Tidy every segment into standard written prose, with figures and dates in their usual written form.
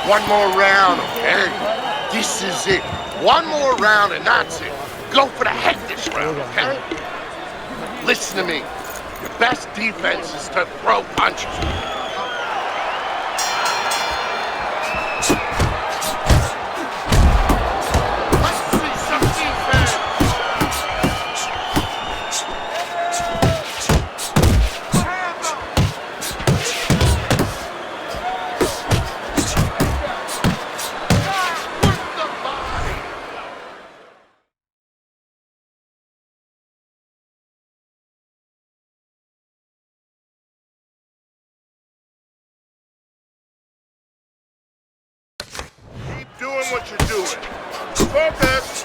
One more round, okay? This is it. One more round and that's it. Go for the heck this round, okay? Listen to me. Your best defense is to throw punches. Doing what you're doing. Focus!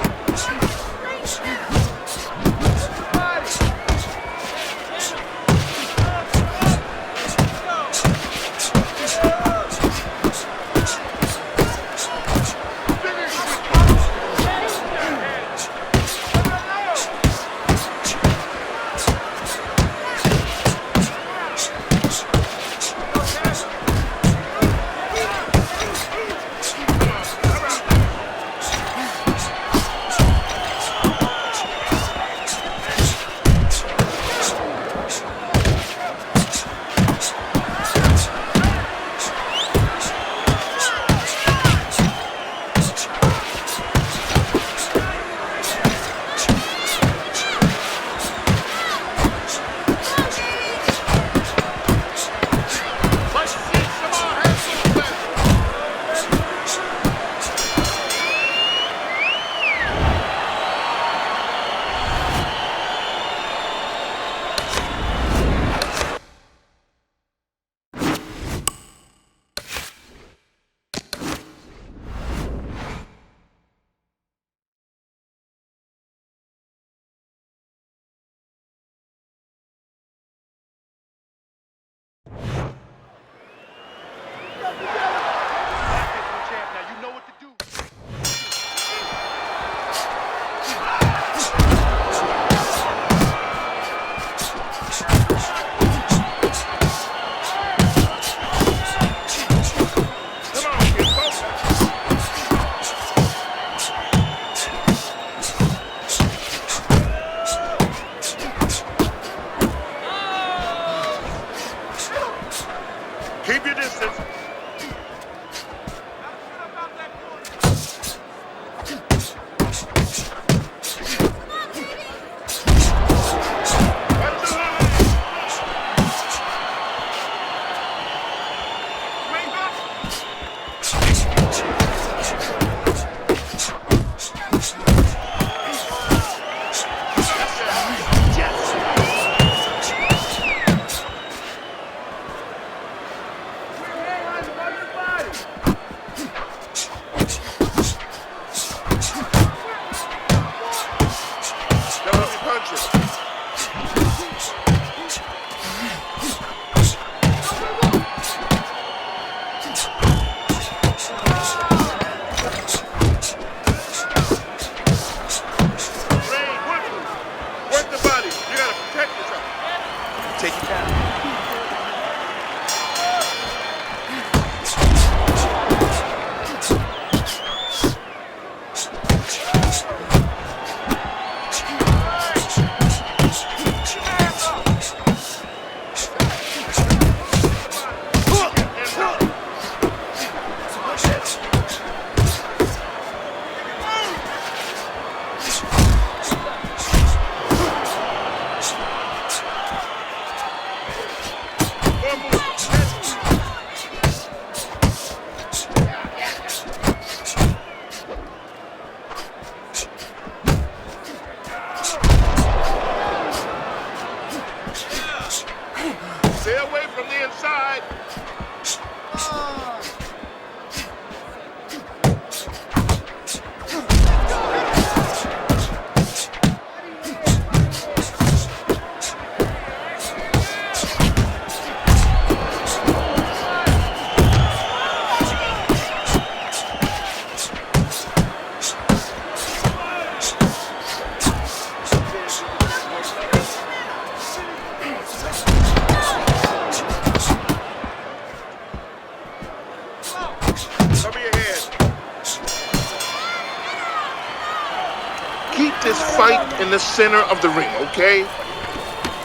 Just fight in the center of the ring, okay?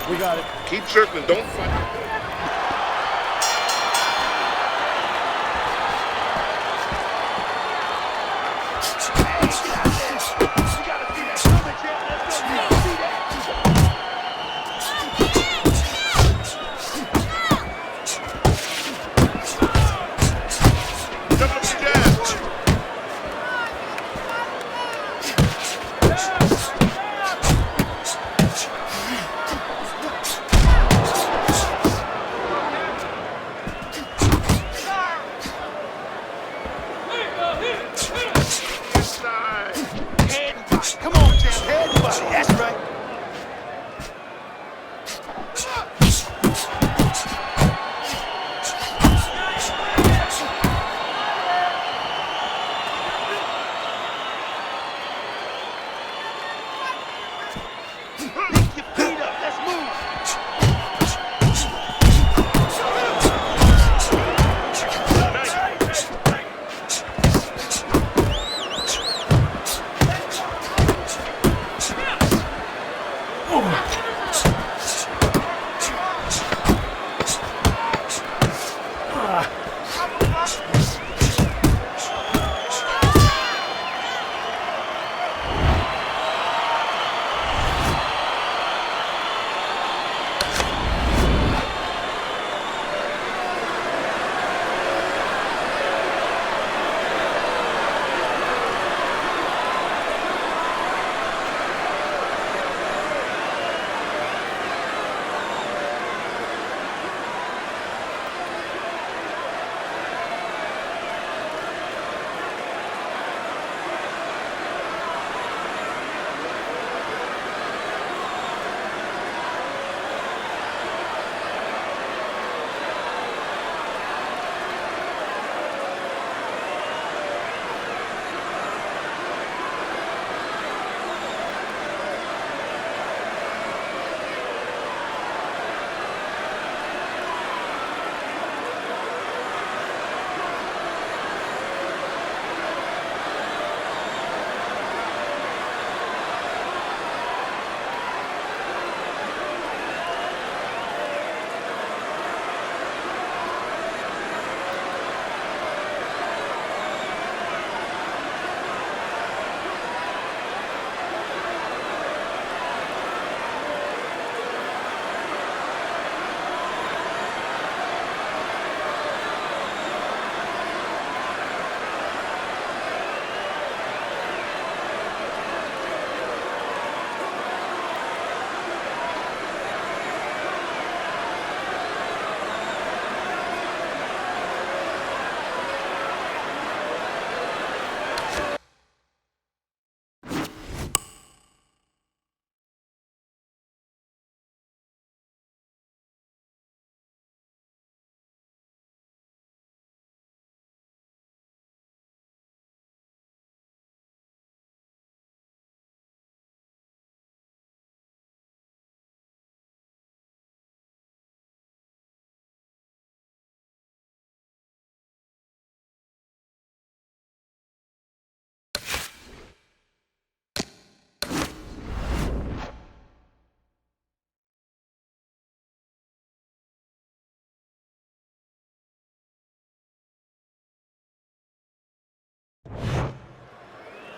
We got it. Keep circling, don't fight. Come on, Jeff. Head and body. That's right. Lift your feet up. Let's move.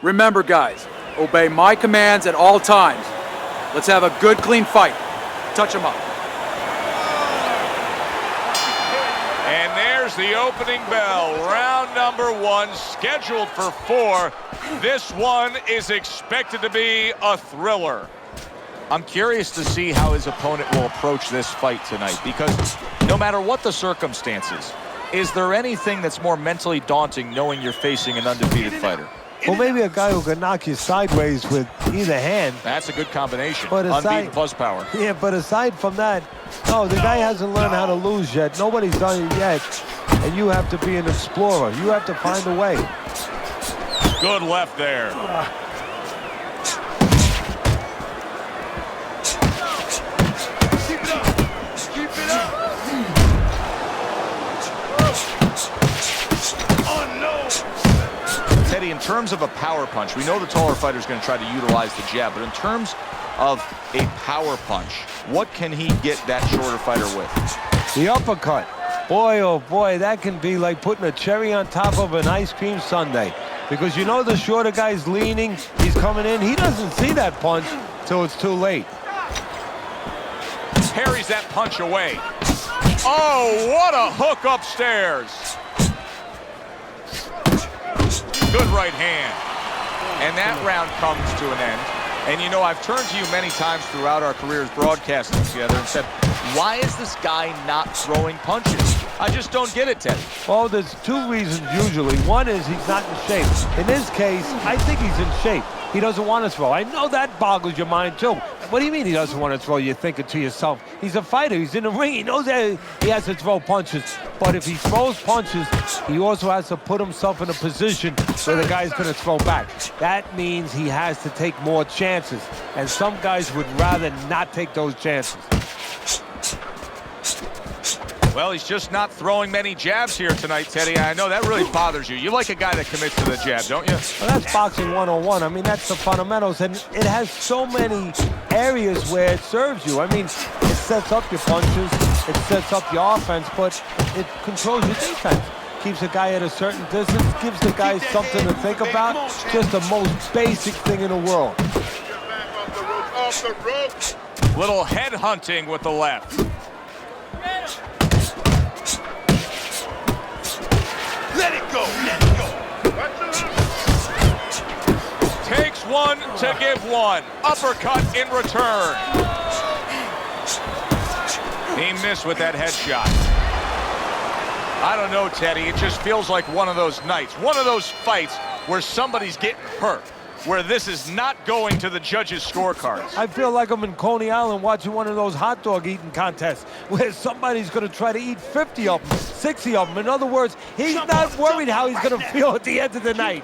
Remember, guys, obey my commands at all times. Let's have a good, clean fight. Touch him up. And there's the opening bell. Round number 1, scheduled for 4. This one is expected to be a thriller. I'm curious to see how his opponent will approach this fight tonight, because no matter what the circumstances, is there anything that's more mentally daunting knowing you're facing an undefeated fighter? Well, maybe a guy who can knock you sideways with either hand. That's a good combination. But Unbeaten plus power. Yeah, but aside from that, no, the guy hasn't learned how to lose yet. Nobody's done it yet. And you have to be an explorer. You have to find a way. Good left there. Keep it up. Keep it up. Oh, no. Teddy, in terms of a power punch, we know the taller fighter is going to try to utilize the jab, but in terms of a power punch, what can he get that shorter fighter with? The uppercut. Boy, oh boy, that can be like putting a cherry on top of an ice cream sundae. Because you know the shorter guy's leaning, he's coming in, he doesn't see that punch till it's too late. Parries that punch away. Oh, what a hook upstairs. Good right hand. And that round comes to an end. And you know, I've turned to you many times throughout our careers broadcasting together and said, why is this guy not throwing punches? I just don't get it, Teddy. Well, there's two reasons usually. One is he's not in shape. In this case, I think he's in shape. He doesn't want to throw. I know that boggles your mind, too. What do you mean he doesn't want to throw? You're thinking to yourself, he's a fighter. He's in the ring. He knows that he has to throw punches. But if he throws punches, he also has to put himself in a position where the guy's going to throw back. That means he has to take more chances. And some guys would rather not take those chances. Well, he's just not throwing many jabs here tonight, Teddy. I know that really bothers you. You like a guy that commits to the jab, don't you? Well, that's boxing 101. I mean, that's the fundamentals, and it has so many areas where it serves you. I mean, it sets up your punches, it sets up your offense, but it controls your defense. Keeps a guy at a certain distance, gives the guy something to think about. Just the most basic thing in the world. Little head hunting with the left. Let it go, let it go. Takes one to give one. Uppercut in return. He missed with that headshot. I don't know, Teddy. It just feels like one of those nights, one of those fights where somebody's getting hurt, where this is not going to the judges' scorecards. I feel like I'm in Coney Island watching one of those hot dog eating contests where somebody's going to try to eat 50 of them, 60 of them. In other words, he's not worried how he's going to feel at the end of the night.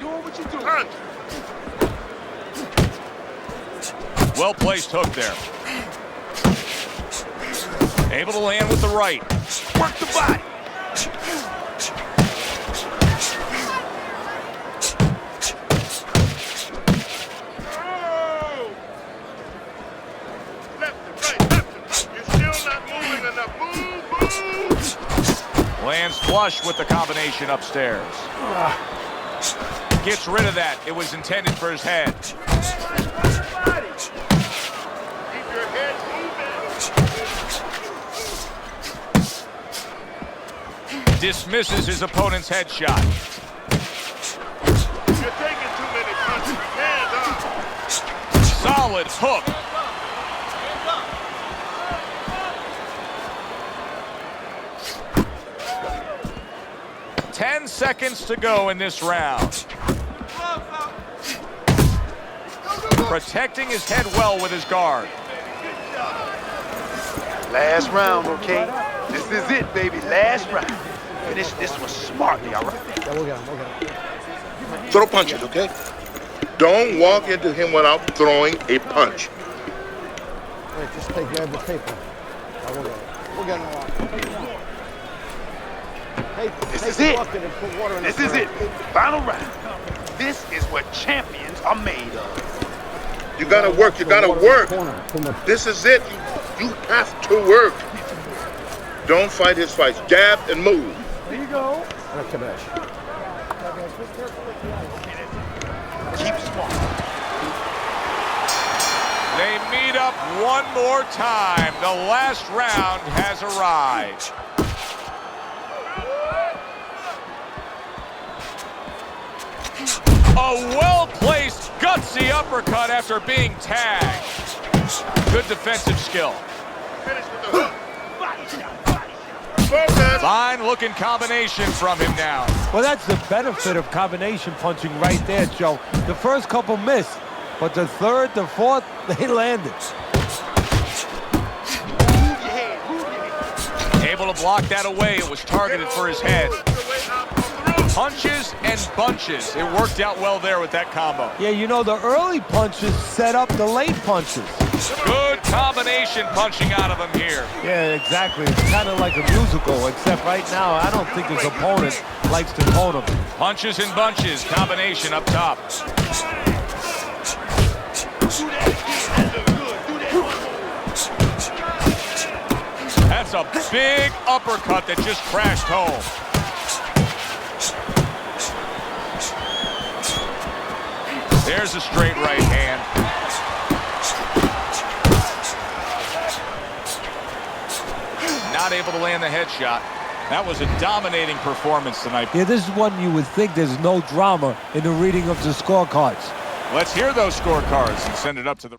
Well-placed hook there. Able to land with the right. Work the body. Lands flush with the combination upstairs. Gets rid of that. It was intended for his head. Keep your head moving. Dismisses his opponent's headshot. You're taking too many punches. Hands up. Solid hook. Ten seconds to go in this round. Protecting his head well with his guard. Last round, okay? This is it, baby. Last round. Finish this one smartly, all right? Throw punches, okay? Don't walk into him without throwing a punch. Wait, just grab the paper. We'll get it along. This is it. This is it. Final round. This is what champions are made of. You gotta work, you gotta work. This is it. You have to work. Don't fight his fights. Jab and move. There you go. Keep smart. They meet up one more time. The last round has arrived. A well-placed, gutsy uppercut after being tagged. Good defensive skill. Finish with the hook. Focus. Fine-looking combination from him now. Well, that's the benefit of combination punching right there, Joe. The first couple missed, but the third, the fourth, they landed. Able to block that away. It was targeted for his head. Punches and bunches. It worked out well there with that combo. Yeah, you know, the early punches set up the late punches. Good combination punching out of him here. Yeah, exactly. It's kind of like a musical, except right now, I don't think his opponent likes to tone him. Punches and bunches. Combination up top. That's a big uppercut that just crashed home. There's a straight right hand. Not able to land the headshot. That was a dominating performance tonight. Yeah, this is one you would think there's no drama in the reading of the scorecards. Let's hear those scorecards and send it up to the...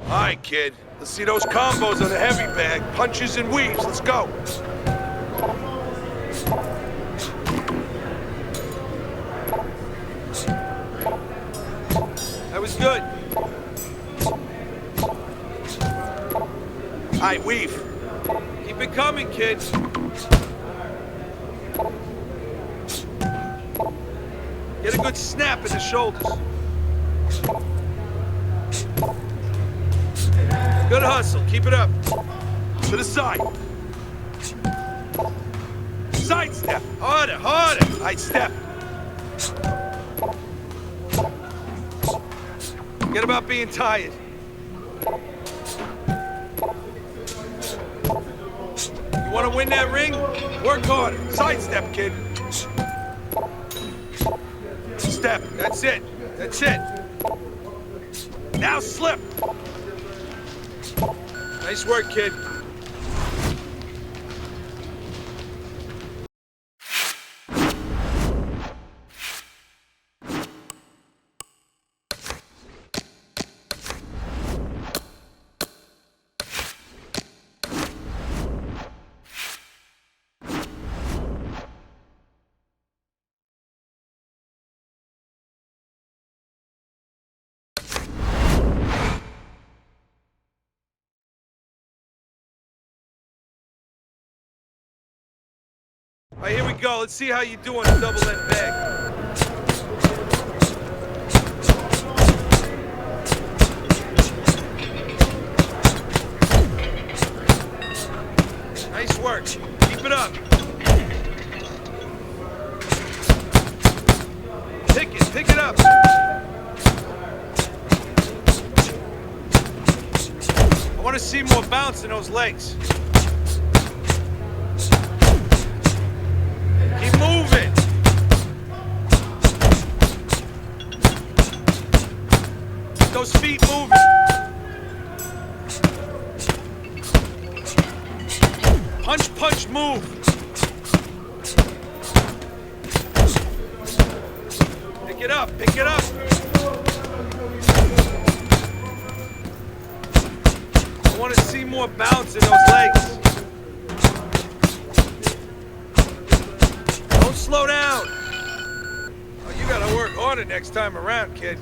All right, kid. Let's see those combos on the heavy bag. Punches and weaves. Let's go. That was good. All right, weave. Keep it coming, kids. Get a good snap in the shoulders. Good hustle. Keep it up. To the side. Side step. Harder, harder. Right step. Forget about being tired. You want to win that ring? Work harder. Side step, kid. Step. That's it. That's it. Now slip. Nice work, kid. All right, here we go. Let's see how you do on a double end bag. Nice work. Keep it up. Pick it up. I want to see more bounce in those legs. Keep moving. Keep those feet moving. Punch, move. Pick it up. I want to see more bounce in those legs. Don't slow down. Oh, you gotta work harder next time around, kid.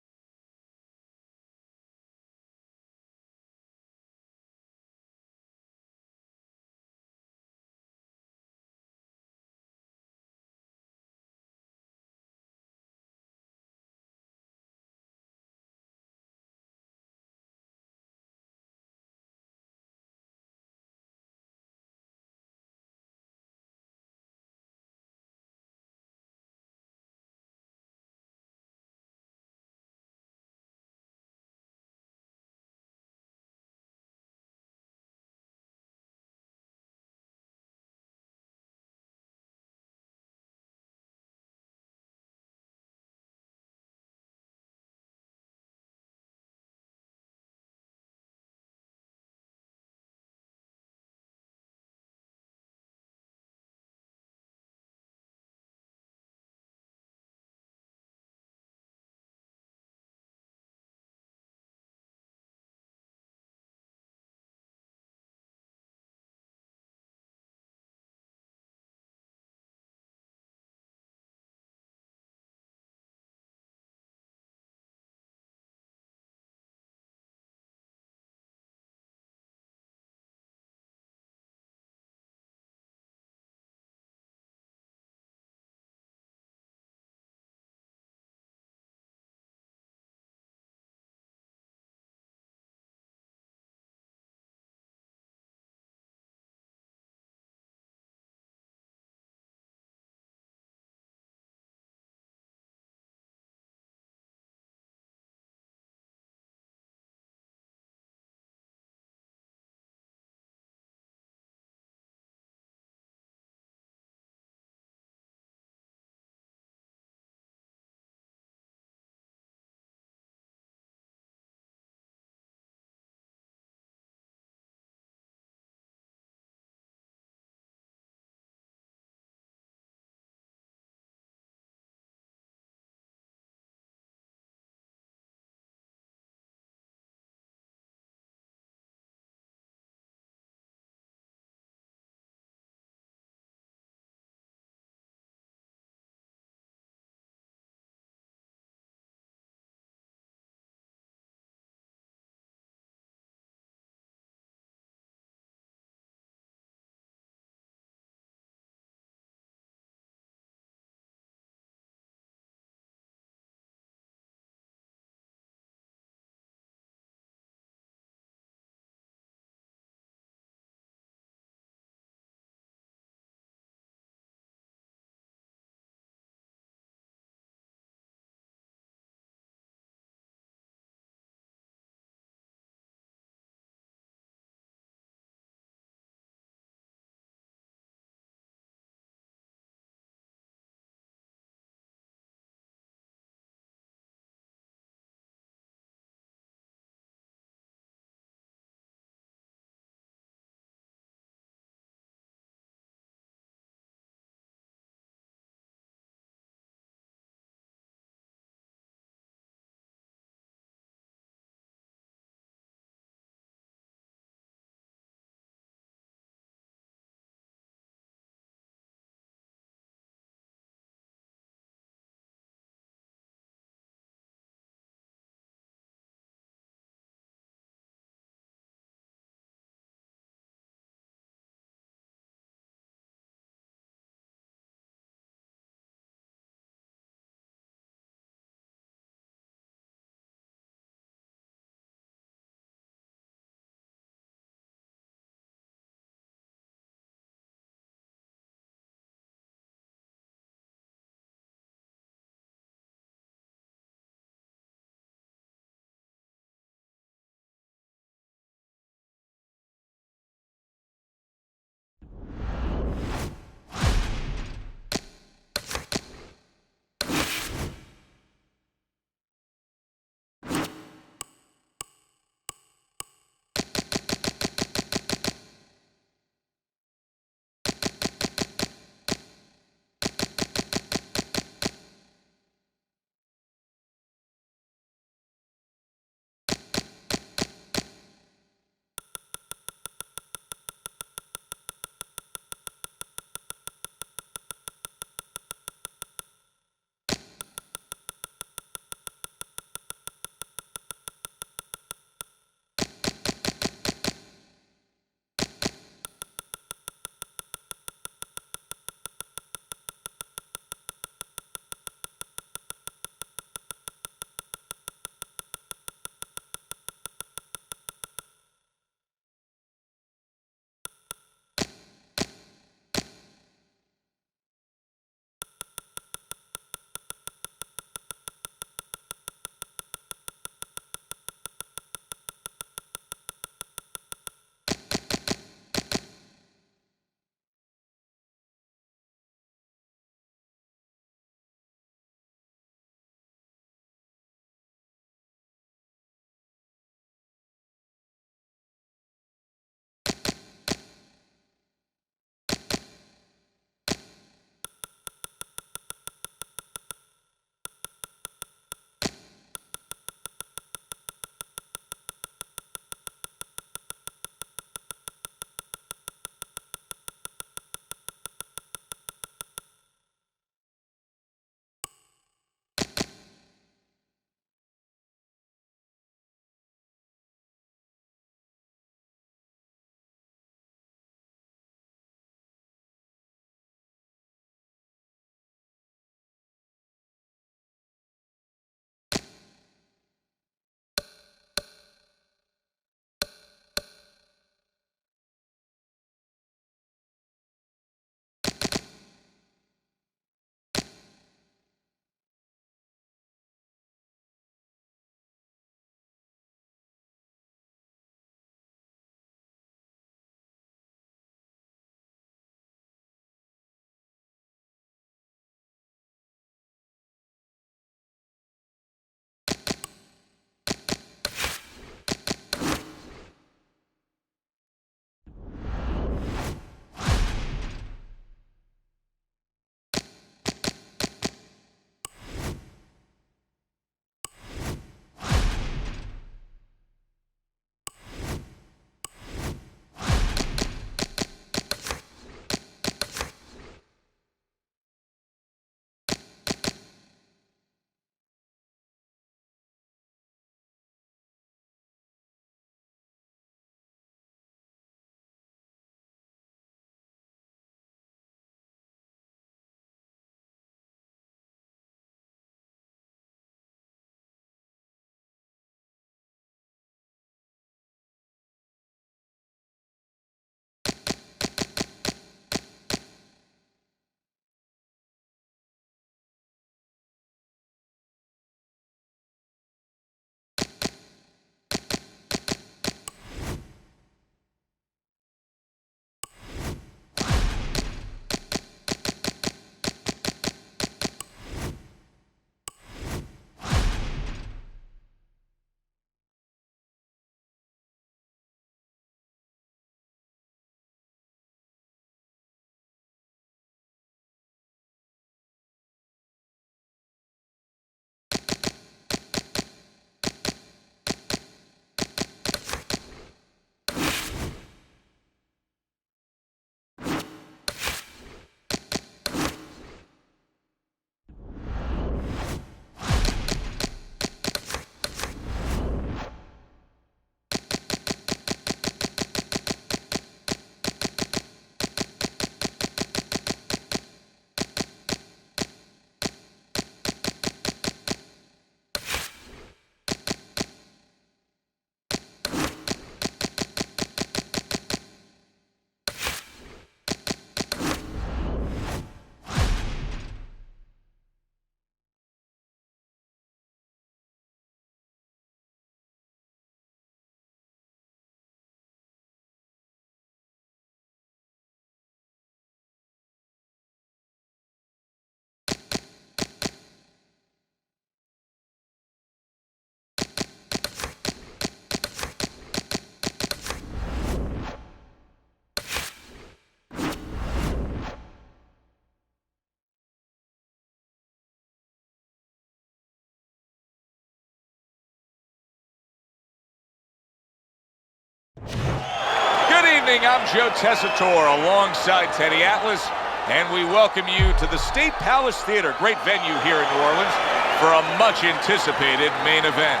evening. I'm Joe Tessitore alongside Teddy Atlas, and we welcome you to the State Palace Theater, great venue here in New Orleans, for a much-anticipated main event.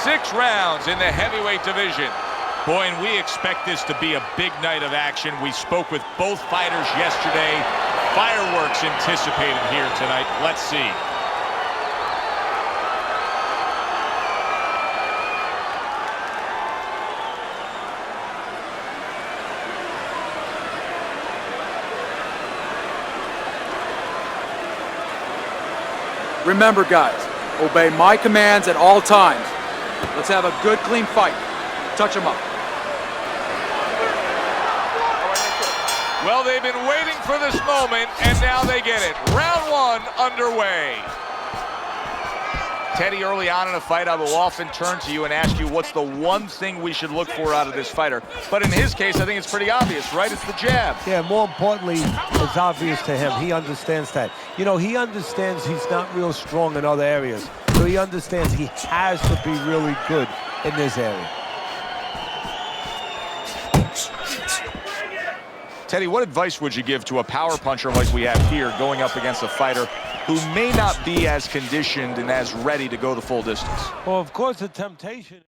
6 rounds in the heavyweight division. Boy, and we expect this to be a big night of action. We spoke with both fighters yesterday. Fireworks anticipated here tonight. Let's see. Remember, guys, obey my commands at all times. Let's have a good, clean fight. Touch him up. Well, they've been waiting for this moment, and now they get it. Round 1 underway. Teddy, early on in a fight, I will often turn to you and ask you what's the one thing we should look for out of this fighter. But in his case, I think it's pretty obvious, right? It's the jab. Yeah, more importantly, it's obvious to him. He understands that. You know, he understands he's not real strong in other areas. So he understands he has to be really good in this area. Teddy, what advice would you give to a power puncher like we have here going up against a fighter who may not be as conditioned and as ready to go the full distance? Well, of course, the temptation.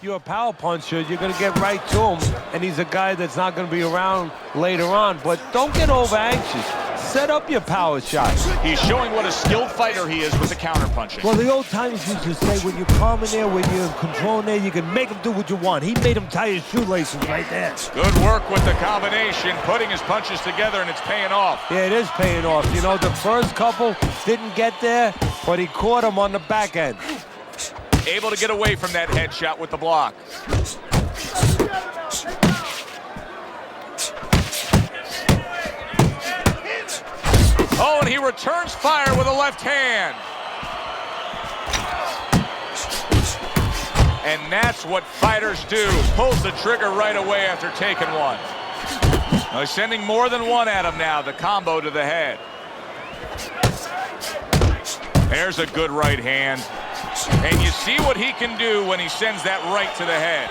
You're a power puncher, you're going to get right to him, and he's a guy that's not going to be around later on. But don't get over anxious. Set up your power shots. He's showing what a skilled fighter he is with the counter-punching. Well, the old timers used to say, when you're calm in there, when you're in control in there, you can make him do what you want. He made him tie his shoelaces right there. Good work with the combination, putting his punches together, and it's paying off. Yeah, it is paying off. You know, the first couple didn't get there, but he caught him on the back end. Able to get away from that headshot with the block. Oh, and he returns fire with a left hand. And that's what fighters do. Pulls the trigger right away after taking one. Now he's sending more than one at him now. The combo to the head. There's a good right hand. And you see what he can do when he sends that right to the head.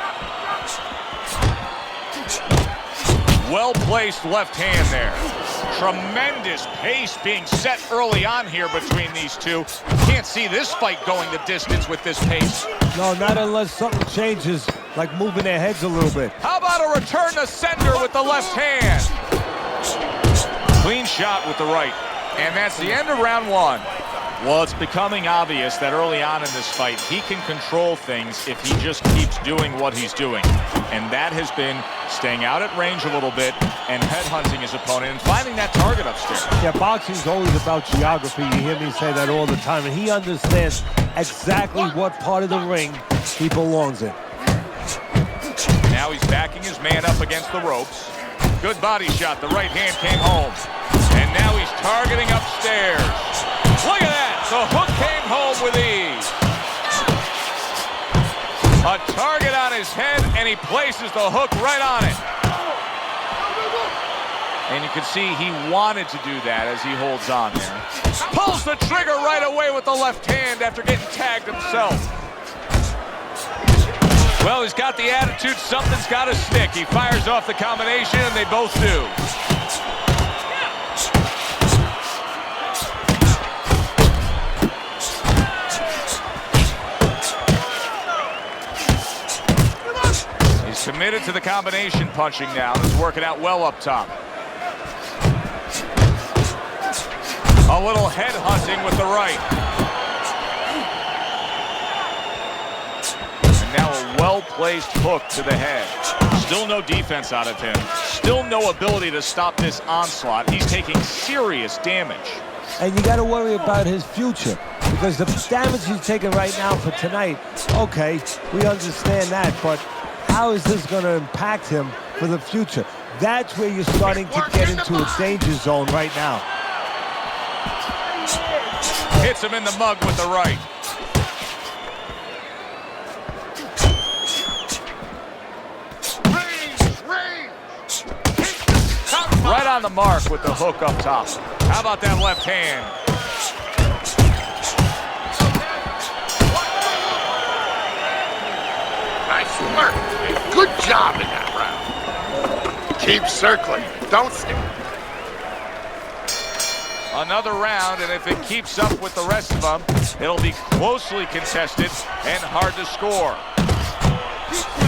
Well-placed left hand there. Tremendous pace being set early on here between these two. Can't see this fight going the distance with this pace. No, not unless something changes, like moving their heads a little bit. How about a return to sender with the left hand? Clean shot with the right. And that's the end of round 1. Well, it's becoming obvious that early on in this fight, he can control things if he just keeps doing what he's doing. And that has been staying out at range a little bit and headhunting his opponent and finding that target upstairs. Yeah, boxing's always about geography. You hear me say that all the time. And he understands exactly what part of the ring he belongs in. Now he's backing his man up against the ropes. Good body shot. The right hand came home. And now he's targeting upstairs. Look at that. The hook came home with ease. A target on his head, and he places the hook right on it. And you can see he wanted to do that as he holds on there. Pulls the trigger right away with the left hand after getting tagged himself. Well, he's got the attitude, something's got to stick. He fires off the combination, and they both do. He's committed to the combination punching now. This is working out well up top. A little head hunting with the right. And now a well-placed hook to the head. Still no defense out of him. Still no ability to stop this onslaught. He's taking serious damage. And you got to worry about his future, because the damage he's taking right now for tonight, okay, we understand that, but how is this going to impact him for the future? That's where you're starting to get into a danger zone right now. Hits him in the mug with the right. Right on the mark with the hook up top. How about that left hand? Nice work. Good job in that round. Keep circling. Don't stick. Another round, and if it keeps up with the rest of them, it'll be closely contested and hard to score.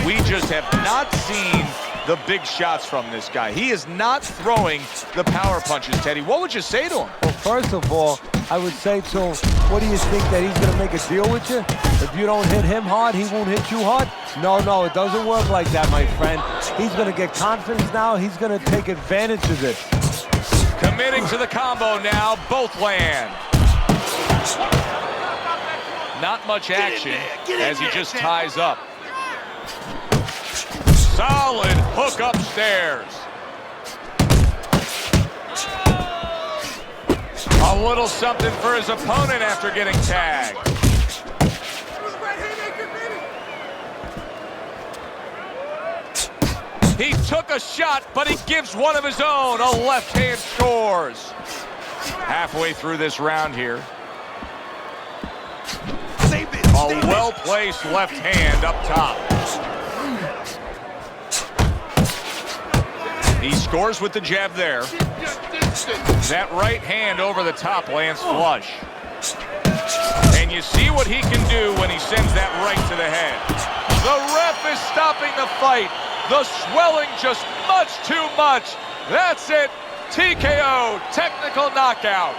We just have not seen the big shots from this guy. He is not throwing the power punches, Teddy. What would you say to him? Well, first of all, I would say to him, what do you think, that he's going to make a deal with you? If you don't hit him hard, he won't hit you hard? No, it doesn't work like that, my friend. He's going to get confidence now. He's going to take advantage of this. Committing to the combo now, both land. Not much action as he just ties up. Solid hook upstairs. A little something for his opponent after getting tagged. He took a shot, but he gives one of his own. A left hand scores. Halfway through this round here. A well-placed left hand up top. He scores with the jab there. That right hand over the top lands flush. And you see what he can do when he sends that right to the head. The ref is stopping the fight. The swelling just much too much. That's it. TKO, technical knockout.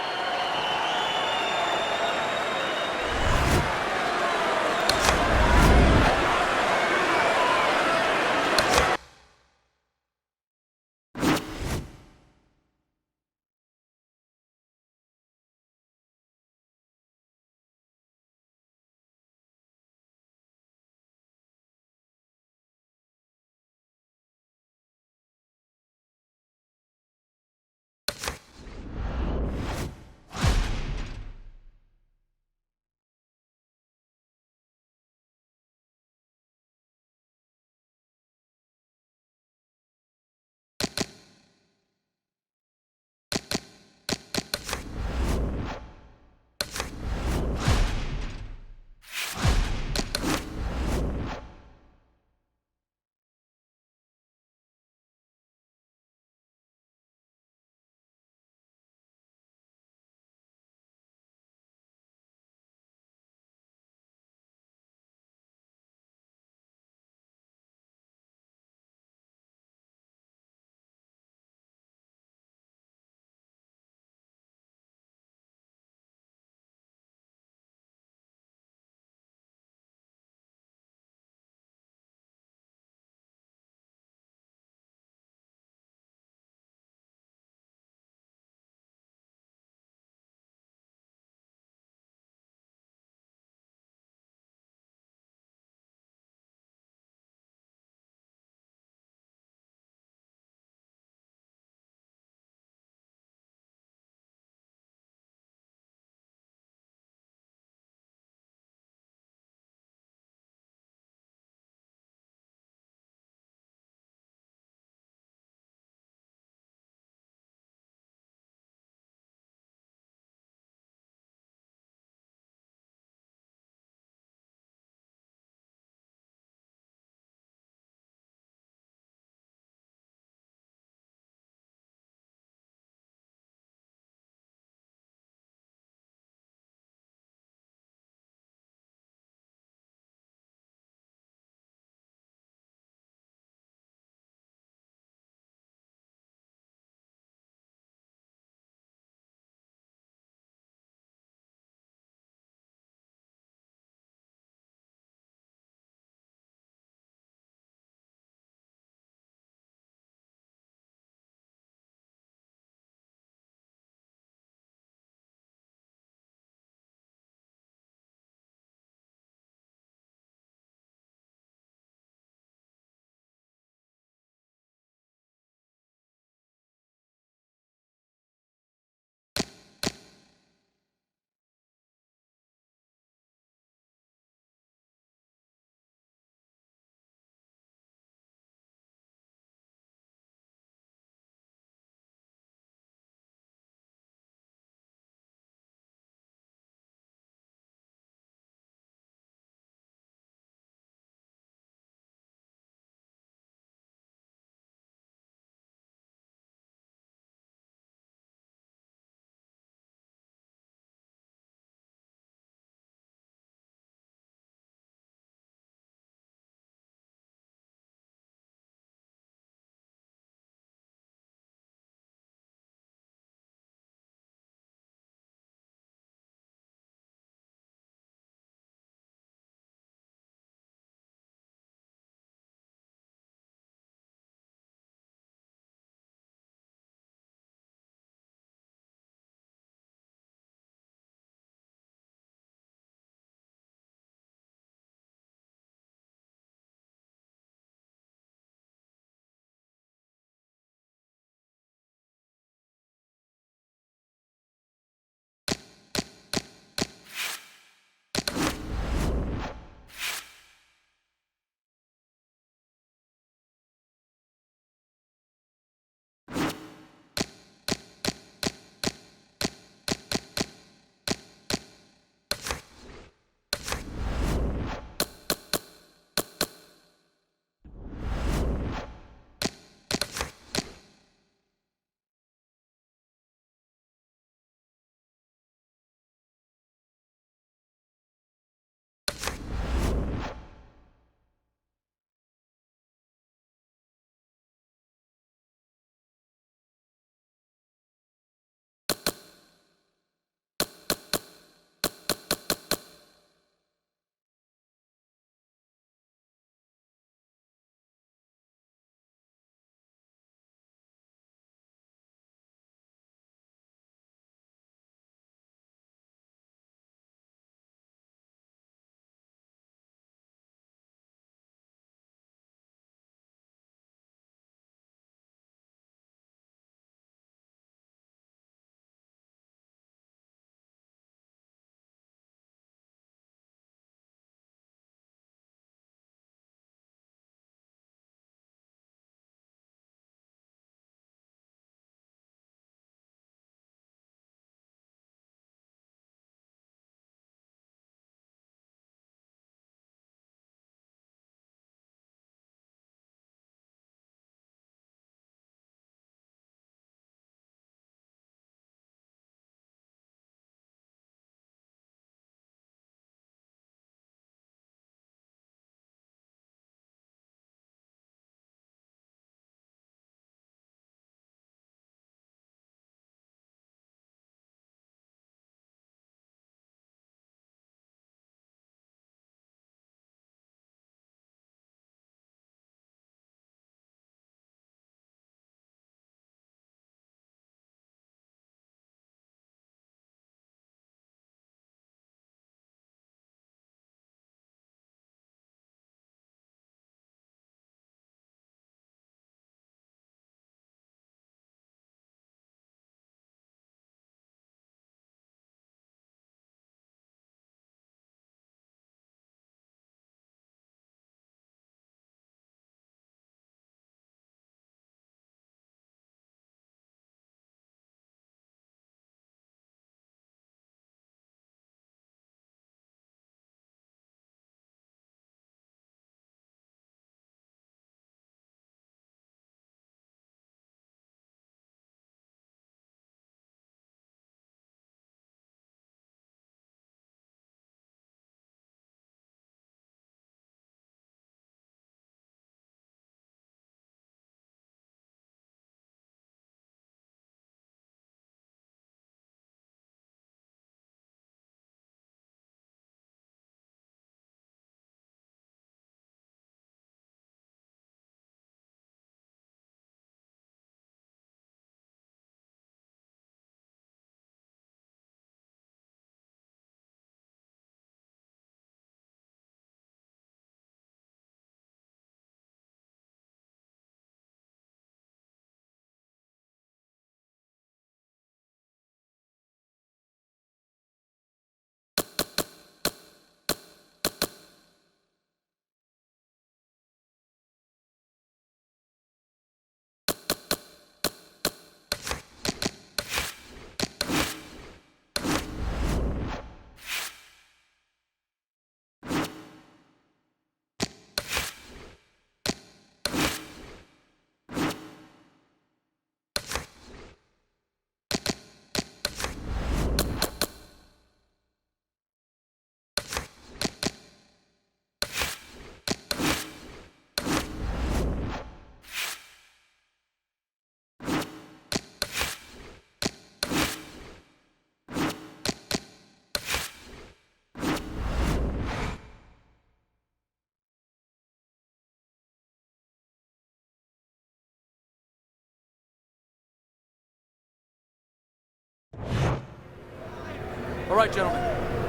All right, gentlemen.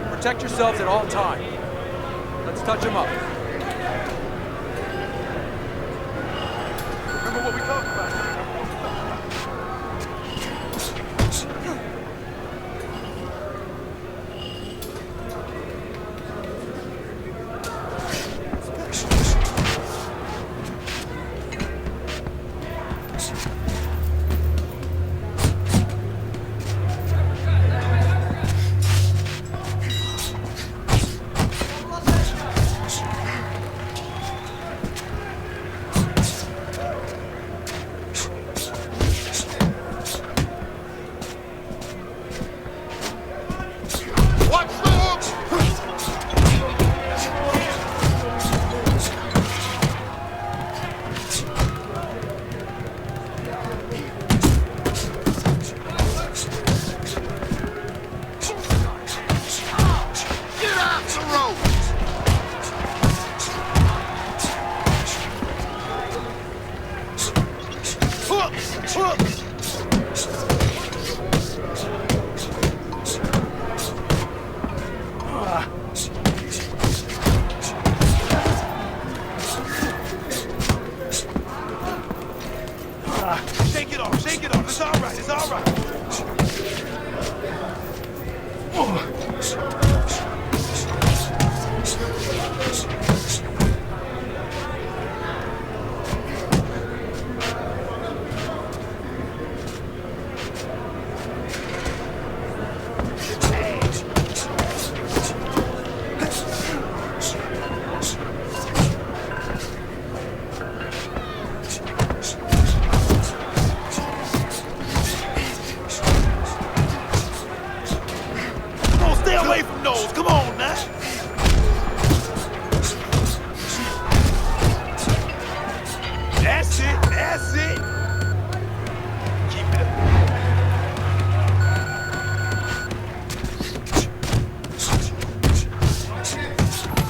Protect yourselves at all times. Let's touch him up. Remember what we talked about. Watch the hook! Get off the rope! Hook! Hook! Shake it off, shake it off. It's all right, it's all right. Come on, stay away from those. Come on now. That's it, that's it. Keep it up.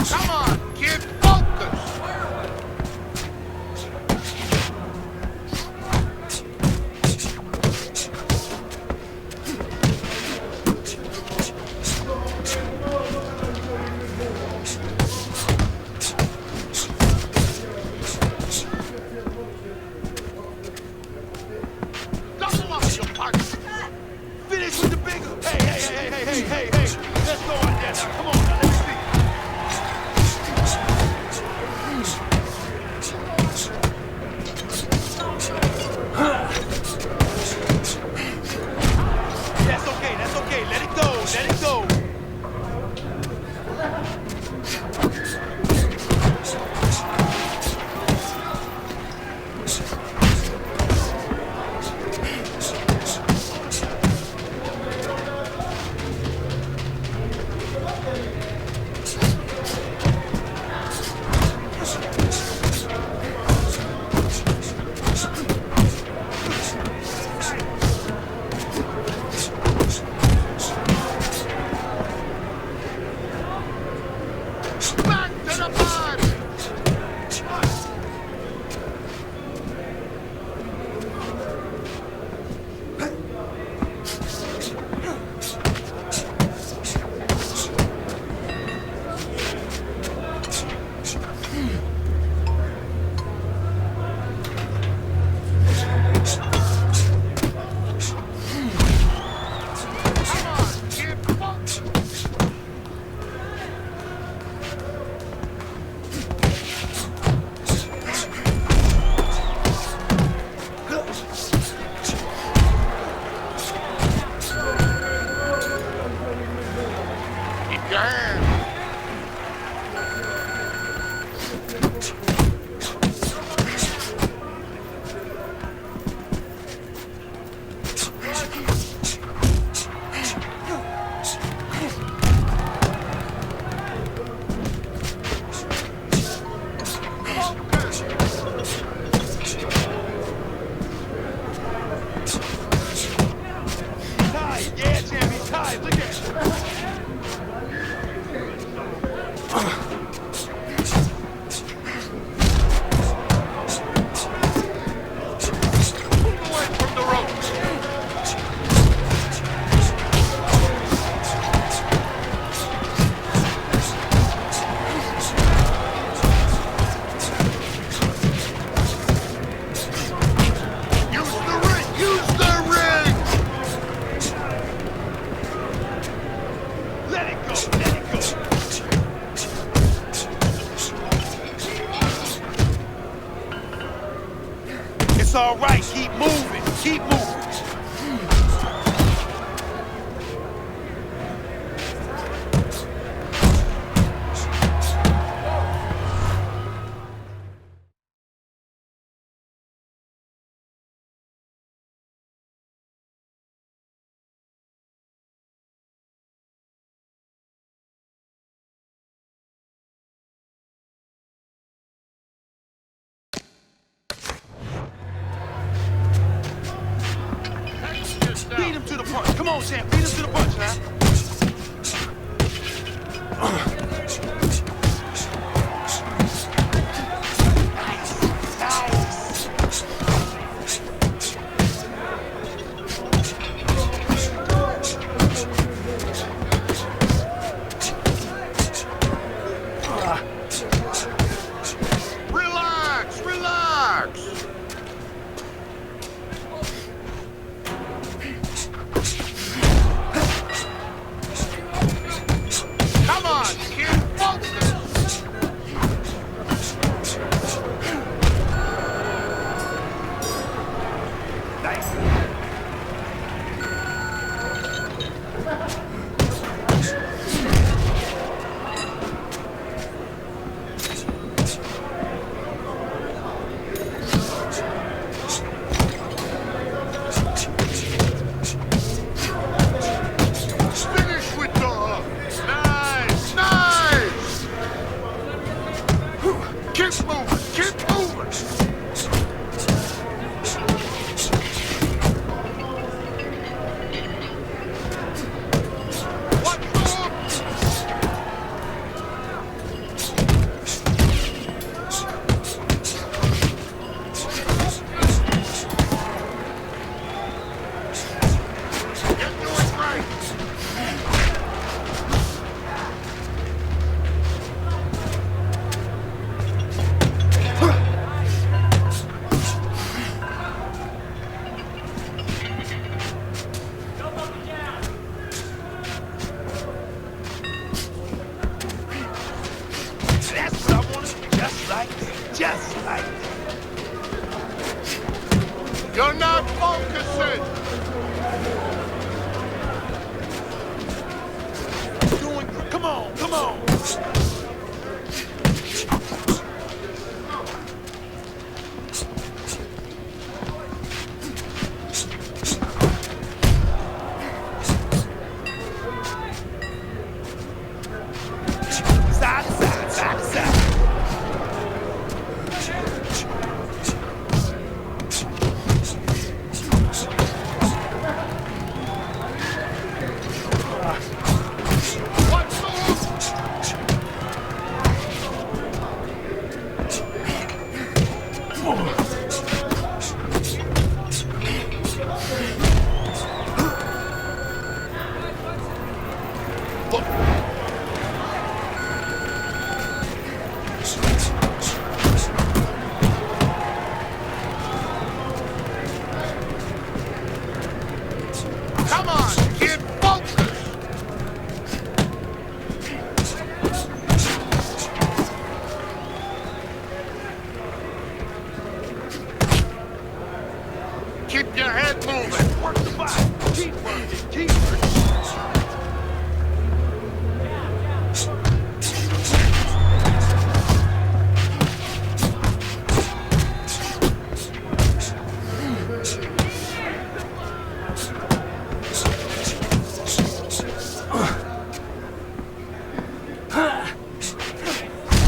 Come on, kid, focus! Double up your partner! Finish with the big. Hey. Let's go on there now. Come on now, let me see. That's okay. Let it go, let it go. Back to the body! It's all right. Keep moving. Keep moving. Beat him to the punch. Come on, champ. Beat him to the punch now. Relax, relax. Come on, kid, focus. Finish with the hook. Nice, nice. Keep moving, keep moving. Watch the hook. You're doing great. That's what I want to do. Just like that. Just like that. You're not focusing. Doing good. Come on. Come on. Side to side, side to side. Watch the hook. Come on, kid, focus. Keep your head moving. Work the body. Keep working. Keep working.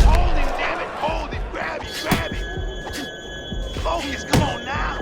Hold him, damn it. Hold him. Grab him. Grab him. Focus. Come on now.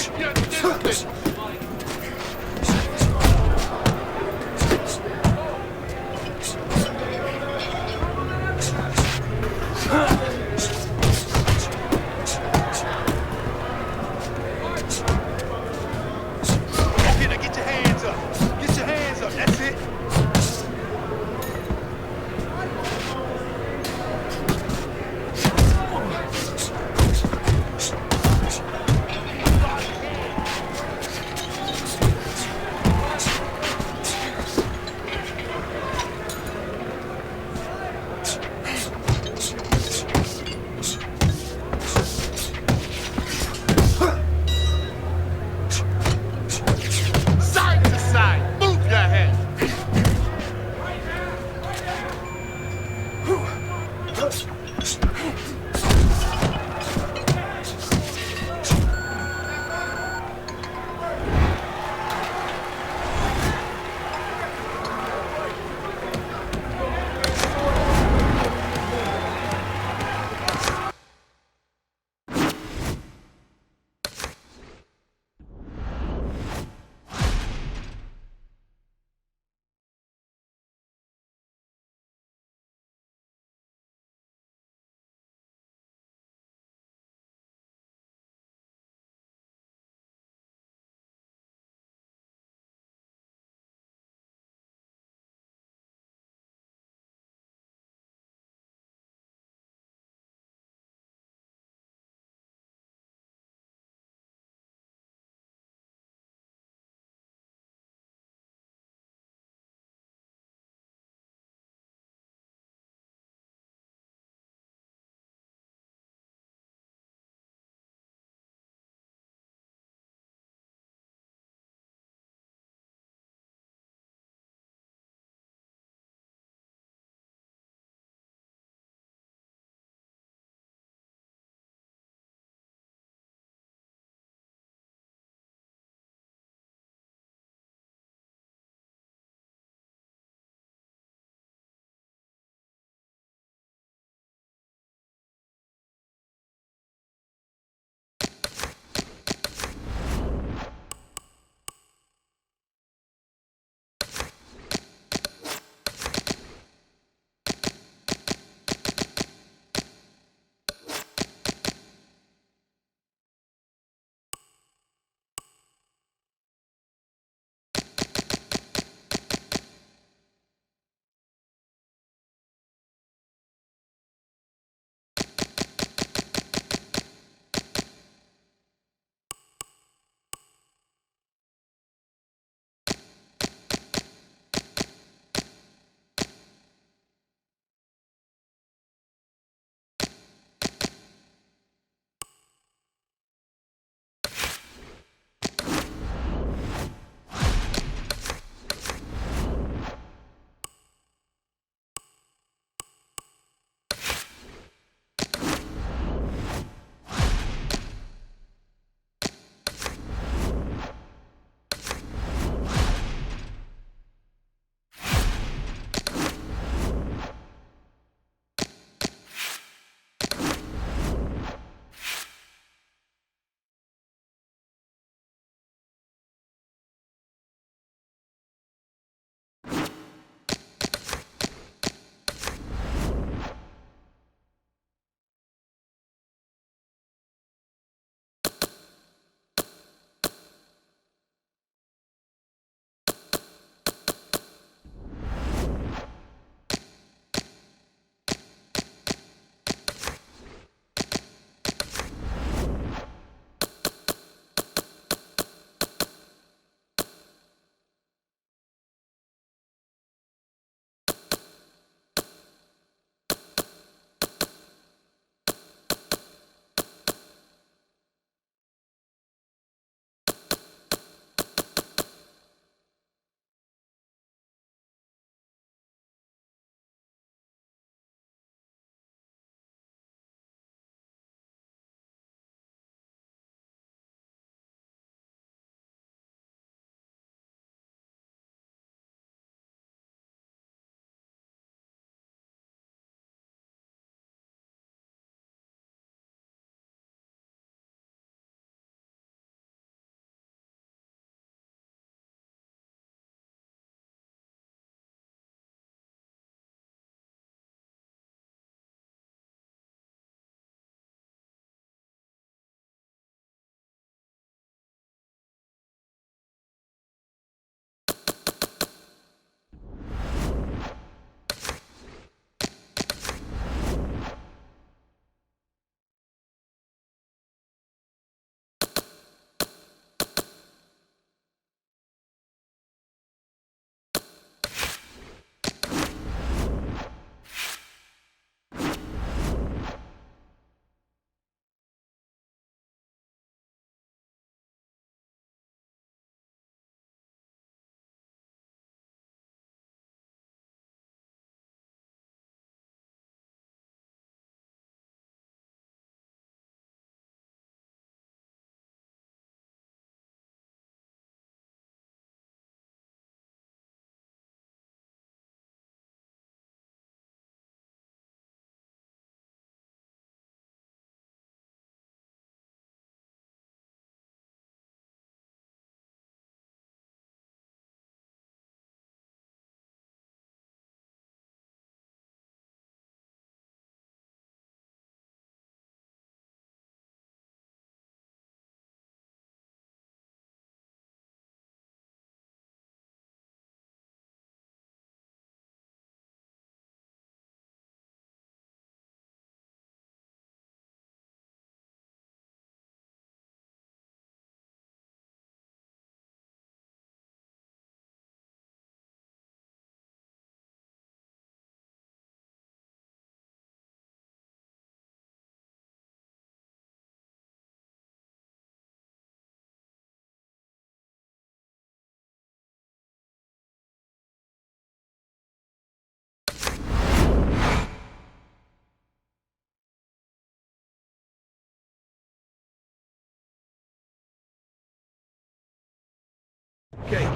Keep your distance. Okay, now get your hands up. Get your hands up. That's it.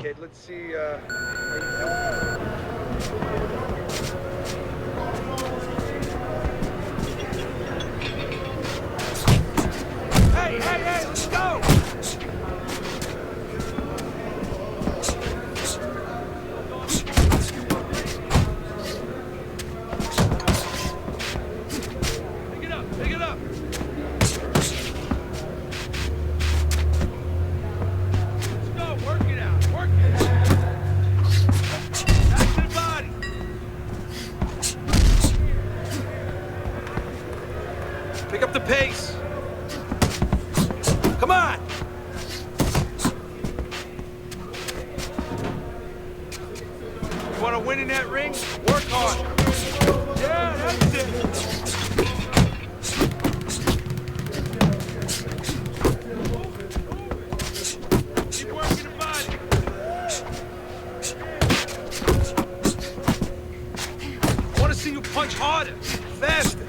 kid. Let's see, how Hey, hey, hey, let's go! Pick it up, pick it up! Let's go, work it out, work it out! Back to the body! Pick up the pace! Come on! You want to win in that ring? Work hard. Yeah, that's it. Keep working the body. I want to see you punch harder, faster.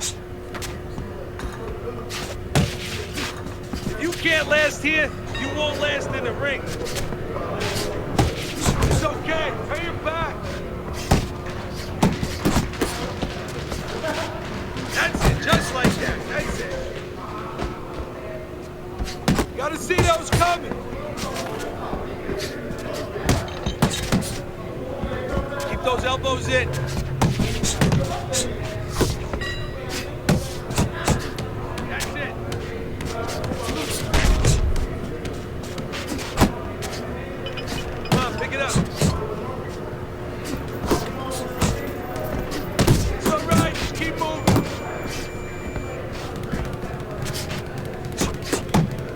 If you can't last here, you won't last in the ring. It's okay. Pay your back. That's it. Just like that. That's it. Gotta see those coming. Keep those elbows in. That's it. Come on, pick it up. It's all right. Just keep moving.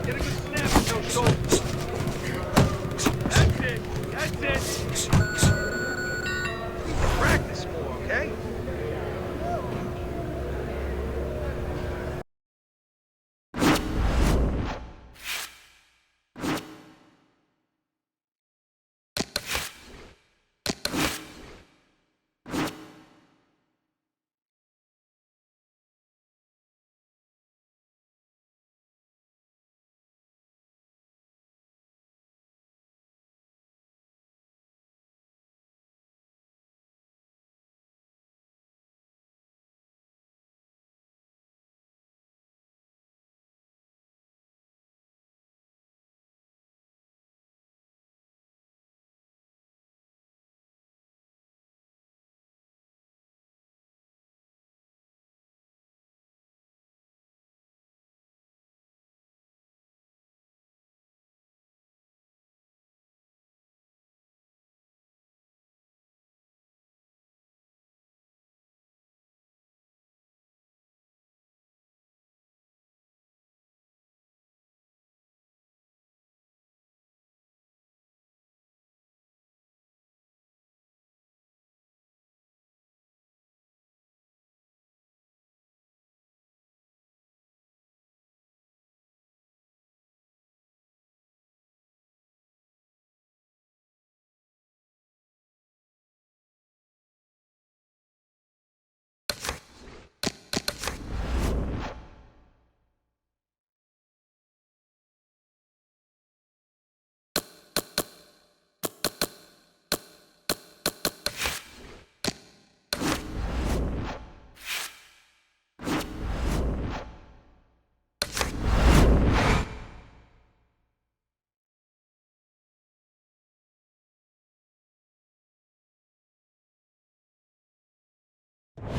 Get a good snap with those shoulders. That's it. That's it. Practice more, okay?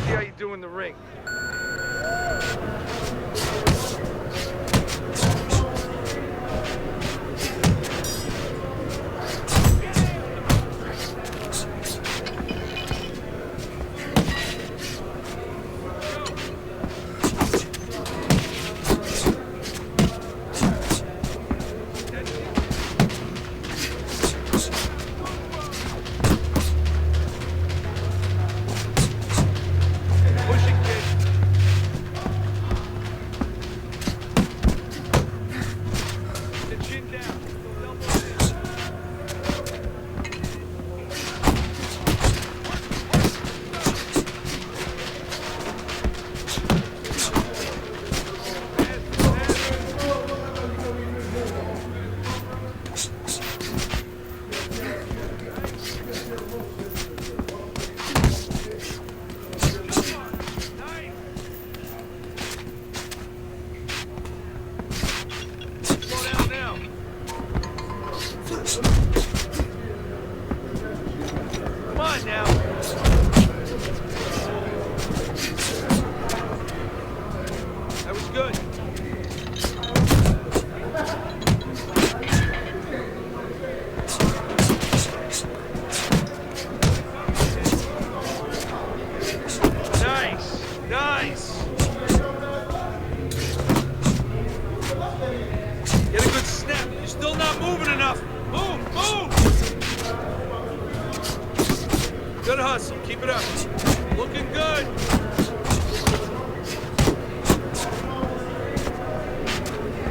See how you do in the ring. moving enough. Move, move. Good hustle. Keep it up. Looking good.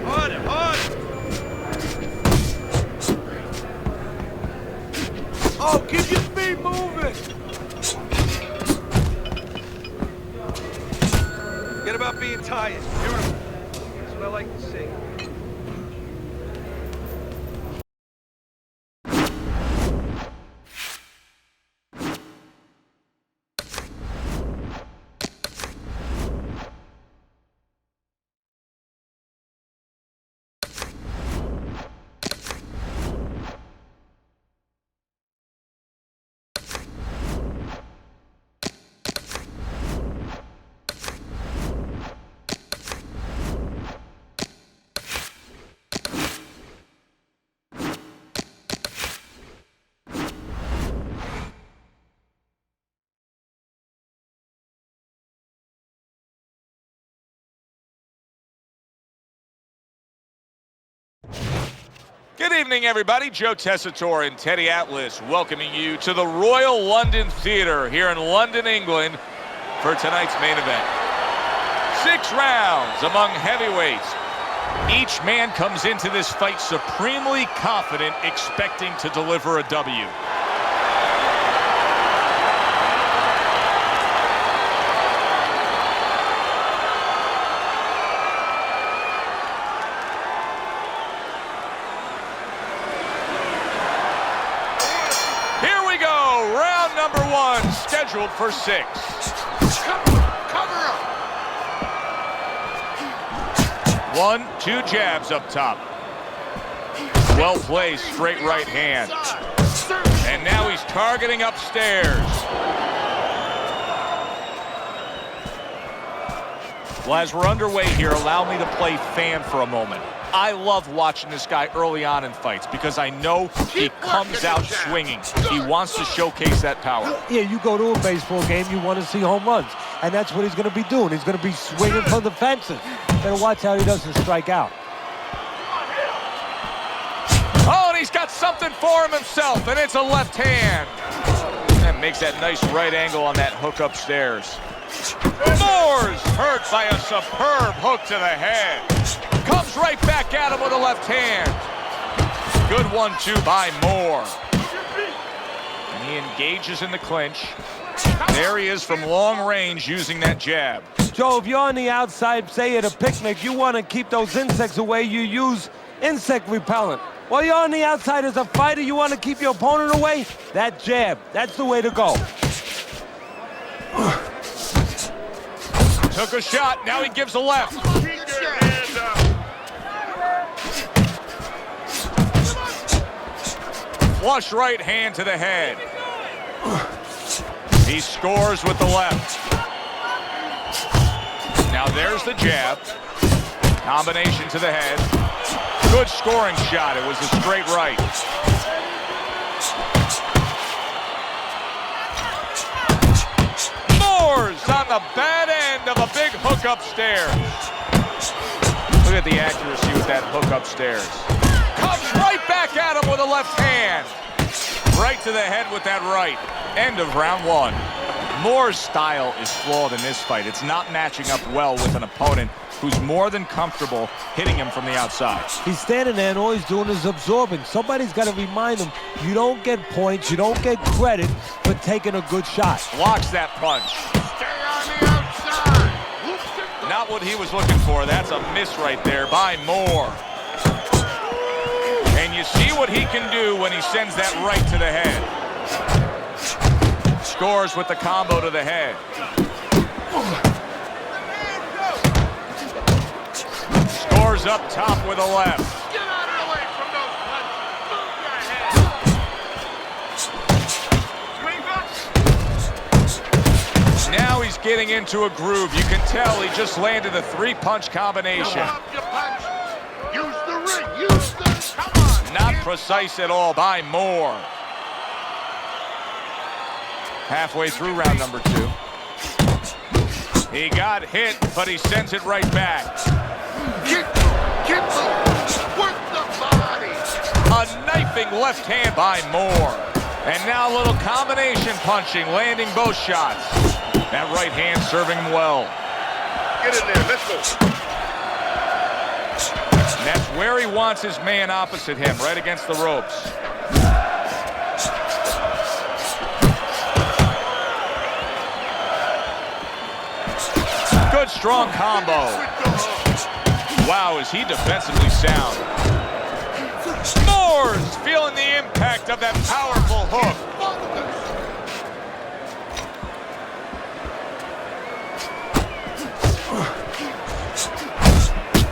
Harder, harder. Oh, keep your feet moving. Forget about being tired. Beautiful. That's what I like to see. Good evening, everybody. Joe Tessitore and Teddy Atlas welcoming you to the Royal London Theatre here in London, England for tonight's main event. 6 rounds among heavyweights. Each man comes into this fight supremely confident, expecting to deliver a W. Number 1, scheduled for 6. Cover up. 1, 2 jabs up top. Well placed, straight right hand. And now he's targeting upstairs. Well, as we're underway here, allow me to play fan for a moment. I love watching this guy early on in fights because I know he comes out swinging. He wants to showcase that power. Yeah, you go to a baseball game, you want to see home runs. And that's what he's going to be doing. He's going to be swinging for the fences. Better watch how he doesn't strike out. Oh, and he's got something for him himself, and it's a left hand. And makes that nice right angle on that hook upstairs. Moore's hurt by a superb hook to the head. Comes right back at him with a left hand. Good 1-2 by Moore. And he engages in the clinch. There he is from long range using that jab. Joe, if you're on the outside, say at a picnic, you want to keep those insects away, you use insect repellent. While you're on the outside as a fighter, you want to keep your opponent away, that jab, that's the way to go. Took a shot, now he gives a left. Flush right hand to the head. He scores with the left. Now there's the jab. Combination to the head. Good scoring shot. It was a straight right. Moore's on the bad end of a big hook upstairs. Look at the accuracy with that hook upstairs. Comes right back at him with a left hand. Right to the head with that right. End of round 1. Moore's style is flawed in this fight. It's not matching up well with an opponent who's more than comfortable hitting him from the outside. He's standing there and all he's doing is absorbing. Somebody's got to remind him, you don't get points, you don't get credit for taking a good shot. Blocks that punch. Stay on the outside. Not what he was looking for. That's a miss right there by Moore. And you see what he can do when he sends that right to the head. Scores with the combo to the head. Scores up top with a left. Get out of the way from those punches. Move your head. Swing back. Now he's getting into a groove. You can tell he just landed a 3-punch combination. Your punch. Use the ring. Use the... Come on. Not precise at all by Moore. Halfway through round number 2. He got hit, but he sends it right back. Get the... Work the body. knifing left hand by Moore. And now a little combination punching, landing both shots. That right hand serving him well. Get in there, let's go. And that's where he wants his man opposite him, right against the ropes. Good strong combo. Wow, is he defensively sound. Moore's feeling the impact of that powerful hook.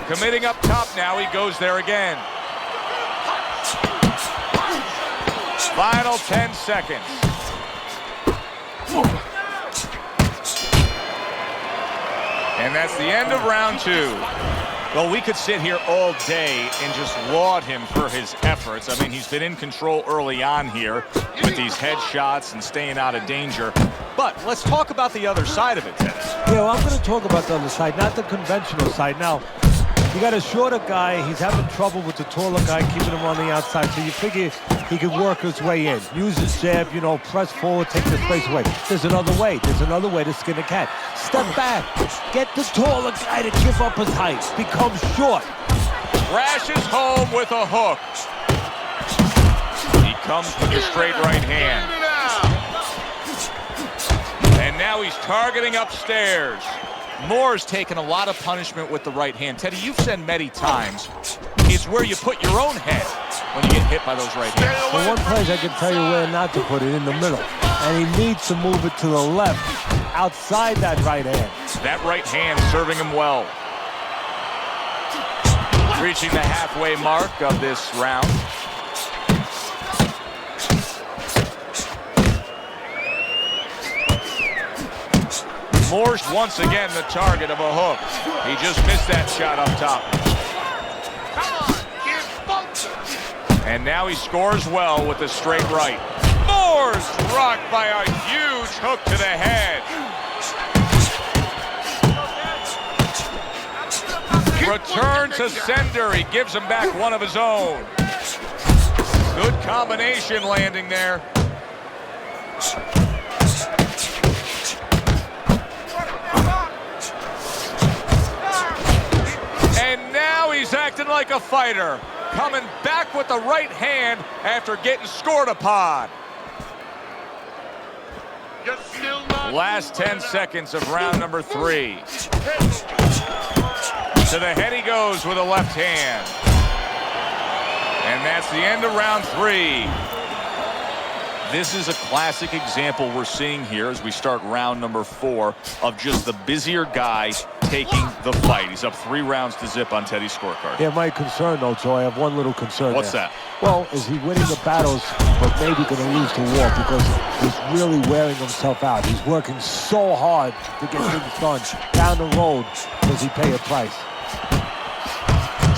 Committing up top now, he goes there again. Final 10 seconds. And that's the end of round 2. Well, we could sit here all day and just laud him for his efforts. I mean, he's been in control early on here with these headshots and staying out of danger. But let's talk about the other side of it, Ted. Yeah, well, I'm going to talk about the other side, not the conventional side. Now, you got a shorter guy. He's having trouble with the taller guy, keeping him on the outside. So you figure he could work his way in. Use his jab, you know, press forward, take the space away. There's another way. There's another way to skin a cat. Step back. Get the taller guy to give up his height. Become short. Crashes home with a hook. He comes with a straight right hand. And now he's targeting upstairs. Moore's taken a lot of punishment with the right hand. Teddy, you've said many times, it's where you put your own head when you get hit by those right hands. The one place I can tell you where not to put it, in the middle. And he needs to move it to the left, outside that right hand. That right hand serving him well. Reaching the halfway mark of this round. Moore's once again the target of a hook. He just missed that shot up top. And now he scores well with a straight right. Moore's rocked by a huge hook to the head. Return to sender. He gives him back one of his own. Good combination landing there. And now he's acting like a fighter. Coming back with the right hand after getting scored upon. Last 10 seconds of round number 3. To the head he goes with a left hand. And that's the end of round 3. This is a classic example we're seeing here as we start round number 4 of just the busier guy taking the fight. He's up 3 rounds to zip on Teddy's scorecard. Yeah, my concern, though, Joe, I have one little concern. What's there. that? Well, is he winning the battles, but maybe going to lose the war because he's really wearing himself out. He's working so hard to get things done down the road. Does he pay a price?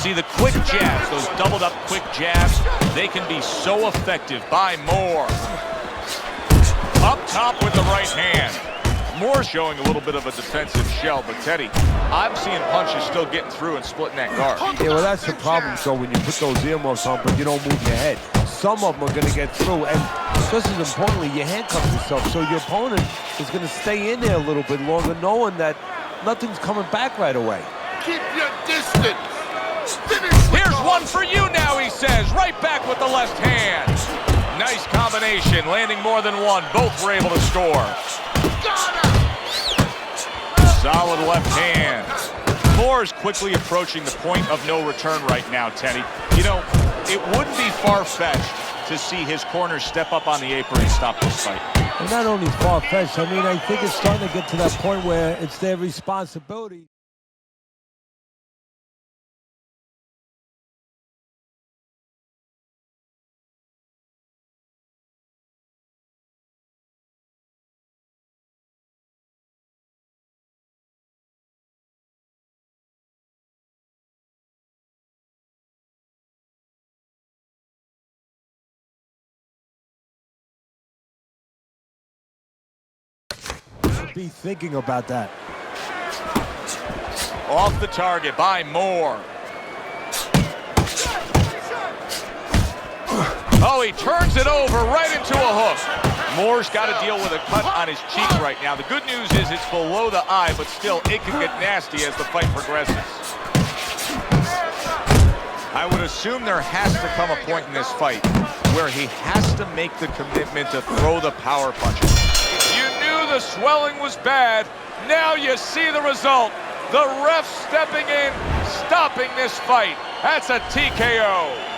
See, the quick jabs, those doubled up quick jabs, they can be so effective by Moore. Up top with the right hand. Moore showing a little bit of a defensive shell, but Teddy, I'm seeing punches still getting through and splitting that guard. Yeah, well, that's the problem, so when you put those earmuffs on, but you don't move your head. Some of them are going to get through, and just as importantly, you handcuff yourself, so your opponent is going to stay in there a little bit longer, knowing that nothing's coming back right away. Keep your distance. Here's one for you now, he says, right back with the left hand. Nice combination, landing more than one. Both were able to score. Solid left hand. Moore is quickly approaching the point of no return right now, Teddy. You know, it wouldn't be far-fetched to see his corner step up on the apron and stop this fight. And not only far-fetched, I mean, I think it's starting to get to that point where it's their responsibility. Be thinking about that. Off the target by Moore. Oh, he turns it over right into a hook. Moore's got to deal with a cut on his cheek right now. The good news is it's below the eye, but still, it can get nasty as the fight progresses. I would assume there has to come a point in this fight where he has to make the commitment to throw the power punches. You knew the swelling was bad. Now you see the result. The ref stepping in, stopping this fight. That's a TKO.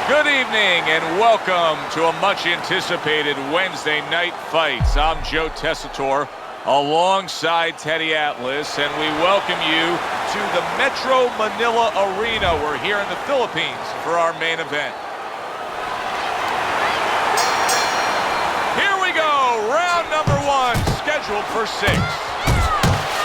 Good evening and welcome to a much anticipated Wednesday night fights. I'm Joe Tessitore alongside Teddy Atlas, and we welcome you to the Metro Manila Arena. We're here in the Philippines for our main event. Here we go, round number one, scheduled for 6.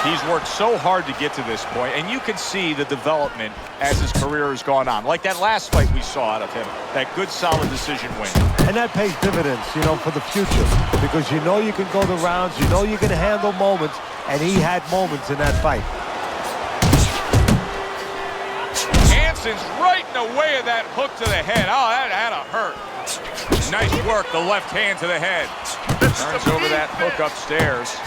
He's worked so hard to get to this point, and you can see the development as his career has gone on. Like that last fight we saw out of him, that good, solid decision win. And that pays dividends, you know, for the future. Because you know you can go the rounds, you know you can handle moments, and he had moments in that fight. Hanson's right in the way of that hook to the head. Oh, that had to hurt. Nice work, the left hand to the head. Turns over that hook upstairs.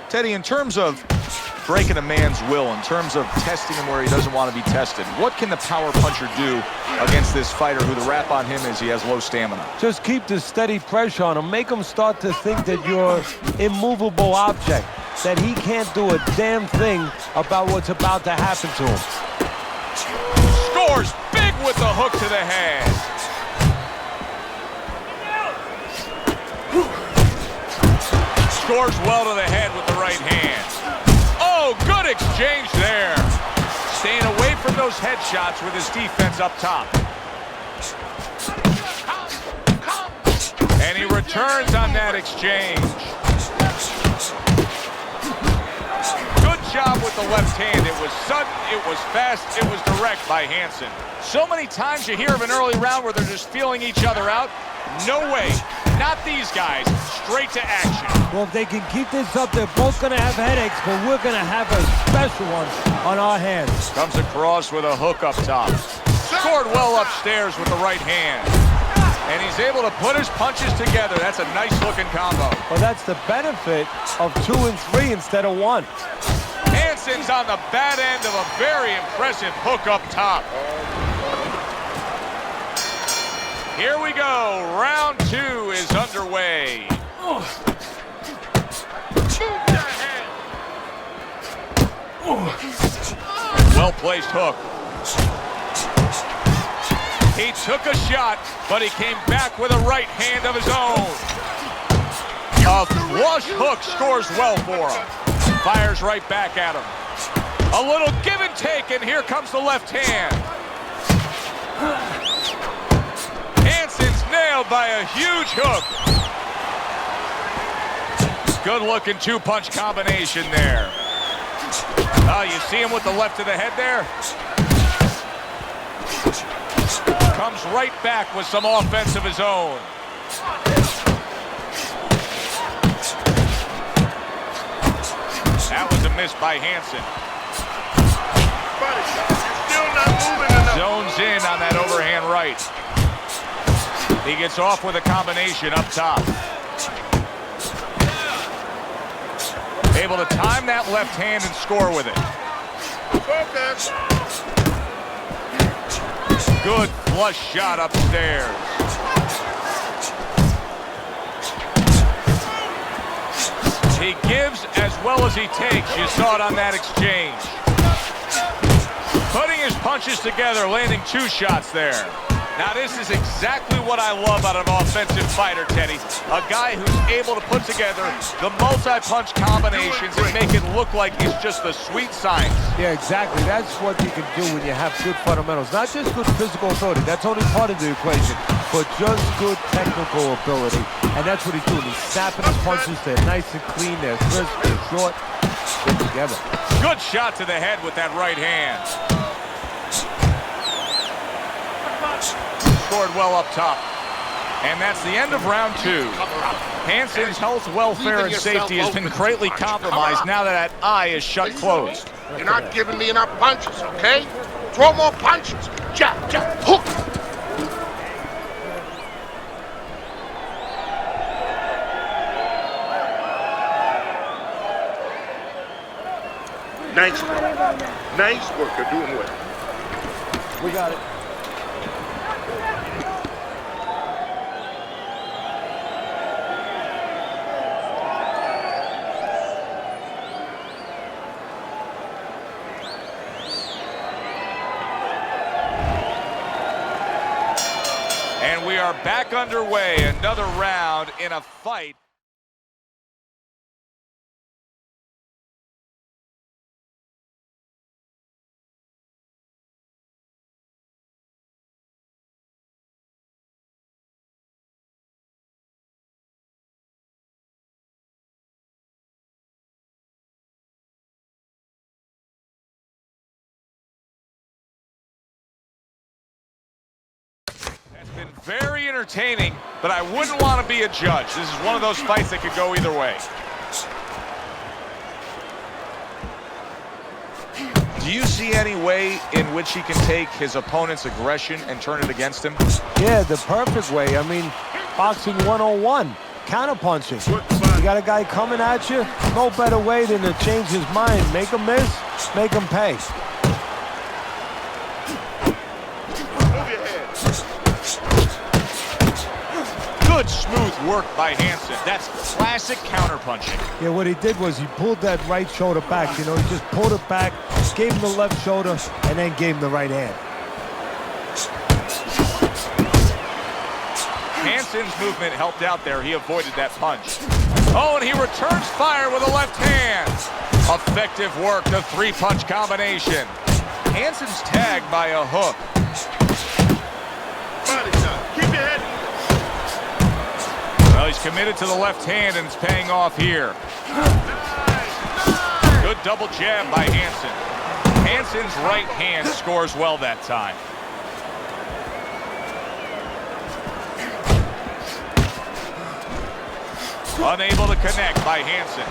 Teddy, in terms of breaking a man's will, in terms of testing him where he doesn't want to be tested, what can the power puncher do against this fighter who the rap on him is he has low stamina? Just keep the steady pressure on him. Make him start to think that you're an immovable object, that he can't do a damn thing about what's about to happen to him. Scores big with the hook to the head. Scores well to the head with the right hand. Oh, good exchange there. Staying away from those headshots with his defense up top. And he returns on that exchange. Good job with the left hand. It was sudden, it was fast, it was direct by Hanson. So many times you hear of an early round where they're just feeling each other out. No way. Not these guys. Straight to action. Well, if they can keep this up, they're both going to have headaches, but we're going to have a special one on our hands. Comes across with a hook up top. Scored well upstairs with the right hand. And he's able to put his punches together. That's a nice-looking combo. Well, that's the benefit of 2 and 3 instead of 1. Hansen's on the bad end of a very impressive hook up top. Here we go. Round 2 is underway. Well-placed hook. He took a shot, but he came back with a right hand of his own. A flush hook scores well for him. Fires right back at him. A little give and take, and here comes the left hand. Hansen's nailed by a huge hook. Good-looking 2-punch combination there. Oh, you see him with the left of the head there? Comes right back with some offense of his own. That was a miss by Hansen. Still not moving enough. Zones in on that overhand right. He gets off with a combination up top. Able to time that left hand and score with it. Focus. Good flush shot upstairs. He gives as well as he takes. You saw it on that exchange. Putting his punches together, landing 2 shots there. Now this is exactly what I love out of an offensive fighter, Teddy. A guy who's able to put together the multi-punch combinations and make it look like it's just the sweet science. Yeah, exactly. That's what you can do when you have good fundamentals. Not just good physical authority. That's only part of the equation. But just good technical ability. And that's what he's doing. He's snapping his punches. They're nice and clean. They're crisp. They're short. Good together. Good shot to the head with that right hand. Scored well up top. And that's the end of round 2. Hansen's health, welfare, and safety has been greatly compromised now that eye is shut closed. You're not giving me enough punches, okay? Throw more punches. Jab, jab, hook. Nice work. Nice work. You're doing well. We got it. And we are back underway. Another round in a fight. It's been very entertaining, but I wouldn't want to be a judge. This is one of those fights that could go either way. Do you see any way in which he can take his opponent's aggression and turn it against him? Yeah, the perfect way. I mean, boxing 101, counterpunching. You got a guy coming at you, no better way than to change his mind. Make him miss, make him pay. Move your head. Good smooth work by Hansen. That's classic counterpunching. Yeah, what he did was he pulled that right shoulder back. You know, he just pulled it back, gave him the left shoulder, and then gave him the right hand. Hansen's movement helped out there. He avoided that punch. Oh, and he returns fire with a left hand. Effective work, the 3-punch combination. Hansen's tagged by a hook. Body shot. Keep your head. Well, he's committed to the left hand, and it's paying off here. Good double jab by Hansen. Hansen's right hand scores well that time. Unable to connect by Hansen.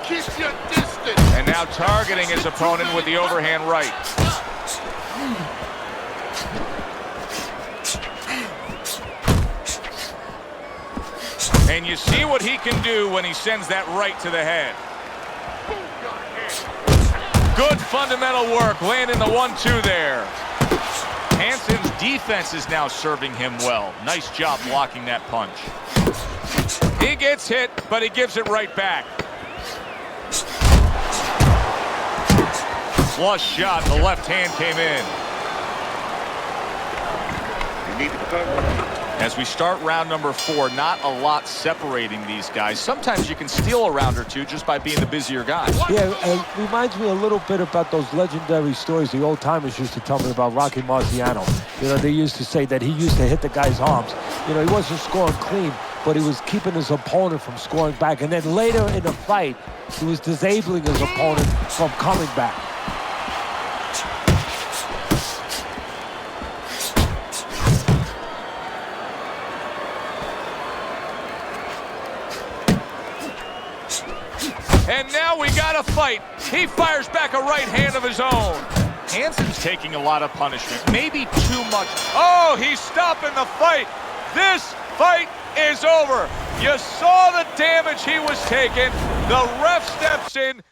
Keep your distance. And now targeting his opponent with the overhand right. And you see what he can do when he sends that right to the head. Good fundamental work, landing the 1-2 there. Hanson's defense is now serving him well. Nice job blocking that punch. He gets hit, but he gives it right back. Flush shot, the left hand came in. You need to cut. As we start round number 4, not a lot separating these guys. Sometimes you can steal a round or two just by being the busier guy. Yeah, it reminds me a little bit about those legendary stories the old-timers used to tell me about Rocky Marciano. You know, they used to say that he used to hit the guy's arms. You know, he wasn't scoring clean, but he was keeping his opponent from scoring back. And then later in the fight, he was disabling his opponent from coming back. And now we got a fight. He fires back a right hand of his own. Hanson's taking a lot of punishment, maybe too much. Oh, he's stopping the fight. This fight is over. You saw the damage he was taking. The ref steps in.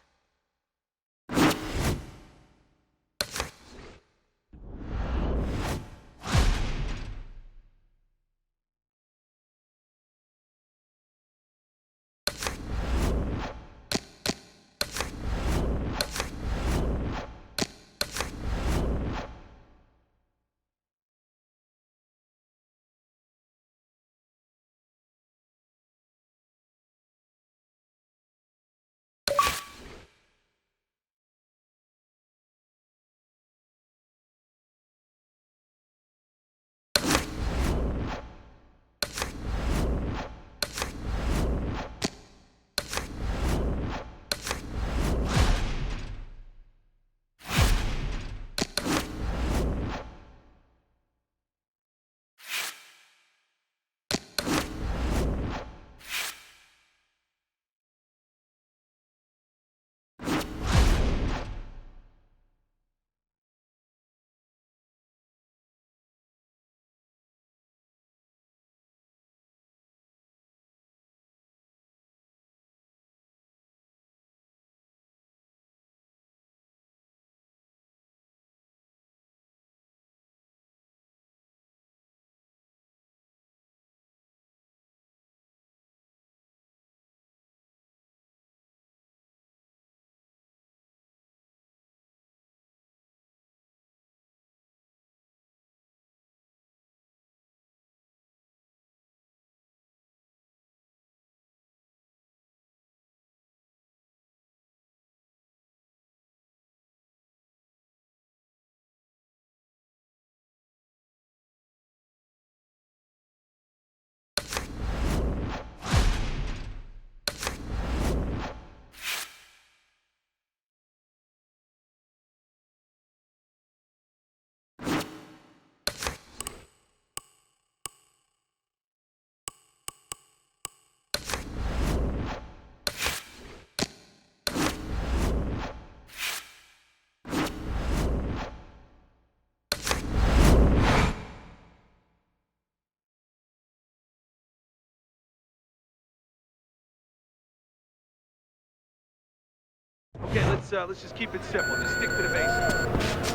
Okay, let's just keep it simple. Just stick to the basics.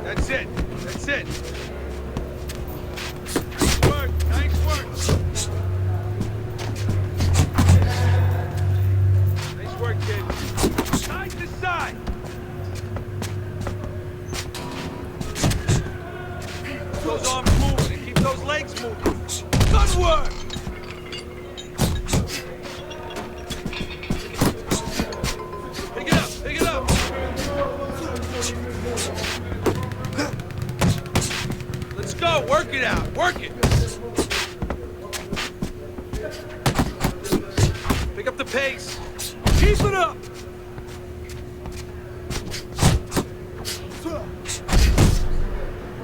That's it. That's it. Nice work. Nice work. Nice work, kid. Side to side. Keep those arms moving and keep those legs moving. Good work. Pick it up. Pick it up. Let's go. Work it out. Work it. Pick up the pace. Keep it up.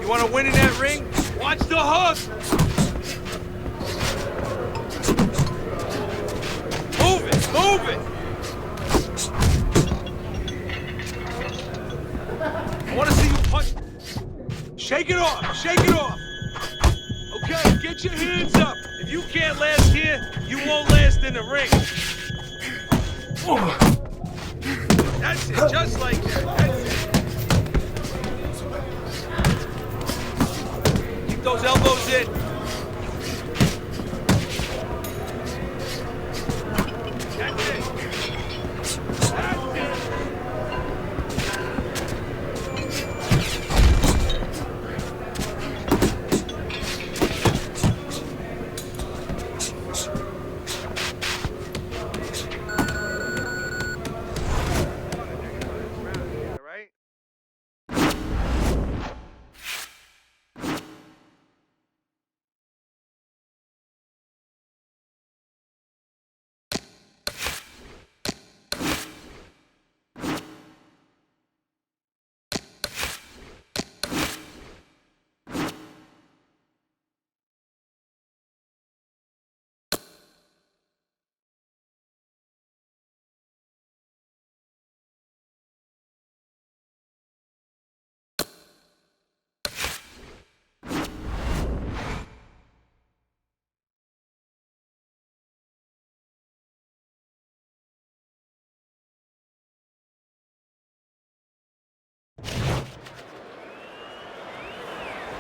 You want to win in that ring? Watch the hook! Move it! Move it! I want to see you punch. Shake it off! Shake it off! Okay, get your hands up. If you can't last here, you won't last in the ring. That's it, just like that. That's it. Keep those elbows in. That's it. That's it.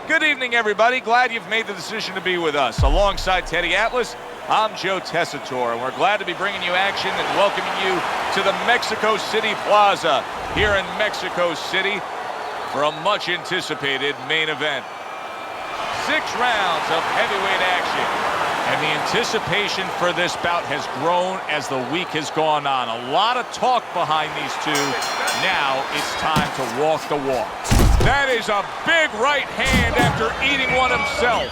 Good evening, everybody. Glad you've made the decision to be with us. Alongside Teddy Atlas, I'm Joe Tessitore, and we're glad to be bringing you action and welcoming you to the Mexico City Plaza here in Mexico City for a much-anticipated main event. 6 rounds of heavyweight action, and the anticipation for this bout has grown as the week has gone on. A lot of talk behind these two. Now it's time to walk the walk. That is a big right hand after eating one himself.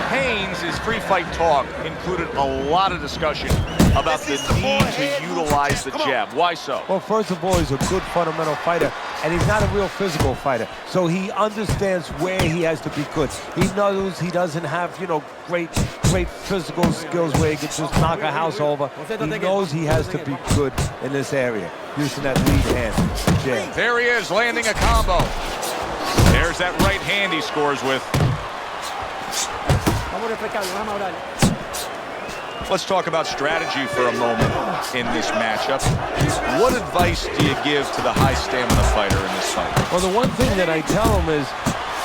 Haynes' free fight talk included a lot of discussion about the need to utilize the jab. Why so? Well, first of all, he's a good fundamental fighter, and he's not a real physical fighter. So he understands where he has to be good. He knows he doesn't have, great physical skills where he can just knock a house over. He knows he has to be good in this area, using that lead hand jab. There he is, landing a combo. There's that right hand he scores with. Let's talk about strategy for a moment in this matchup. What advice do you give to the high stamina fighter in this fight? Well, the one thing that I tell him is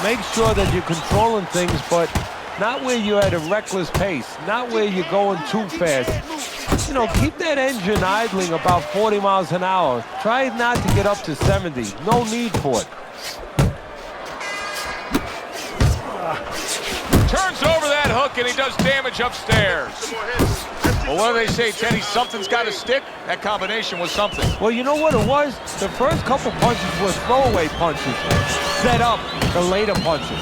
make sure that you're controlling things, but not where you're at a reckless pace, not where you're going too fast. Keep that engine idling about 40 miles an hour. Try not to get up to 70. No need for it. Turns over that hook, and he does damage upstairs. Well, what do they say, Teddy? Something's got to stick? That combination was something. Well, you know what it was? The first couple punches were throwaway punches, set up the later punches.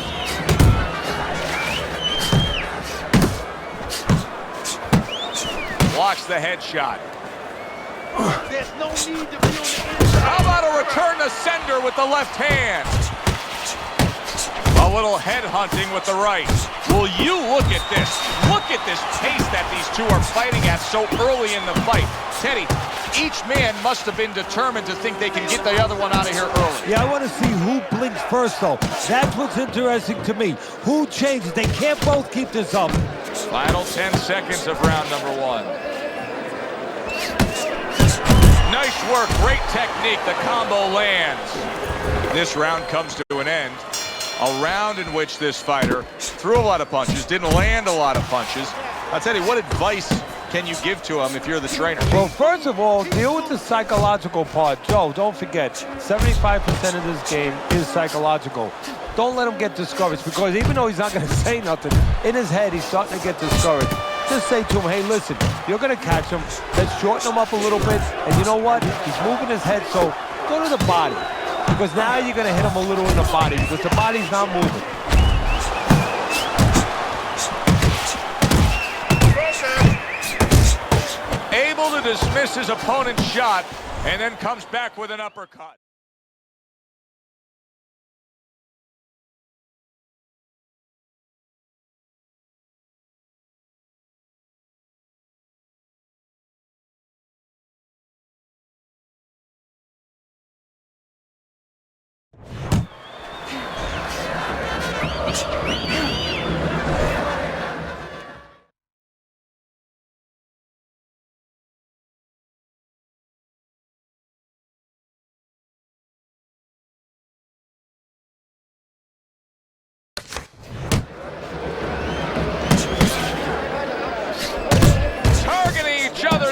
Blocks the headshot. There's no need to be on the inside. How about a return to sender with the left hand? A little head hunting with the right. Will you look at this? Look at this pace that these two are fighting at so early in the fight. Teddy, each man must have been determined to think they can get the other one out of here early. Yeah, I want to see who blinks first, though. That's what's interesting to me. Who changes? They can't both keep this up. Final 10 seconds of round number 1. Nice work, great technique. The combo lands. This round comes to an end. A round in which this fighter threw a lot of punches, didn't land a lot of punches. I'll tell you, what advice can you give to him if you're the trainer? Well, first of all, deal with the psychological part. Joe, don't forget, 75% of this game is psychological. Don't let him get discouraged, because even though he's not going to say nothing, in his head, he's starting to get discouraged. Just say to him, hey, listen, you're going to catch him. Let's shorten him up a little bit. And you know what? He's moving his head, so go to the body. Because now you're going to hit him a little in the body, because the body's not moving. Able to dismiss his opponent's shot, and then comes back with an uppercut.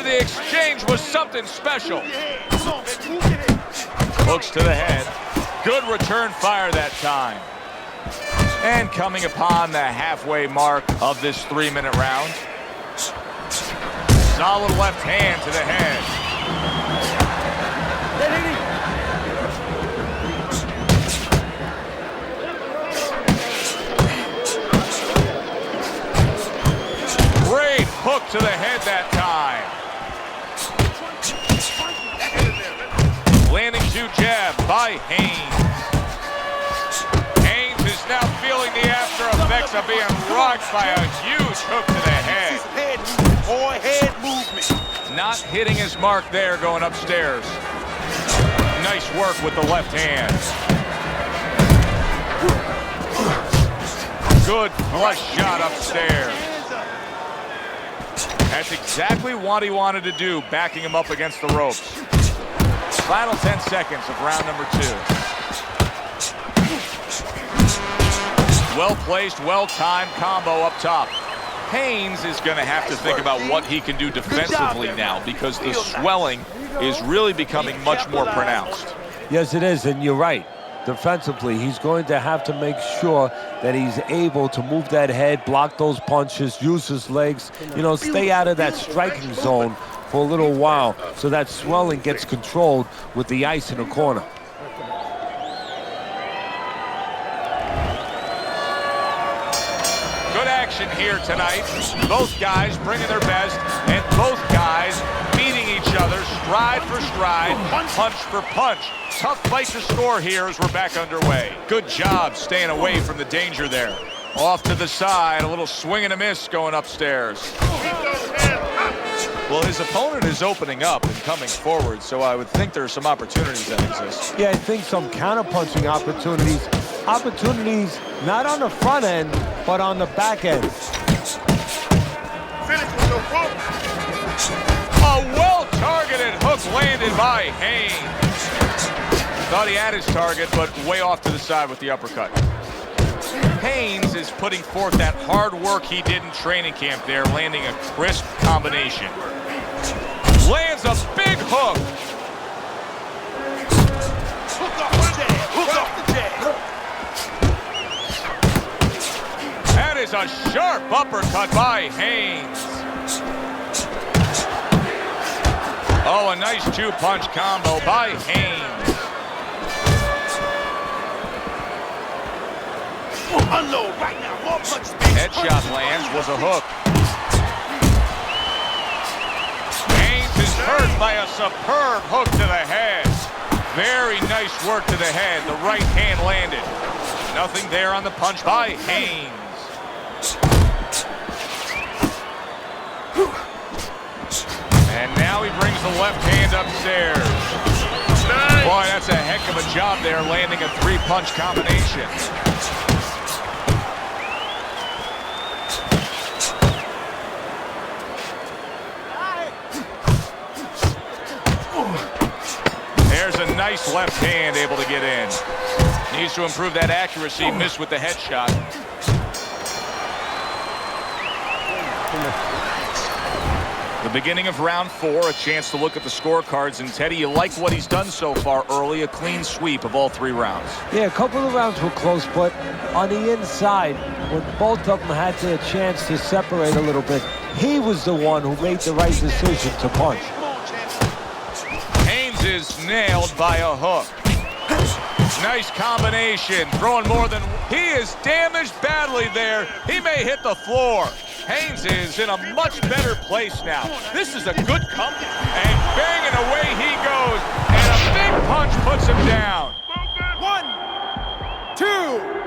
The exchange was something special. Hooks to the head. Good return fire that time. And coming upon the halfway mark of this 3-minute round. Solid left hand to the head. Great hook to the head that time. Landing 2 jab by Haynes. Haynes is now feeling the after effects of being rocked by a huge hook to the head. Head movement. Not hitting his mark there going upstairs. Nice work with the left hand. Good flush shot upstairs. That's exactly what he wanted to do, backing him up against the ropes. Final 10 seconds of round number 2. Well-placed, well-timed combo up top. Haynes is going to have to think about what he can do defensively now because the swelling is really becoming much more pronounced. Yes, it is, and you're right. Defensively, he's going to have to make sure that he's able to move that head, block those punches, use his legs, stay out of that striking zone for a little while so that swelling gets controlled with the ice in the corner. Good action here tonight. Both guys bringing their best, and both guys beating each other stride for stride, punch for punch. Tough fight to score here as we're back underway. Good job staying away from the danger there. Off to the side, a little swing and a miss going upstairs. Well, his opponent is opening up and coming forward, so I would think there are some opportunities that exist. Yeah, I think some counter-punching opportunities. Opportunities not on the front end, but on the back end. A well-targeted hook landed by Haynes. Thought he had his target, but way off to the side with the uppercut. Haynes is putting forth that hard work he did in training camp there, landing a crisp combination. Lands a big hook. Hook off the jab. Hook off the jab. That is a sharp uppercut by Haynes. Oh, a nice 2-punch combo by Haynes. Unload right now. More punches. Headshot lands, was a hook. Haynes is hurt by a superb hook to the head. Very nice work to the head. The right hand landed. Nothing there on the punch by Haynes. And now he brings the left hand upstairs. Boy, that's a heck of a job there, landing a 3-punch combination. There's a nice left hand able to get in. Needs to improve that accuracy. Missed with the headshot. The beginning of round 4, a chance to look at the scorecards. And Teddy, you like what he's done so far early, a clean sweep of all 3 rounds. Yeah, a couple of rounds were close, but on the inside, when both of them had their chance to separate a little bit, he was the one who made the right decision to punch. Haynes is nailed by a hook. Nice combination, throwing more than... He is damaged badly there. He may hit the floor. Haynes is in a much better place now. This is a good comeback. And banging away he goes. And a big punch puts him down. 1, 2.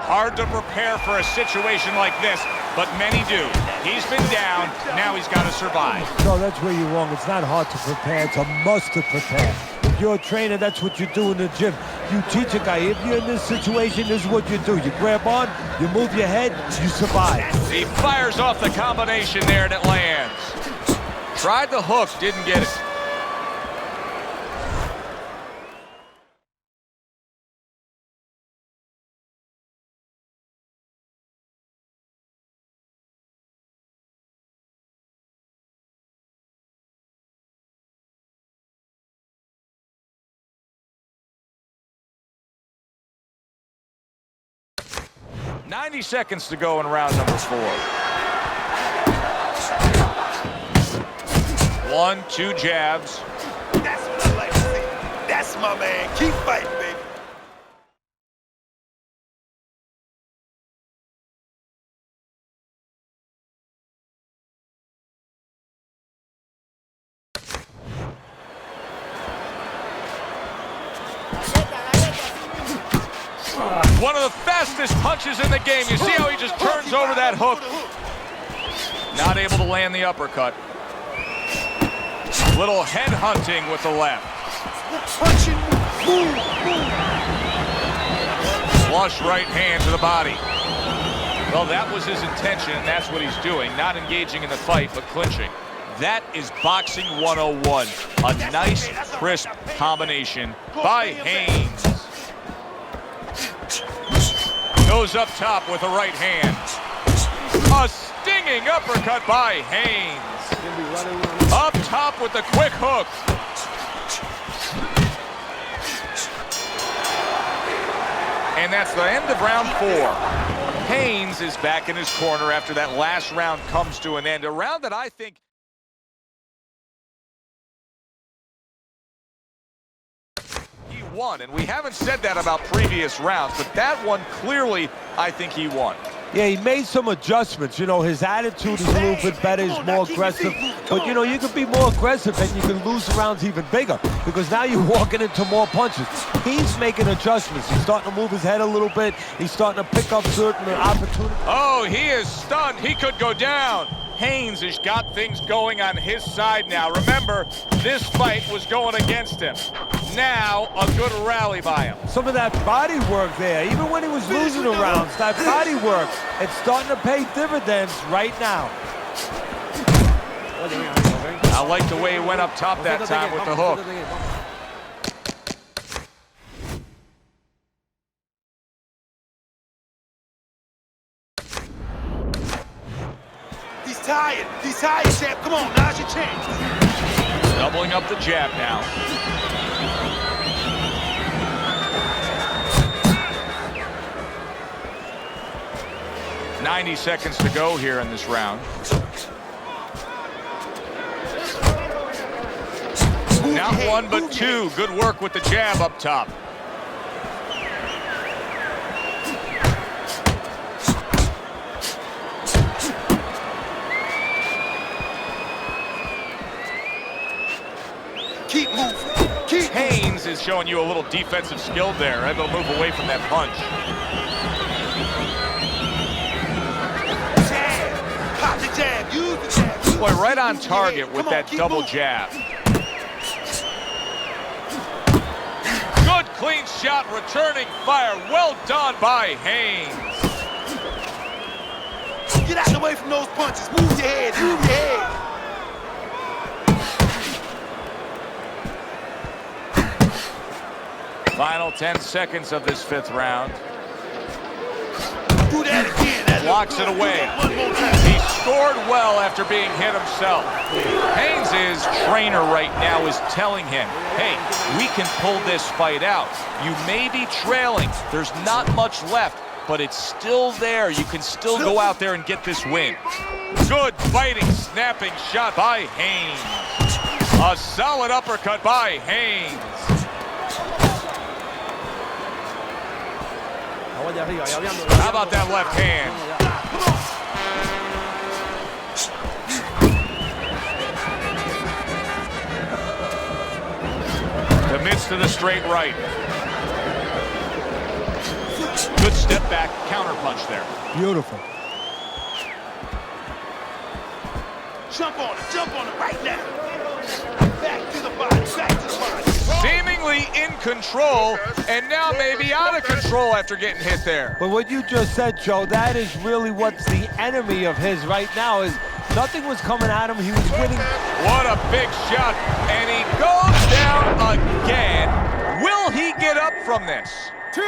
Hard to prepare for a situation like this, but many do. He's been down, now he's got to survive. So that's where you're wrong. It's not hard to prepare. It's a must to prepare. If you're a trainer, that's what you do in the gym. You teach a guy, if you're in this situation, this is what you do. You grab on, you move your head, you survive. He fires off the combination there and it lands. Tried the hook, didn't get it. "90 seconds to go in round number 4. 1, 2 jabs. That's what I like to see. That's my man. Keep fighting, baby. One of the fastest punches in the game. You see how he just turns over that hook. Not able to land the uppercut. Little head hunting with the left. Punching, move. Flush right hand to the body. Well, that was his intention, and that's what he's doing. Not engaging in the fight, but clinching. That is boxing 101. A nice, crisp combination by Haynes. Goes up top with a right hand. A stinging uppercut by Haynes. Up top with the quick hook. And that's the end of round 4. Haynes is back in his corner after that last round comes to an end. A round that I think he won, and we haven't said that about previous rounds, but that one clearly I think he won. Yeah, he made some adjustments. You know, his attitude is a little bit better. He's more aggressive. But, you know, you can be more aggressive and you can lose the rounds even bigger because now you're walking into more punches. He's making adjustments. He's starting to move his head a little bit. He's starting to pick up certain opportunities. Oh, he is stunned. He could go down. Haynes has got things going on his side now. Remember, this fight was going against him. Now, a good rally by him. Some of that body work there, even when he was losing the rounds, that body work, it's starting to pay dividends right now. I like the way he went up top that time with the hook. He's tired, champ. Come on, now's your chance. Doubling up the jab now. "90 seconds to go here in this round. Not one, but two. Good work with the jab up top. Keep moving. Haynes is showing you a little defensive skill there, able to move away from that punch. Jab. Pop the jab. Use the jab. Boy, right on target with that double jab. Good clean shot, returning fire. Well done by Haynes. Get out of the way from those punches. Move your head. Move your head. Final 10 seconds of this 5th round. Do that again. Blocks it away. One more time. He scored well after being hit himself. Haynes' trainer right now is telling him, hey, we can pull this fight out. You may be trailing. There's not much left, but it's still there. You can still go out there and get this win. Good fighting, snapping shot by Haynes. A solid uppercut by Haynes. How about that left hand? Commits to the straight right. Good step back, counter punch there. Beautiful. Jump on it right now. Back to the body, back to the body. seemingly in control, and now maybe out of control after getting hit there. But what you just said, Joe, that is really what's the enemy of his right now is nothing was coming at him. He was winning. What a big shot, and he goes down again. Will he get up from this? 2, 3,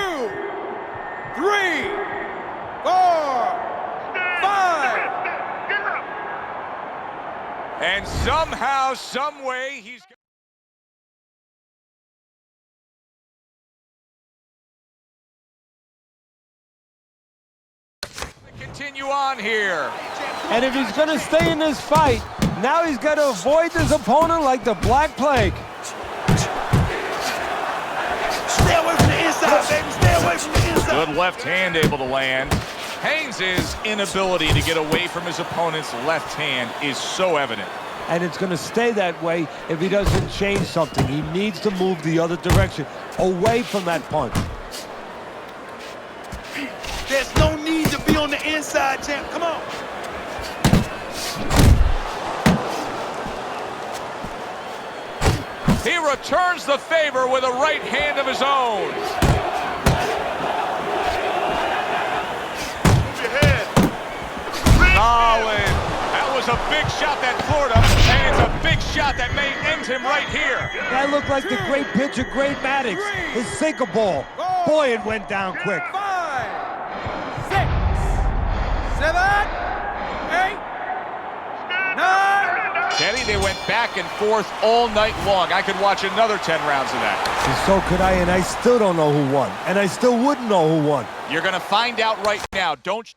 4, 5. And somehow, some way, he's... Continue on here. And if he's going to stay in this fight, now he's got to avoid his opponent like the Black Plague. Stay away from the inside, baby. Stay away from the inside. Good left hand able to land. Haynes' inability to get away from his opponent's left hand is so evident. And it's going to stay that way if he doesn't change something. He needs to move the other direction, away from that punch. There's no need to be on the inside, champ. Come on. He returns the favor with a right hand of his own. Move your head. Solid. That was a big shot that floored him, and it's a big shot that may end him right here. That looked like the great pitcher, Great Maddox, his sinker ball. Boy, it went down quick. 5, 6, 7, 8, 9. Teddy, they went back and forth all night long. I could watch another 10 rounds of that. And so could I, and I still don't know who won. And I still wouldn't know who won. You're going to find out right now. Don't...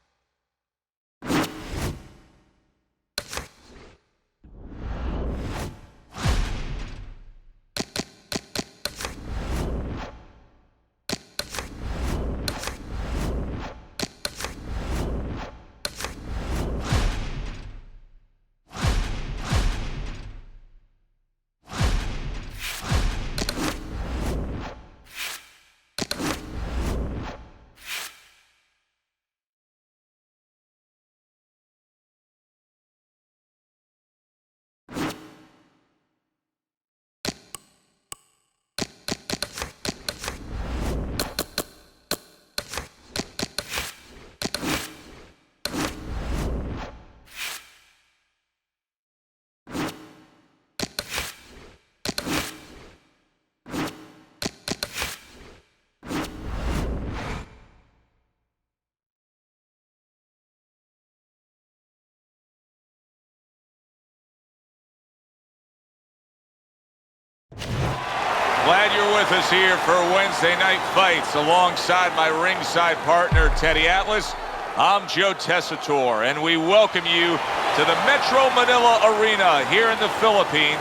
Glad you're with us here for Wednesday Night Fights alongside my ringside partner, Teddy Atlas. I'm Joe Tessitore, and we welcome you to the Metro Manila Arena here in the Philippines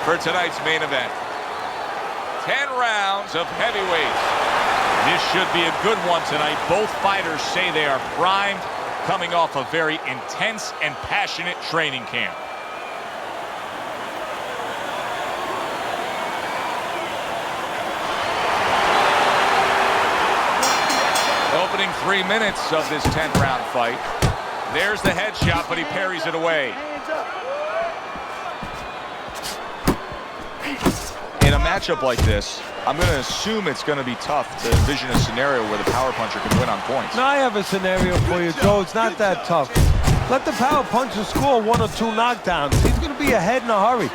for tonight's main event. 10 rounds of heavyweights. This should be a good one tonight. Both fighters say they are primed, coming off a very intense and passionate training camp. Opening 3 minutes of this 10-round fight. There's the headshot, but he parries it away. In a matchup like this, I'm going to assume it's going to be tough to envision a scenario where the power puncher can win on points. Now I have a scenario for you, Joe. It's not that tough. Let the power puncher score 1 or 2 knockdowns. He's going to be ahead in a hurry.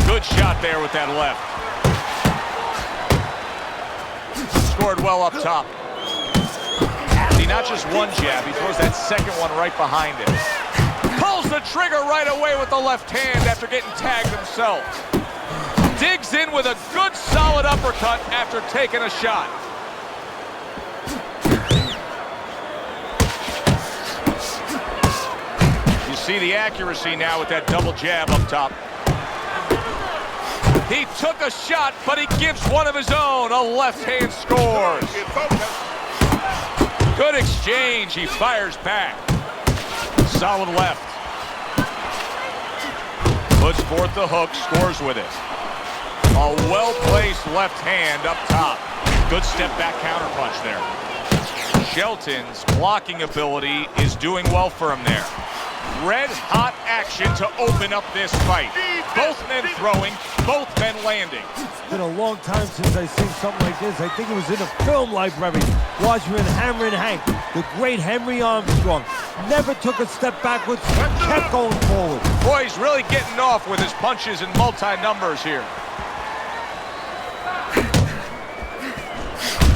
Good shot there with that left. Scored well up top. See, not just one jab, he throws that second one right behind it. Pulls the trigger right away with the left hand after getting tagged himself. Digs in with a good solid uppercut after taking a shot. You see the accuracy now with that double jab up top. He took a shot, but he gives one of his own. A left hand scores. Good exchange. He fires back. Solid left. Puts forth the hook, scores with it. A well-placed left hand up top. Good step back counterpunch there. Shelton's blocking ability is doing well for him there. Red-hot action to open up this fight. Both men throwing, both men landing. It's been a long time since I've seen something like this. I think it was in a film library. Watching Hammer and Hank, the great Henry Armstrong, never took a step backwards, kept going forward. Boy, he's really getting off with his punches and multi-numbers here.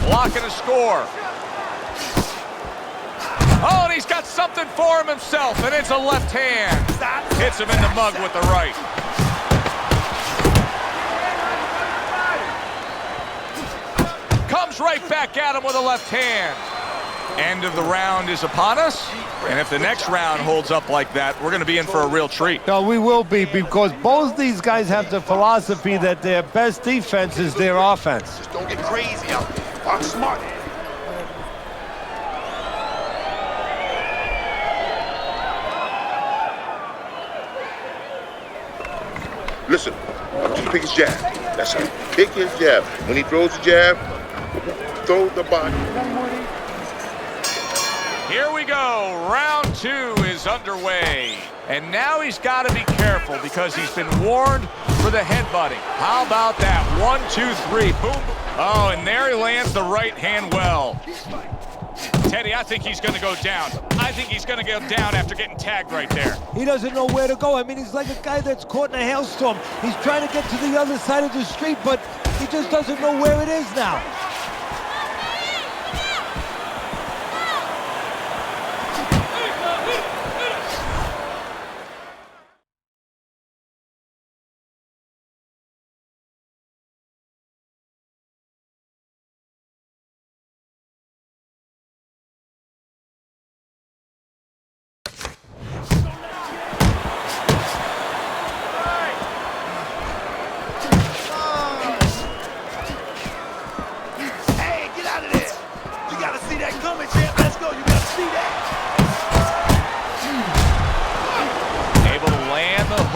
Blocking a score. Oh, and he's got something for him himself, and it's a left hand. Hits him in the mug with the right. Comes right back at him with a left hand. End of the round is upon us, and if the next round holds up like that, we're going to be in for a real treat. No, we will be, because both these guys have the philosophy that their best defense is their offense. Just don't get crazy out there. I'm smart. Listen, just pick his jab. That's right. Pick his jab. When he throws the jab, throw the body. Here we go. Round 2 is underway. And now he's got to be careful because he's been warned for the headbutting. How about that? 1, 2, 3. Boom. Oh, and there he lands the right hand well. Teddy, I think he's going to go down. I think he's going to go down after getting tagged right there. He doesn't know where to go. I mean, he's like a guy that's caught in a hailstorm. He's trying to get to the other side of the street, but he just doesn't know where it is now.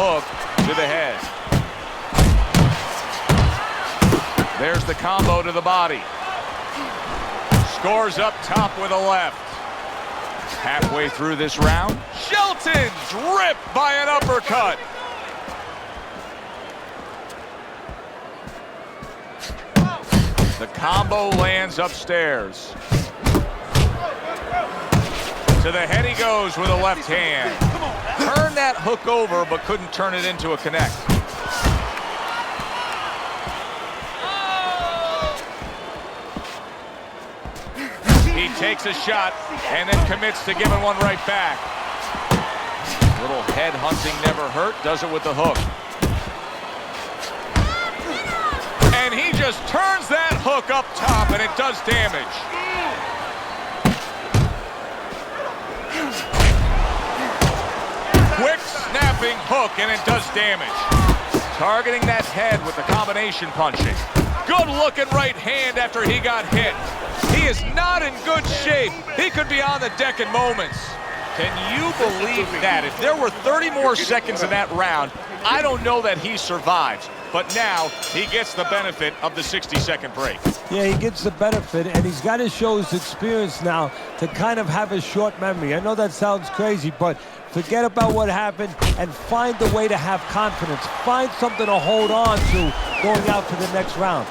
Hook to the head. There's the combo to the body. Scores up top with a left. Halfway through this round, Shelton's ripped by an uppercut. The combo lands upstairs. To the head he goes with a left hand. Turned that hook over, but couldn't turn it into a connect. He takes a shot and then commits to giving one right back. Little head hunting never hurt, does it with the hook. And he just turns that hook up top and it does damage. Quick snapping hook and it does damage. Targeting that head with the combination punching. Good looking right hand after he got hit. He is not in good shape. He could be on the deck in moments. Can you believe that? If there were 30 more seconds in that round, I don't know that he survives. But now he gets the benefit of the 60-second break. Yeah, he gets the benefit, and he's got to show his experience now to kind of have a short memory. I know that sounds crazy, but forget about what happened and find a way to have confidence. Find something to hold on to going out to the next round.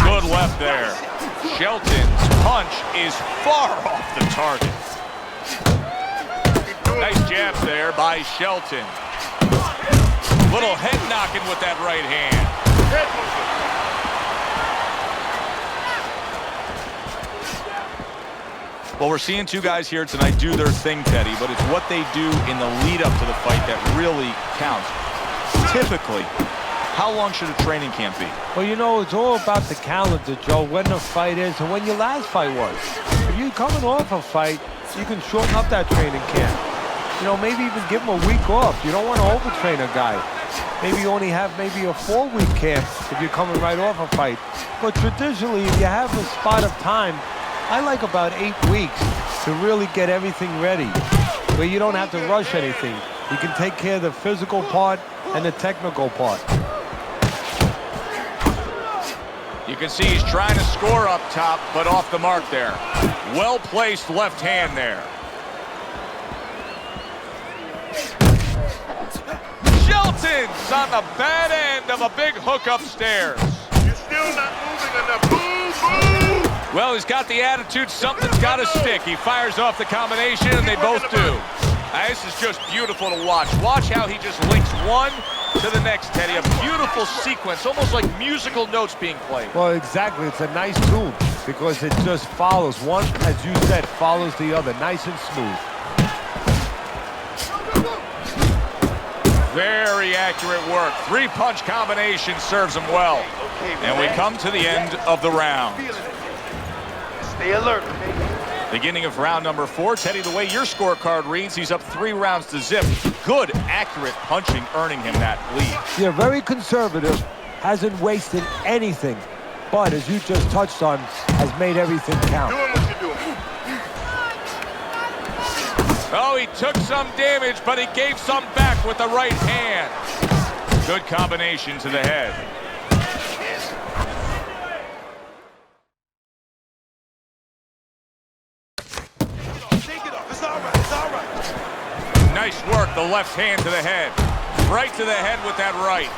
Good left there. Shelton's punch is far off the target. Nice jabs there by Shelton. Little head knocking with that right hand. Well, we're seeing two guys here tonight do their thing, Teddy, but it's what they do in the lead up to the fight that really counts. Typically, how long should a training camp be? Well, you know, it's all about the calendar, Joe, when the fight is and when your last fight was. If you're coming off a fight, you can shorten up that training camp. You know, maybe even give him a week off. You don't want to overtrain a guy. Maybe you only have maybe a 4-week camp if you're coming right off a fight. But traditionally, if you have a spot of time, I like about 8 weeks to really get everything ready, where you don't have to rush anything. You can take care of the physical part and the technical part. You can see he's trying to score up top, but off the mark there. Well-placed left hand there. Shelton's on the bad end of a big hook upstairs. You're still not moving enough. Move! Well, he's got the attitude. Something's got to stick. He fires off the combination, and they both do. This is just beautiful to watch. Watch how he just links one to the next, Teddy. A beautiful sequence, almost like musical notes being played. Well, exactly. It's a nice tune because it just follows. One, as you said, follows the other. Nice and smooth. Very accurate work. Three-punch combination serves him well. And we come to the end of the round. Stay alert, okay? Beginning of round number 4. Teddy, the way your scorecard reads, he's up 3 rounds to zip. Good, accurate punching earning him that lead. Yeah, very conservative. Hasn't wasted anything. But, as you just touched on, has made everything count. Doing what you're doing. Oh, he took some damage, but he gave some back with the right hand. Good combination to the head. Nice work, the left hand to the head. Right to the head with that right.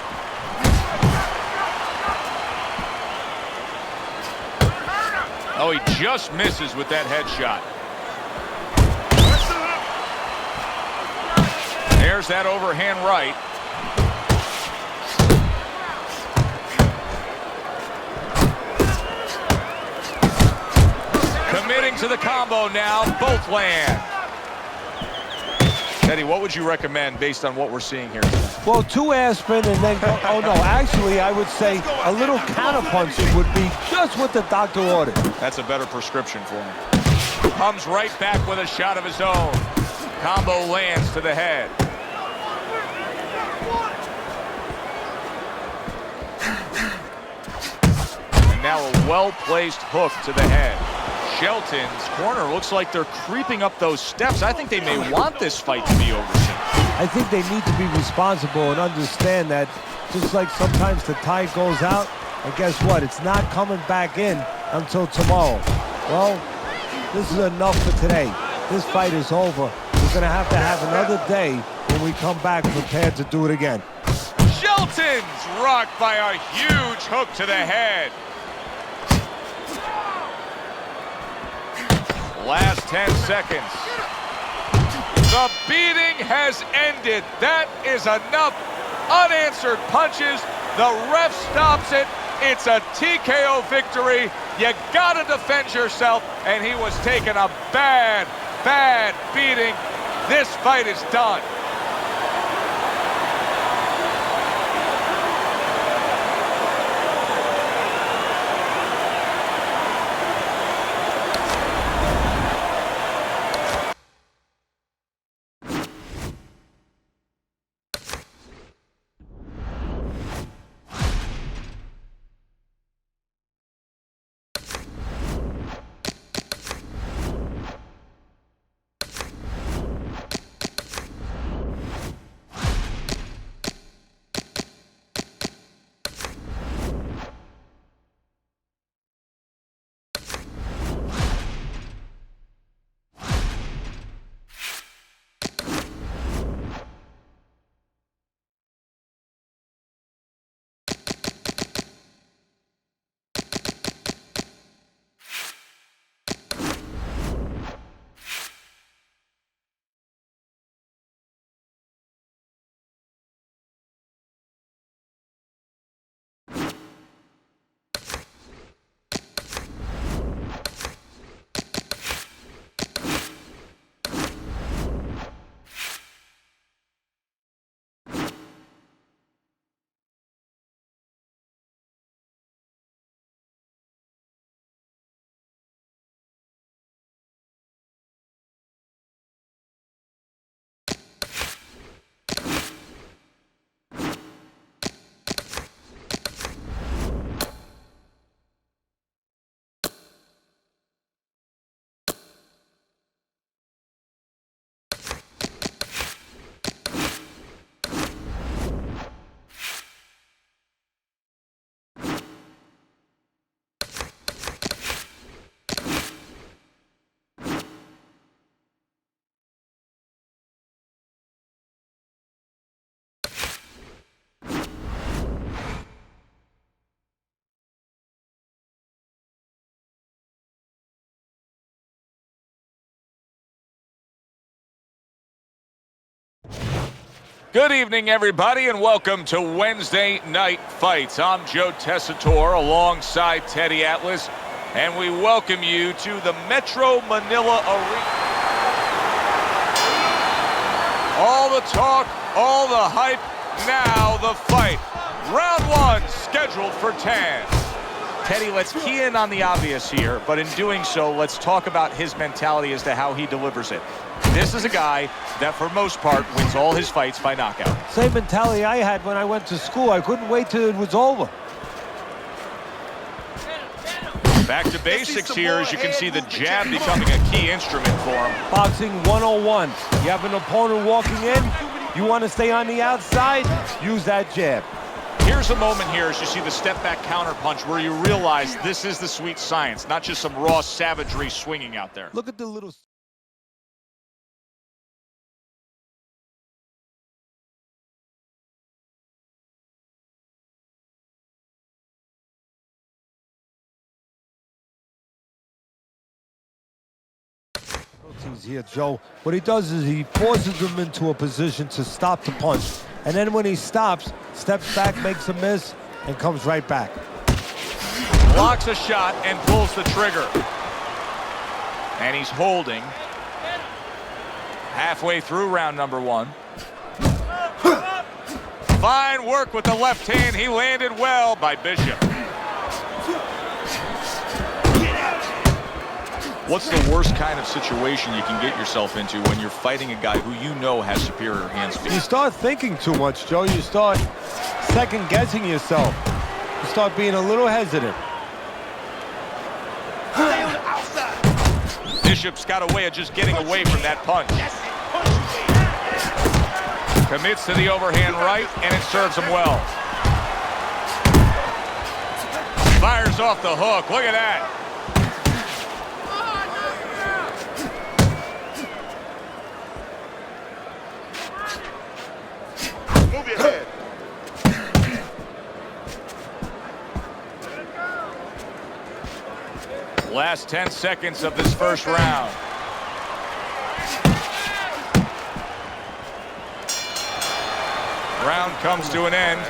Oh, he just misses with that headshot. There's that overhand right. Committing to the combo now. Both land. Teddy, what would you recommend based on what we're seeing here tonight? Well, 2 aspirin and then go, oh no, actually I would say a little counterpunching would be just what the doctor ordered. That's a better prescription for him. Comes right back with a shot of his own. Combo lands to the head. And now a well-placed hook to the head. Shelton's corner looks like they're creeping up those steps. I think they may want this fight to be over soon. I think they need to be responsible and understand that just like sometimes the tide goes out, and guess what? It's not coming back in until tomorrow. Well, this is enough for today. This fight is over. We're going to have another day when we come back prepared to do it again. Shelton's rocked by a huge hook to the head. Last 10 seconds. The beating has ended. That is enough unanswered punches. The ref stops it. It's a TKO victory. You gotta defend yourself, and he was taking a bad, bad beating. This fight is done. Good evening, everybody, and welcome to Wednesday Night Fights. I'm Joe Tessitore alongside Teddy Atlas, and we welcome you to the Metro Manila Arena. All the talk, all the hype, now the fight. Round one, scheduled for 10. Teddy, let's key in on the obvious here, but in doing so, let's talk about his mentality as to how he delivers it. This is a guy that, for most part, wins all his fights by knockout. Same mentality I had when I went to school. I couldn't wait till it was over. Back to basics here, as you can see the jab becoming a key instrument for him. Boxing 101. You have an opponent walking in. You want to stay on the outside? Use that jab. Here's a moment here as you see the step-back counterpunch where you realize this is the sweet science, not just some raw savagery swinging out there. Look at the little... here, Joe. What he does is he forces him into a position to stop the punch. And then when he stops, steps back, makes a miss, and comes right back. Blocks a shot and pulls the trigger. And he's holding. Halfway through round number one. Fine work with the left hand. He landed well by Bishop. What's the worst kind of situation you can get yourself into when you're fighting a guy who you know has superior hand speed? You start thinking too much, Joe. You start second-guessing yourself. You start being a little hesitant. Bishop's got a way of just getting away from that punch. Commits to the overhand right, and it serves him well. Fires off the hook. Look at that. Move your head. Last 10 seconds of this first round. Round comes to an end.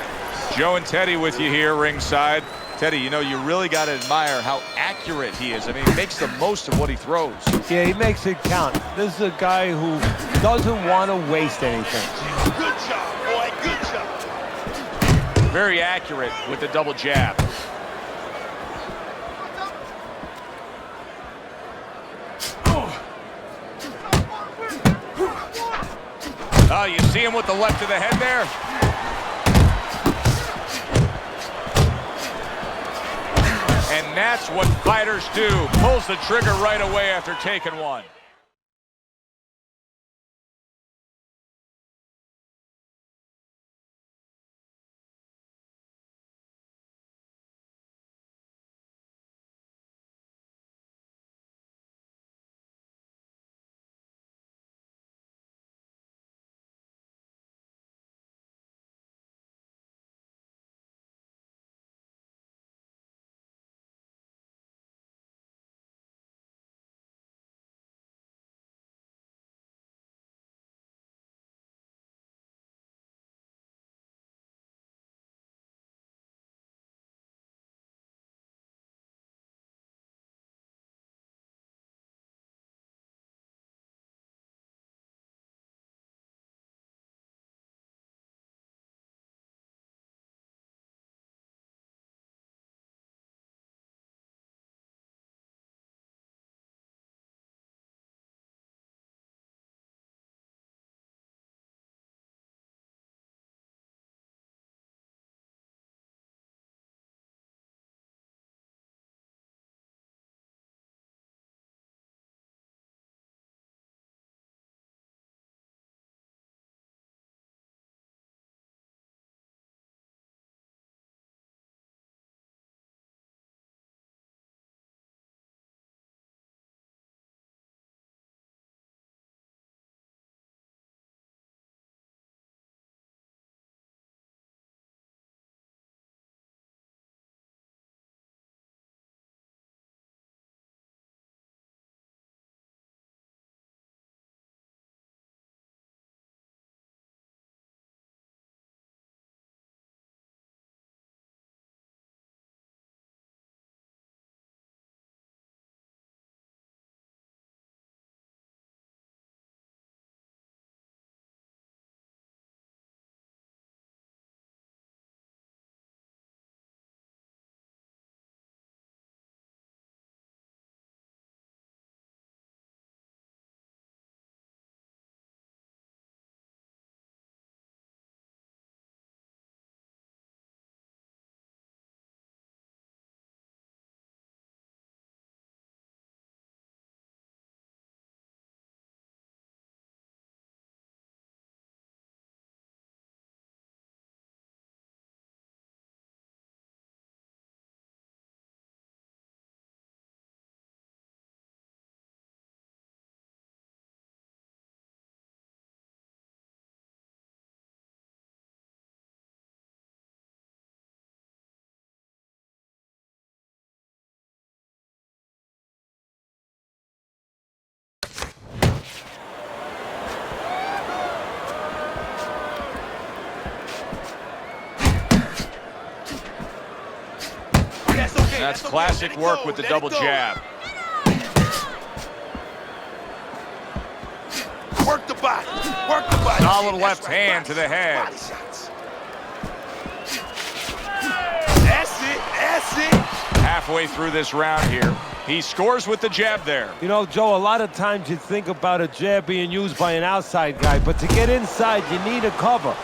Joe and Teddy with you here ringside. Teddy, you know, you really got to admire how accurate he is. I mean, he makes the most of what he throws. Yeah, he makes it count. This is a guy who doesn't want to waste anything. Good job, boy. Good job. Very accurate with the double jab. Oh, you see him with the left of the head there? And that's what fighters do. Pulls the trigger right away after taking one. that's classic work with the double jab. Work the body. Work the body. Solid left hand to the head. Body shots. That's it. That's it. Halfway through this round here, he scores with the jab there. You know, Joe, a lot of times you think about a jab being used by an outside guy, but to get inside, you need a cover.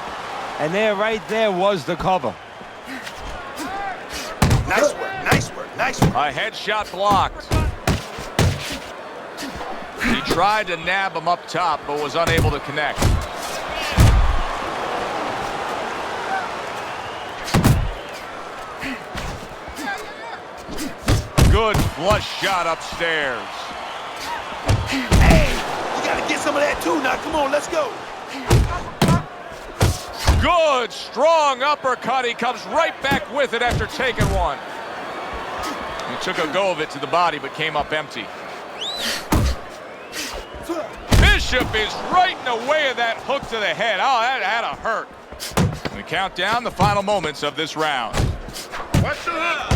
And there, right there, was the cover. Nice work. Nice work. Nice work. A headshot blocked. He tried to nab him up top, but was unable to connect. Good flush shot upstairs. Hey, you gotta get some of that too now. Come on, let's go. Good, strong uppercut. He comes right back with it after taking one. He took a go of it to the body, but came up empty. Bishop is right in the way of that hook to the head. Oh, that had to hurt. We count down the final moments of this round. Watch the hook.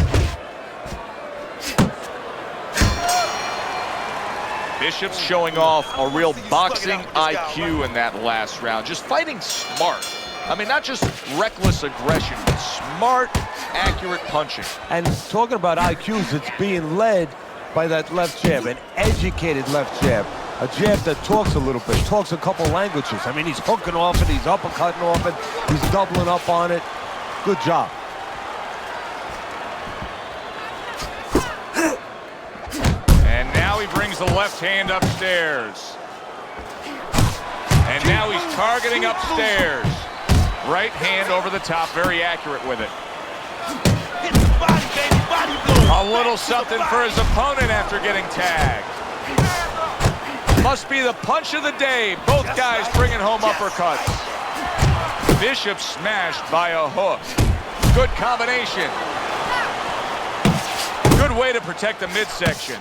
Bishop's showing off a real boxing IQ in that last round. Just fighting smart. I mean, not just reckless aggression, but smart, accurate punching. And talking about IQs, it's being led by that left jab, an educated left jab. A jab that talks a little bit, talks a couple languages. I mean, he's hooking off it, he's uppercutting off it, he's doubling up on it. Good job. And now he brings the left hand upstairs. And now he's targeting upstairs. Right hand over the top, very accurate with it. Hit the body, baby. Body blow. A little something for his opponent after getting tagged. Must be the punch of the day. Both guys bringing home uppercuts. Bishop smashed by a hook. Good combination. Good way to protect the midsection.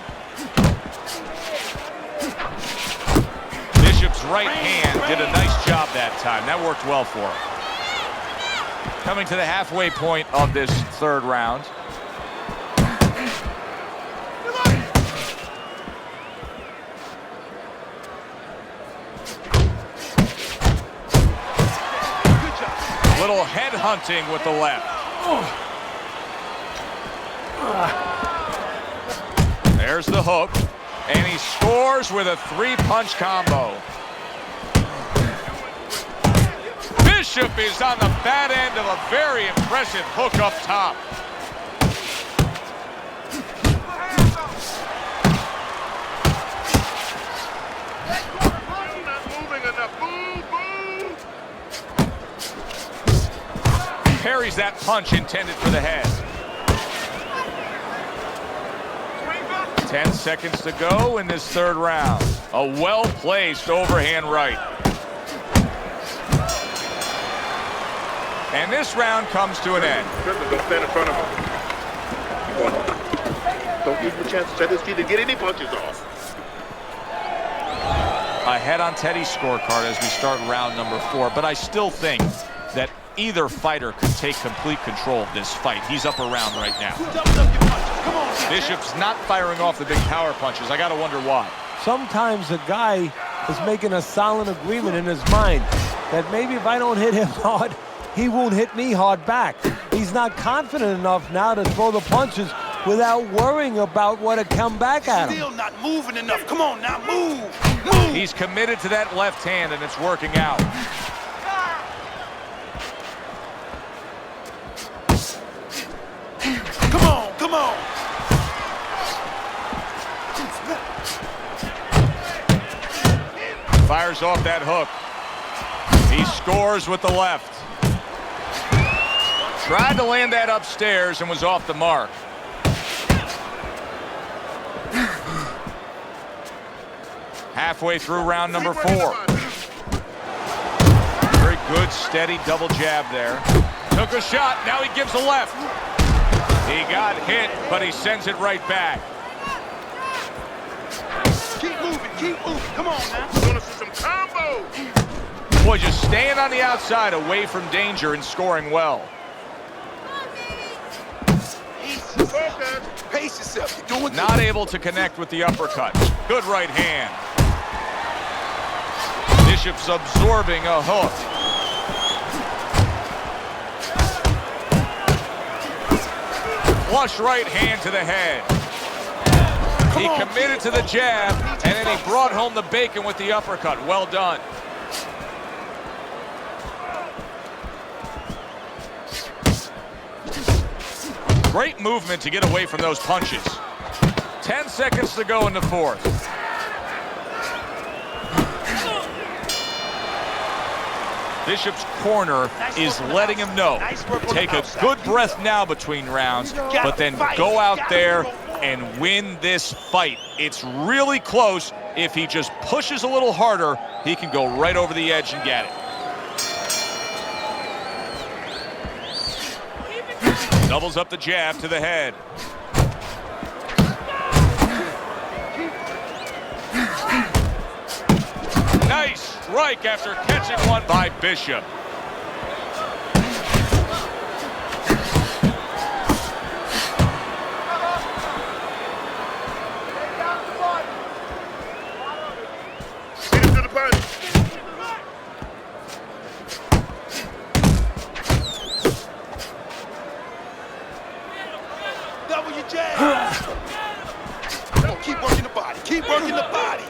Bishop's right hand did a nice job that time. That worked well for him. Coming to the halfway point of this third round. Little head hunting with the left. There's the hook, and he scores with a three-punch combo. Bishop is on the bad end of a very impressive hook up top. Not moving enough. Boo, boo. Parries that punch intended for the head. 10 seconds to go in this third round. A well-placed overhand right. And this round comes to an end. Don't stand in front of him. Don't give him a chance to set his teeth and get any punches off. Ahead on Teddy's scorecard as we start round number 4, but I still think that either fighter could take complete control of this fight. He's up around right now. Bishop's not firing off the big power punches. I gotta wonder why. Sometimes a guy is making a silent agreement in his mind that maybe if I don't hit him hard, he won't hit me hard back. He's not confident enough now to throw the punches without worrying about what to come back at him. Still not moving enough. Come on now, move. Move. He's committed to that left hand, and it's working out. Come on, come on. Fires off that hook. He scores with the left. Tried to land that upstairs and was off the mark. Halfway through round number 4. Very good, steady double jab there. Took a shot, now he gives a left. He got hit, but he sends it right back. Keep moving, keep moving. Come on now. Gonna see some combos. Boy, just staying on the outside, away from danger and scoring well. Focus. Not able to connect with the uppercut. Good right hand. Bishop's absorbing a hook. Flush right hand to the head. He committed to the jab, and then he brought home the bacon with the uppercut. Well done. Great movement to get away from those punches. 10 seconds to go in the fourth. Bishop's corner is letting him know. Take a good breath now between rounds, but then go out there and win this fight. It's really close. If he just pushes a little harder, he can go right over the edge and get it. Doubles up the jab to the head. Nice strike after catching one by Bishop. Beat him to the punch. Double your jab. Come on, keep working the body. Keep working the body.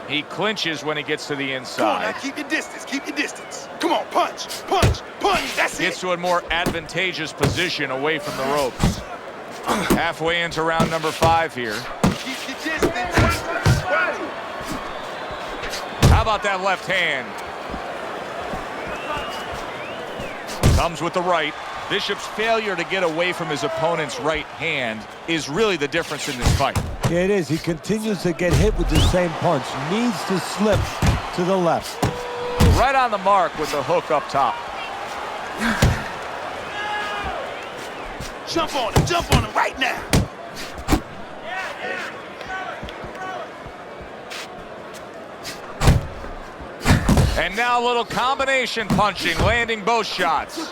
He clinches when he gets to the Come on, inside. now keep your distance. Keep your distance. Come on, punch, punch, punch. That's Gets it. to a more advantageous position away from the ropes. Halfway into round number 5 here. Keep your distance. How about that left hand? Comes with the right. Bishop's failure to get away from his opponent's right hand is really the difference in this fight. Yeah, it is. He continues to get hit with the same punch. Needs to slip to the left. Right on the mark with the hook up top. Jump on him right now. And now a little combination punching, landing both shots.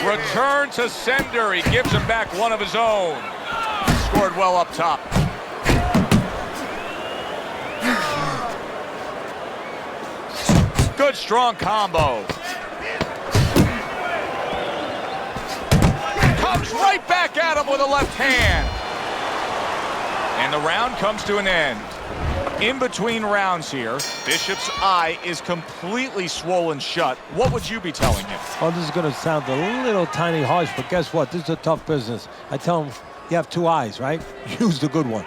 Return to sender. He gives him back one of his own. Scored well up top. Good strong combo. Comes right back at him with a left hand. And the round comes to an end. In between rounds here, Bishop's eye is completely swollen shut. What would you be telling him? Oh, this is going to sound a little tiny harsh, but guess what? This is a tough business. I tell him, you have 2 eyes, right? Use the good one.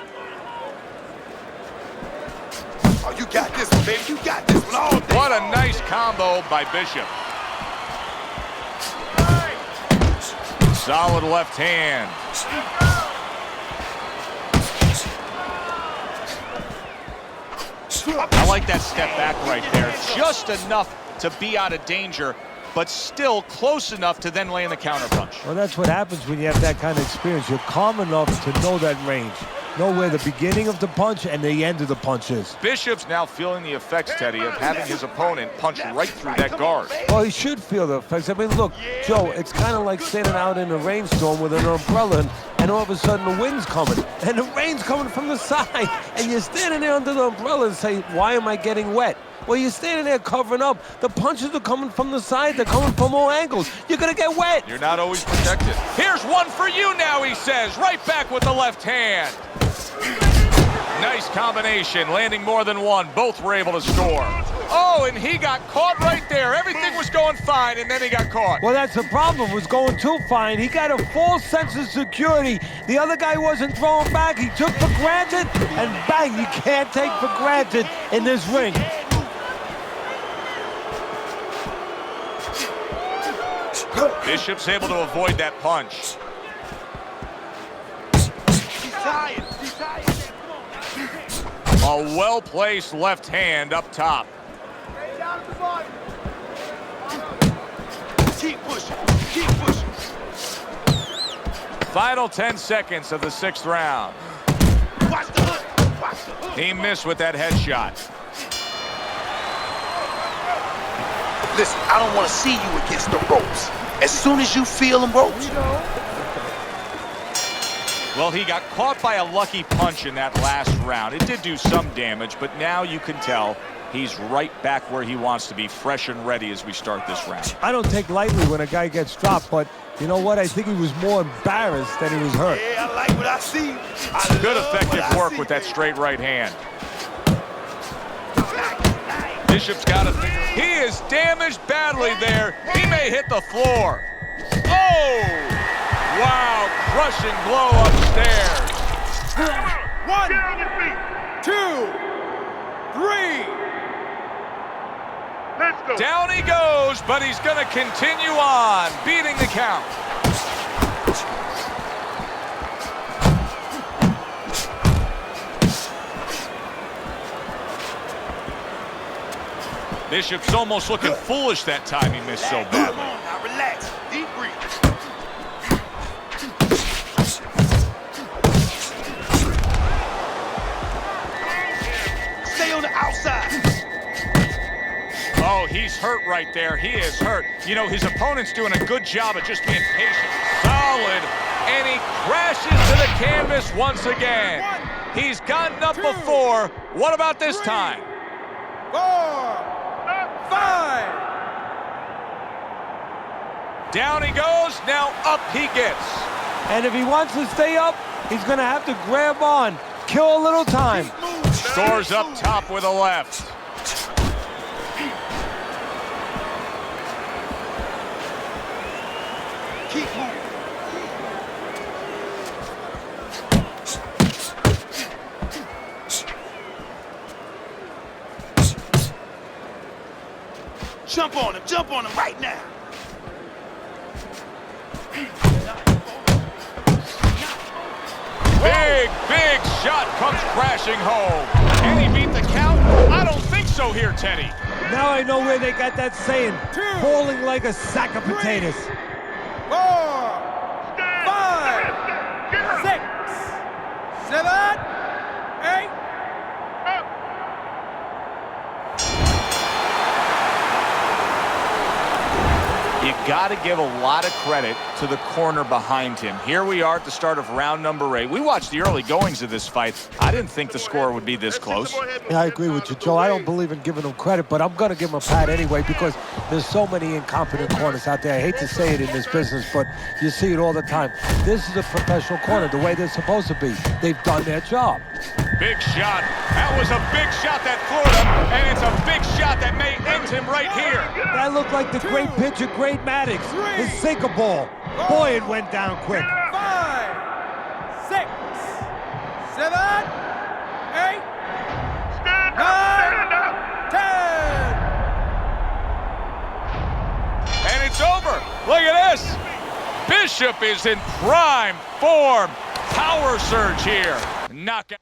Oh, you got this one, baby. You got this one all day. What a nice combo by Bishop. Solid left hand. I like that step back right there. Just enough to be out of danger, but still close enough to then land the counter punch. Well, that's what happens when you have that kind of experience. You're calm enough to know that range. Know where the beginning of the punch and the end of the punch is. Bishop's now feeling the effects, Teddy, of having his opponent punch right through that guard. Well, he should feel the effects. I mean, look, Joe, it's kind of like standing out in a rainstorm with an umbrella, and all of a sudden the wind's coming, and the rain's coming from the side, and you're standing there under the umbrella and say, why am I getting wet? Well, you're standing there covering up. The punches are coming from the side. They're coming from all angles. You're going to get wet. You're not always protected. Here's one for you now, he says. Right back with the left hand. Nice combination, landing more than one. Both were able to score. Oh, and he got caught right there. Everything was going fine, and then he got caught. Well, that's the problem. Was going too fine. He got a false sense of security. The other guy wasn't throwing back. He took for granted, and bang, you can't take for granted in this ring. Bishop's able to avoid that punch. He's tired. He's tired. A well-placed left hand up top. Keep pushing. Keep pushing. Final 10 seconds of the 6th round. Watch the hook. Watch the hook. He missed with that headshot. Listen, I don't want to see you against the ropes. As soon as you feel them ropes. Well, he got caught by a lucky punch in that last round. It did do some damage, but now you can tell he's right back where he wants to be, fresh and ready as we start this round. I don't take lightly when a guy gets dropped, but you know what? I think he was more embarrassed than he was hurt. Yeah, I like what I see. Good effective work with that straight right hand. Bishop's got it. He is damaged badly there. He may hit the floor. Oh! Wow, crushing blow upstairs. 1, 2, 3. let's go. Down he goes, but he's going to continue on, beating the count. Bishop's almost looking foolish that time he missed so Come badly. on now, relax. Deep breathe. Stay on the outside. Oh, he's hurt right there. He is hurt. You know, his opponent's doing a good job of just being patient. Solid. And he crashes to the canvas once again. He's gotten up before. What about this time? 4, 5. Down he goes. Now up he gets. And if he wants to stay up, he's going to have to grab on, kill a little time. Scores up top with a left. Keep moving. Jump on him right now. Big shot comes crashing home. Can he beat the count? I don't think so here, Teddy. Now I know where they got that saying, falling like a sack of potatoes. 4, 5, 6, 7, 8. You got to give a lot of credit to the corner behind him. Here we are at the start of round number 8. We watched the early goings of this fight. I didn't think the score would be this close. Yeah, I agree with you, Joe. I don't believe in giving him credit, but I'm going to give him a pat anyway because there's so many incompetent corners out there. I hate to say it in this business, but you see it all the time. This is a professional corner, the way they're supposed to be. They've done their job. Big shot. That was a big shot that floored him, and it's a big shot that may end him right here. That looked like the great pitcher, Great Maddox, his sinker ball. Boy, it went down quick. 5, 6, 7, 8, 9, 10. And it's over. Look at this. Bishop is in prime form. Power surge here. Knockout.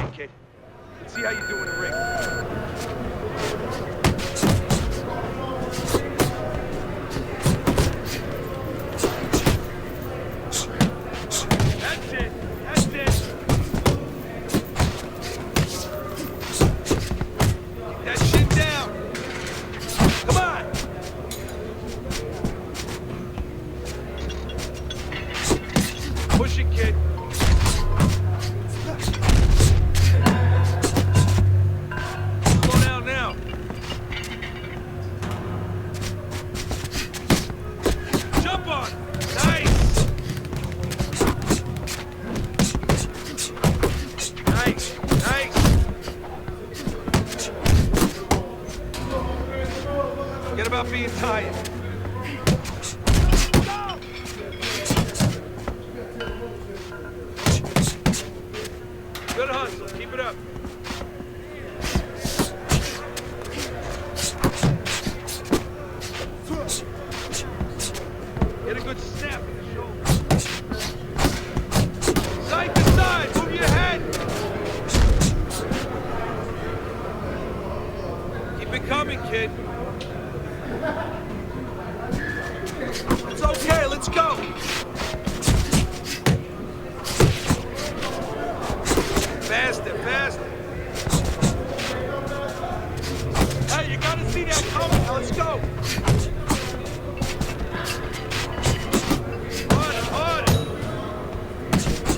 right, kid. Let's see how you do in the ring. That's it. That's it. Keep that shit down. Come on. Push it, kid. Slow down now. Jump on. Nice. Nice. Nice. Forget about being tired. Good hustle. Keep it up. Get a good snap in the shoulder. Side to side. Move your head. Keep it coming, kid. It's okay. Let's go. Faster, faster. Hey, you gotta see that coming. Now let's go. Harder, harder.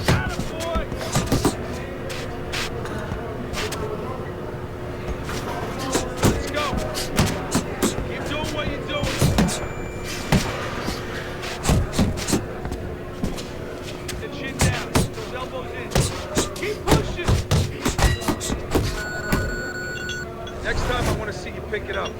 Got it, boy. Let's go. Keep doing what you're doing. Keep the chin down. Keep those elbows in. Keep pushing. Next time I want to see you pick it up.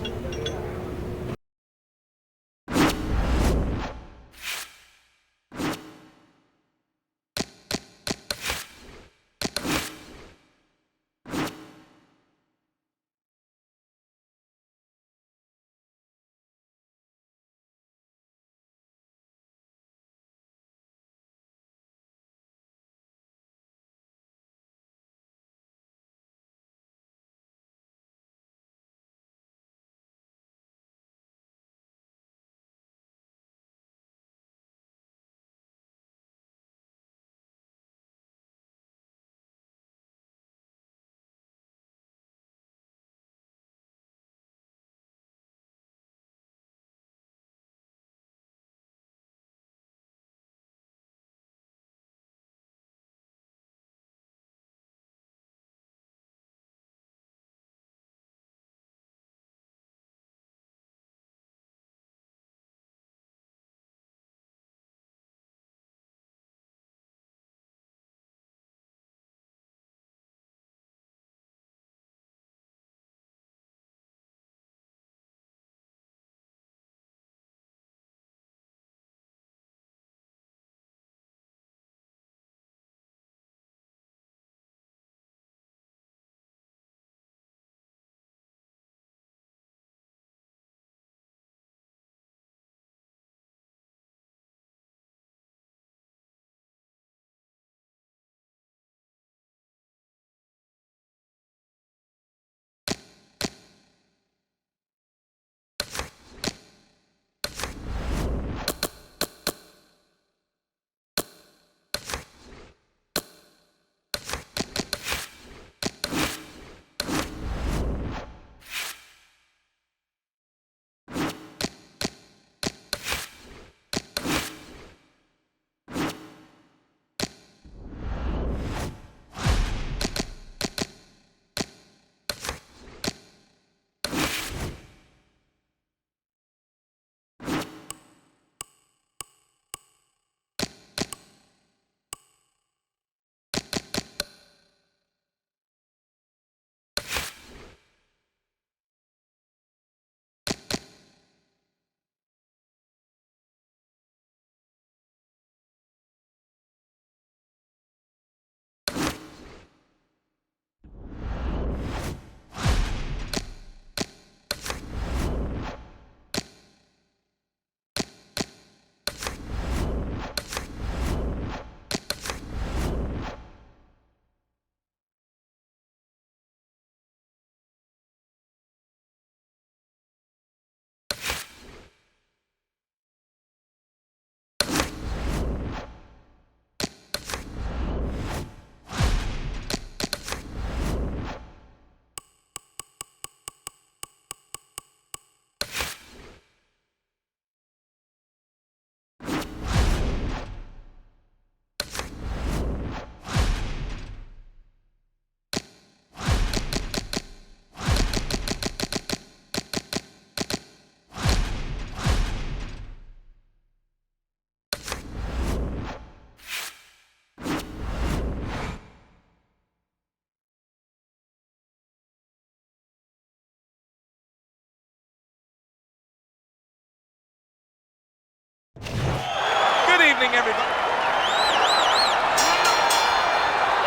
reminding everybody.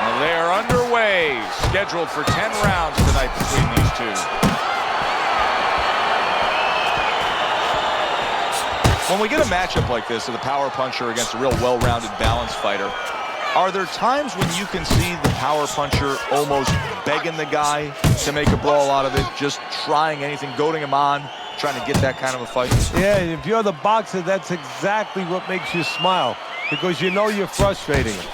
Well, they are underway, scheduled for 10 rounds tonight between these two. When we get a matchup like this of the power puncher against a real well-rounded, balanced fighter, are there times when you can see the power puncher almost begging the guy to make a brawl out of it, just trying anything, goading him on, trying to get that kind of a fight? Yeah, if you're the boxer, that's exactly what makes you smile, because you know you're frustrating him.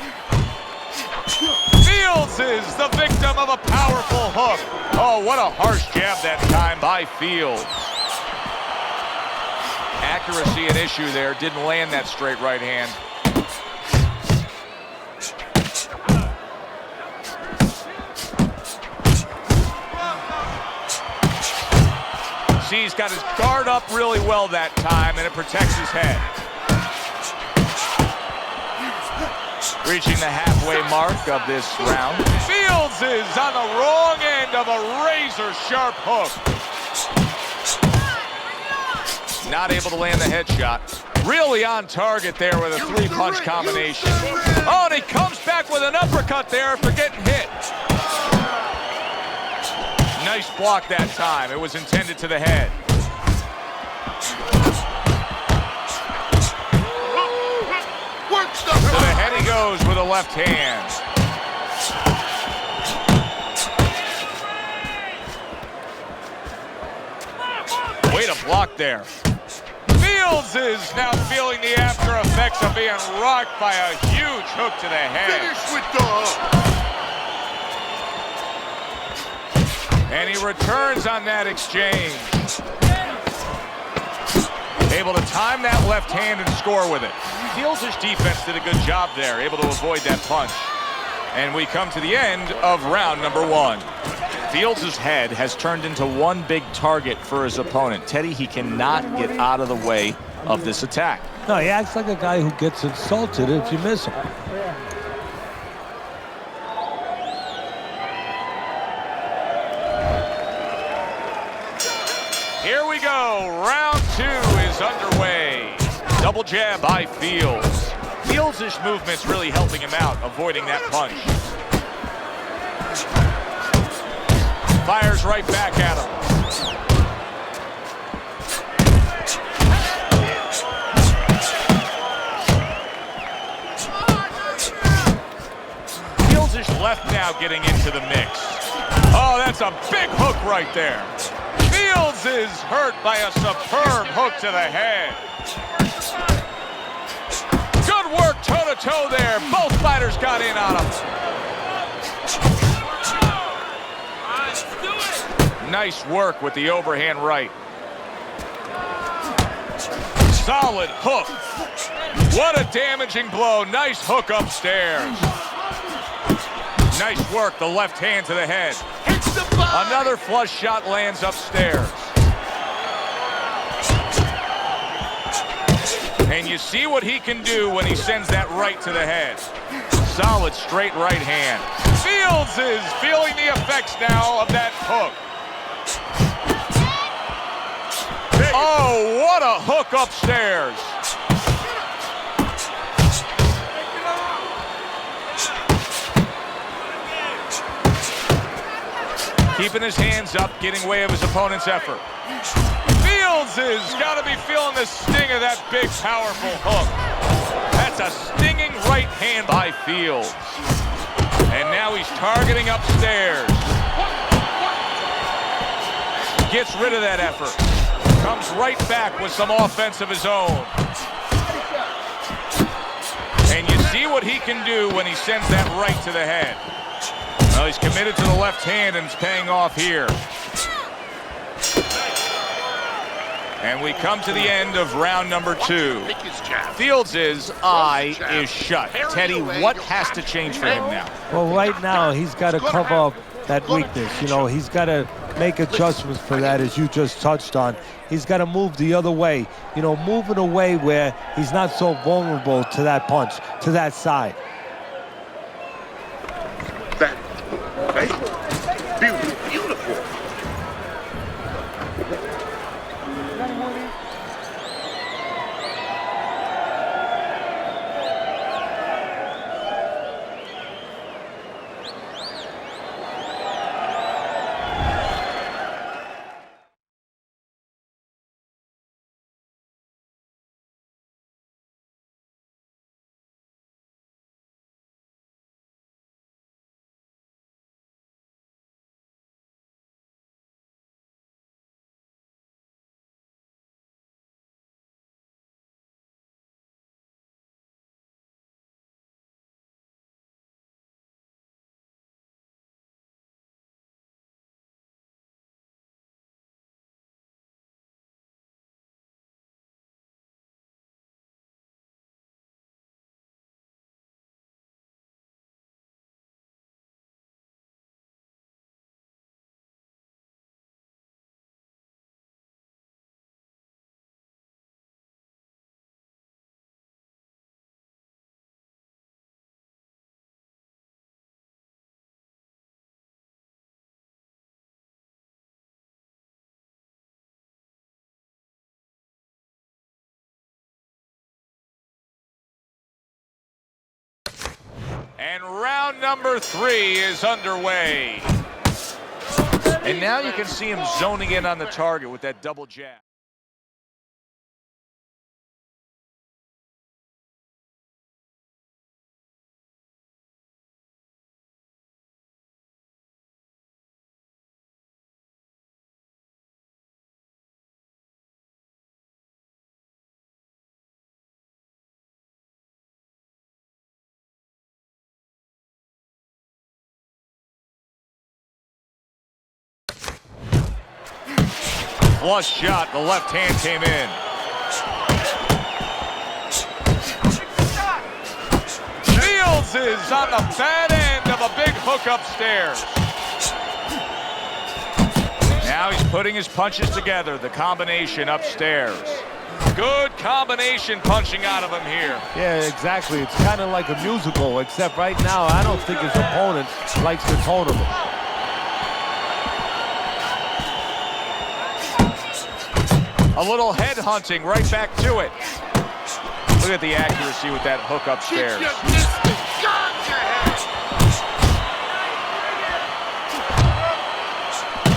Fields is the victim of a powerful hook. Oh, what a harsh jab that time by Fields. Accuracy an issue there, didn't land that straight right hand. See, he's got his guard up really well that time, and it protects his head. Reaching the halfway mark of this round. Fields is on the wrong end of a razor-sharp hook. Not able to land the headshot. Really on target there with a three-punch combination. Oh, and he comes back with an uppercut there after getting hit. Nice block that time. It was intended to the head. To the head he goes with a left hand. Way to block there. Fields is now feeling the after effects of being rocked by a huge hook to the head. Finish with the hook. And he returns on that exchange. Able to time that left hand and score with it. Fields' defense did a good job there, able to avoid that punch. And we come to the end of round number one. Fields' head has turned into one big target for his opponent. Teddy, he cannot get out of the way of this attack. No, he acts like a guy who gets insulted if you miss him. Here we go. Round two is underway. Double jab by Fields. Fields' movement's really helping him out, avoiding that punch. Fires right back at him. Fields' left now getting into the mix. Oh, that's a big hook right there. Fields is hurt by a superb hook to the head. Good work toe-to-toe there. Both fighters got in on him. Nice work with the overhand right. Solid hook. What a damaging blow. Nice hook upstairs. Nice work, the left hand to the head. Another flush shot lands upstairs. And you see what he can do when he sends that right to the head. Solid straight right hand. Fields is feeling the effects now of that hook. Oh, what a hook upstairs. Keeping his hands up, getting way of his opponent's effort. Fields has got to be feeling the sting of that big, powerful hook. That's a stinging right hand by Fields. And now he's targeting upstairs. Gets rid of that effort. Comes right back with some offense of his own. And you see what he can do when he sends that right to the head. Well, he's committed to the left hand, and it's paying off here. And we come to the end of round number two. Fields' eye is shut. Teddy, what has to change for him now? Well, right now, he's got to cover up that weakness. You know, he's got to make adjustments for that, as you just touched on. He's got to move the other way. You know, move in a way where he's not so vulnerable to that punch, to that side. That, right? Beautiful. And round number 3 is underway. And now you can see him zoning in on the target with that double jab. Flush shot, the left hand came in. Fields is on the bad end of a big hook upstairs. Now he's putting his punches together, the combination upstairs. Good combination punching out of him here. Yeah, exactly. It's kind of like a musical, except right now I don't think his opponent likes the tone of it. A little head hunting, right back to it. Look at the accuracy with that hook upstairs. Get your distance. Gotcha head.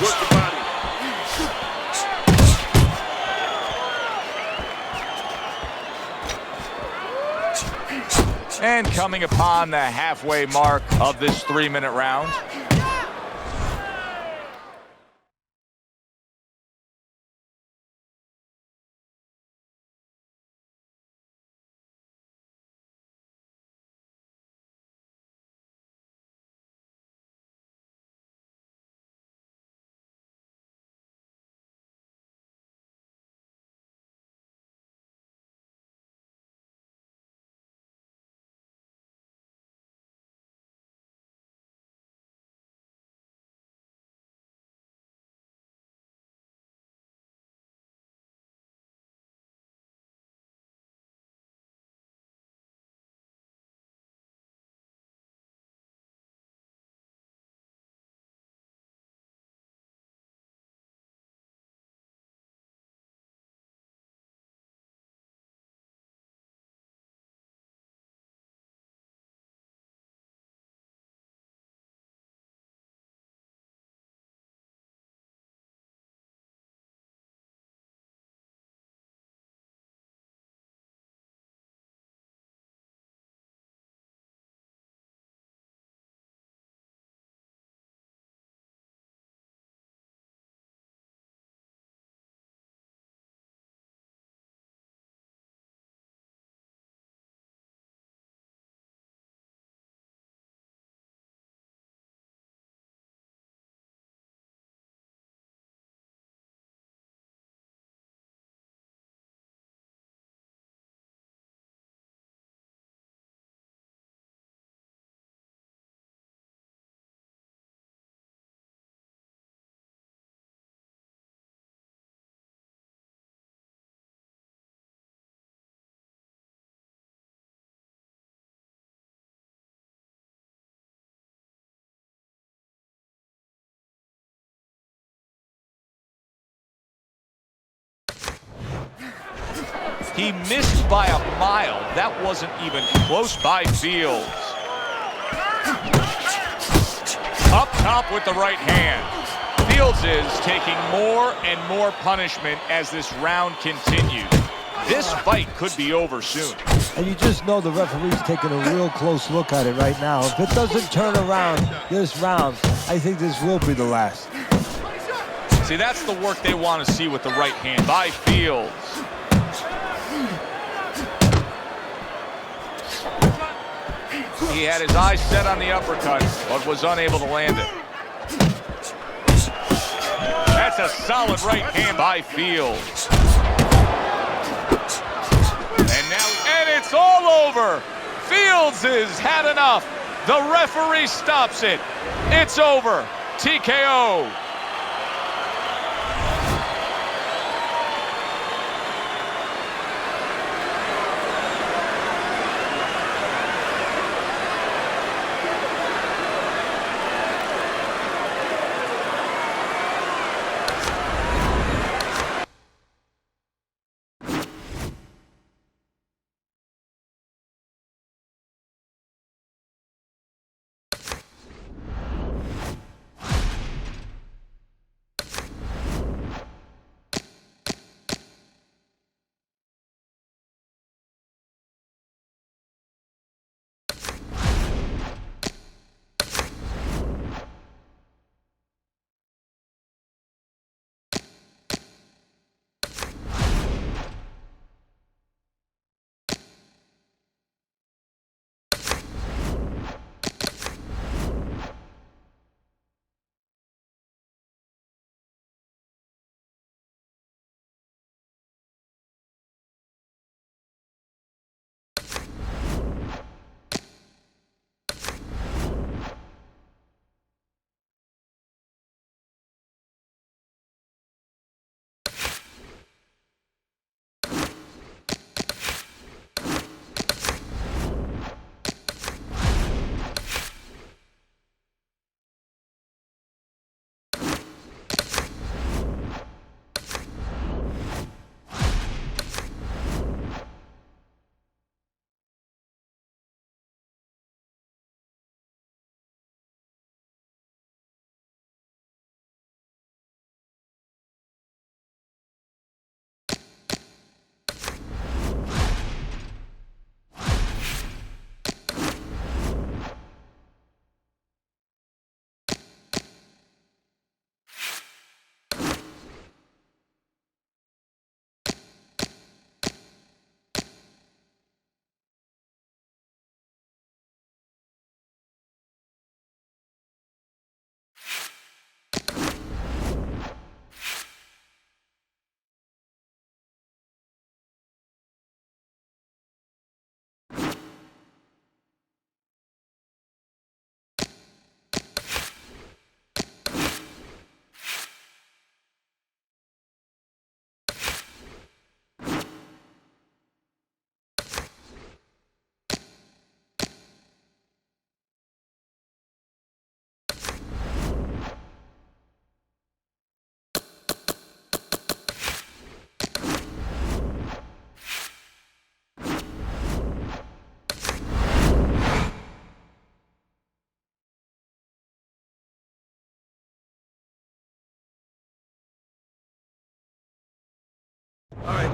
Work the body. And coming upon the halfway mark of this 3-minute round. He missed by a mile. That wasn't even close by Fields. Up top with the right hand. Fields is taking more and more punishment as this round continues. This fight could be over soon. And you just know the referee's taking a real close look at it right now. If it doesn't turn around this round, I think this will be the last. See, that's the work they want to see with the right hand by Fields. He had his eyes set on the uppercut, but was unable to land it. That's a solid right hand by Fields. And it's all over. Fields has had enough. The referee stops it. It's over. TKO.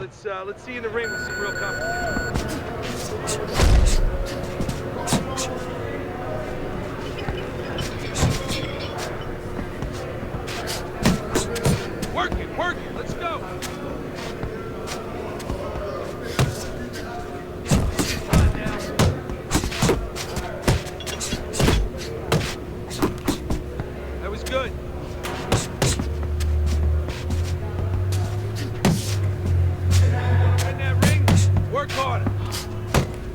let's see you in the ring with some real competition. Work it, let's go. That was good. In that ring, work harder.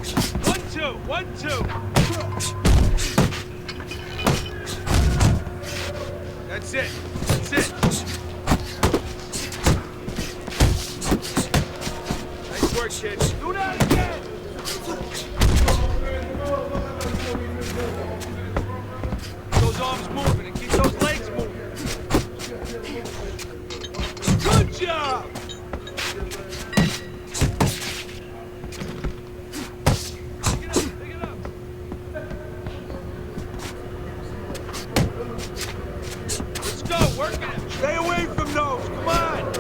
1-2, 1-2. That's it. Nice work, kid. Do that again. Keep those arms moving and keep those legs moving. Good job. Pick it up. Let's go, work it. Stay away from those, come on.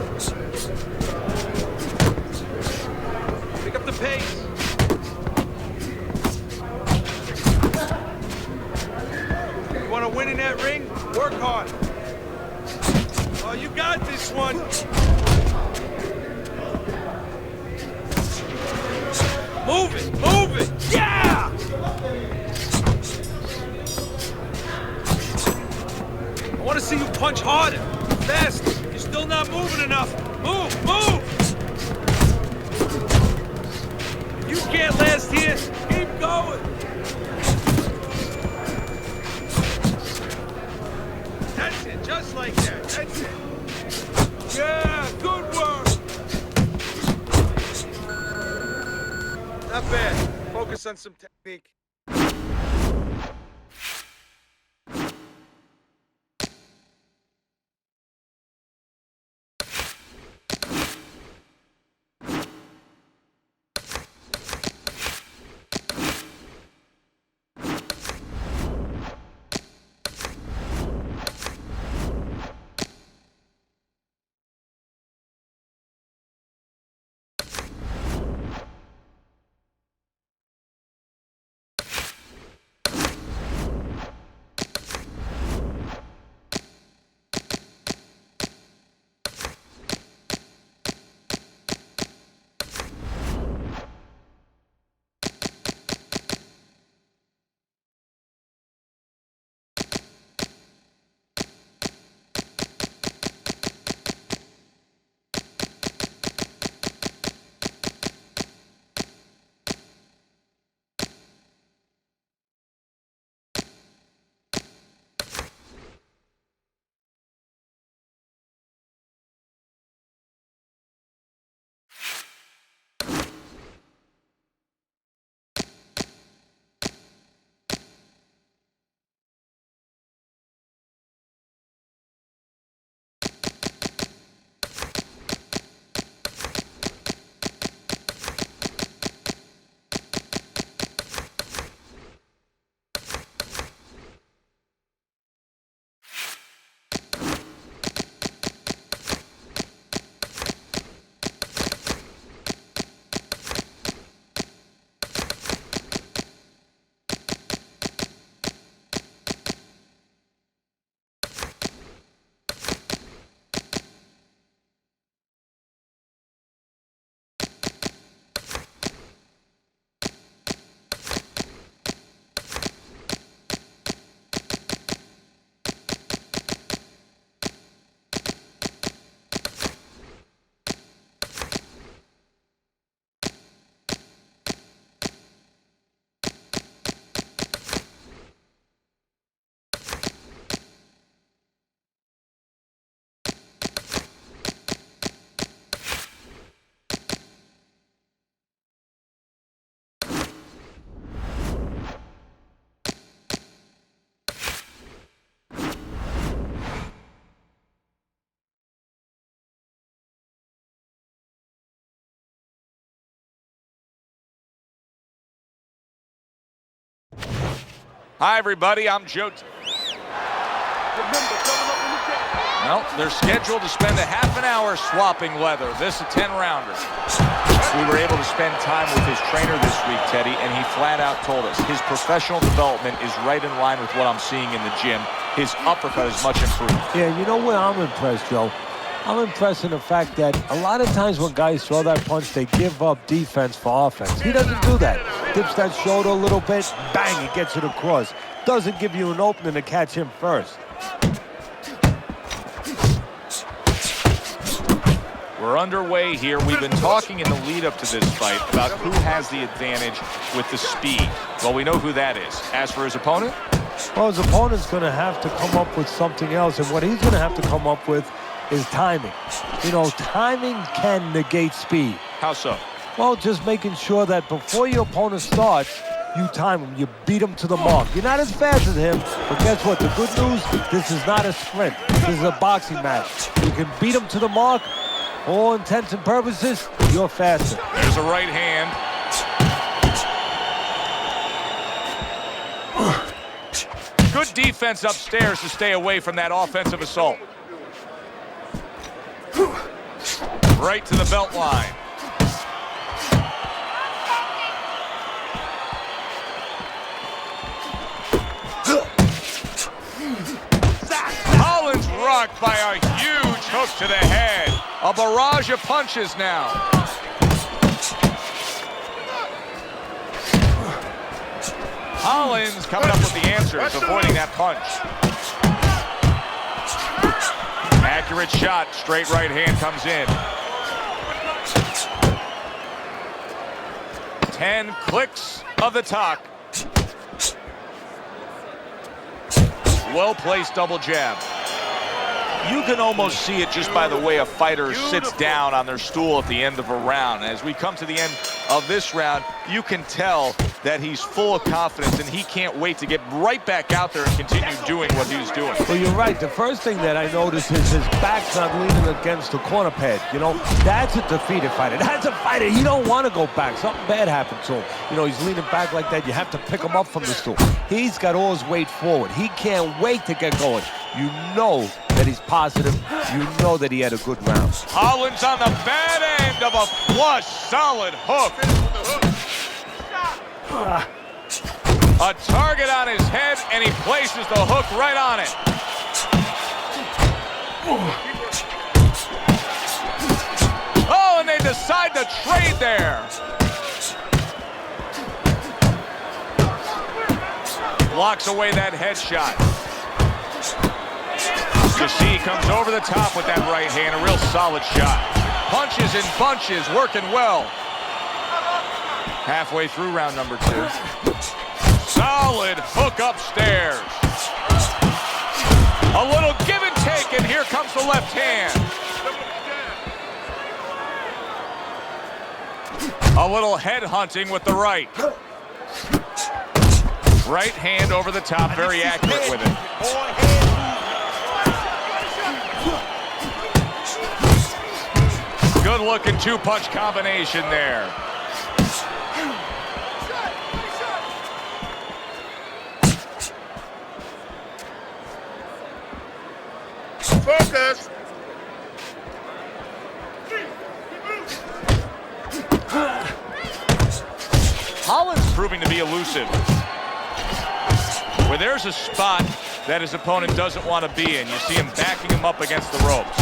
Pick up the pace. You want to win in that ring? Work hard. Oh, you got this one. Move it, yeah! I want to see you punch harder, faster. You're still not moving enough. Move! If you can't last here, keep going. That's it, just like that. That's it. Yeah, good work. Not bad. Focus on some technique. Hi, everybody. I'm Joe. Well, they're scheduled to spend a half an hour swapping leather. This a 10-rounder. We were able to spend time with his trainer this week, Teddy, and he flat out told us his professional development is right in line with what I'm seeing in the gym. His uppercut is much improved. Yeah, you know where I'm impressed, Joe? I'm impressed in the fact that a lot of times when guys throw that punch, they give up defense for offense. He doesn't do that. Dips that shoulder a little bit, bang, he gets it across. Doesn't give you an opening to catch him first. We're underway here. We've been talking in the lead up to this fight about who has the advantage with the speed. Well, we know who that is. As for his opponent? Well, his opponent's going to have to come up with something else, and what he's going to have to come up with is timing. You know, timing can negate speed. How so? Well, just making sure that before your opponent starts, you time him, you beat him to the mark. You're not as fast as him, but guess what? The good news, this is not a sprint. This is a boxing match. You can beat him to the mark. For all intents and purposes, you're faster. There's a right hand. Good defense upstairs to stay away from that offensive assault. Right to the belt line. Collins rocked by a huge hook to the head. A barrage of punches now. Collins coming up with the answers, avoiding that punch. Accurate shot, straight right hand comes in. 10 clicks of the talk. Well-placed double jab. You can almost see it just by the way a fighter sits down on their stool at the end of a round. As we come to the end of this round, you can tell that he's full of confidence and he can't wait to get right back out there and continue doing what he was doing. Well, you're right. The first thing that I noticed is his back's not leaning against the corner pad. You know, that's a defeated fighter. That's a fighter. He don't want to go back. Something bad happened to him. You know, he's leaning back like that. You have to pick him up from the stool. He's got all his weight forward. He can't wait to get going. You know that he's positive. You know that he had a good round. Collins on the bad end of a flush, solid hook. A target on his head, and he places the hook right on it. Oh, and they decide to trade there. Blocks away that headshot. You see, he comes over the top with that right hand, a real solid shot. Punches in bunches, working well. Halfway through round number 2. Solid hook upstairs. A little give and take, and here comes the left hand. A little head hunting with the right. Right hand over the top, very accurate with it. Good looking 2-punch combination there. Focus. Collins proving to be elusive. Where there's a spot that his opponent doesn't want to be in. You see him backing him up against the ropes.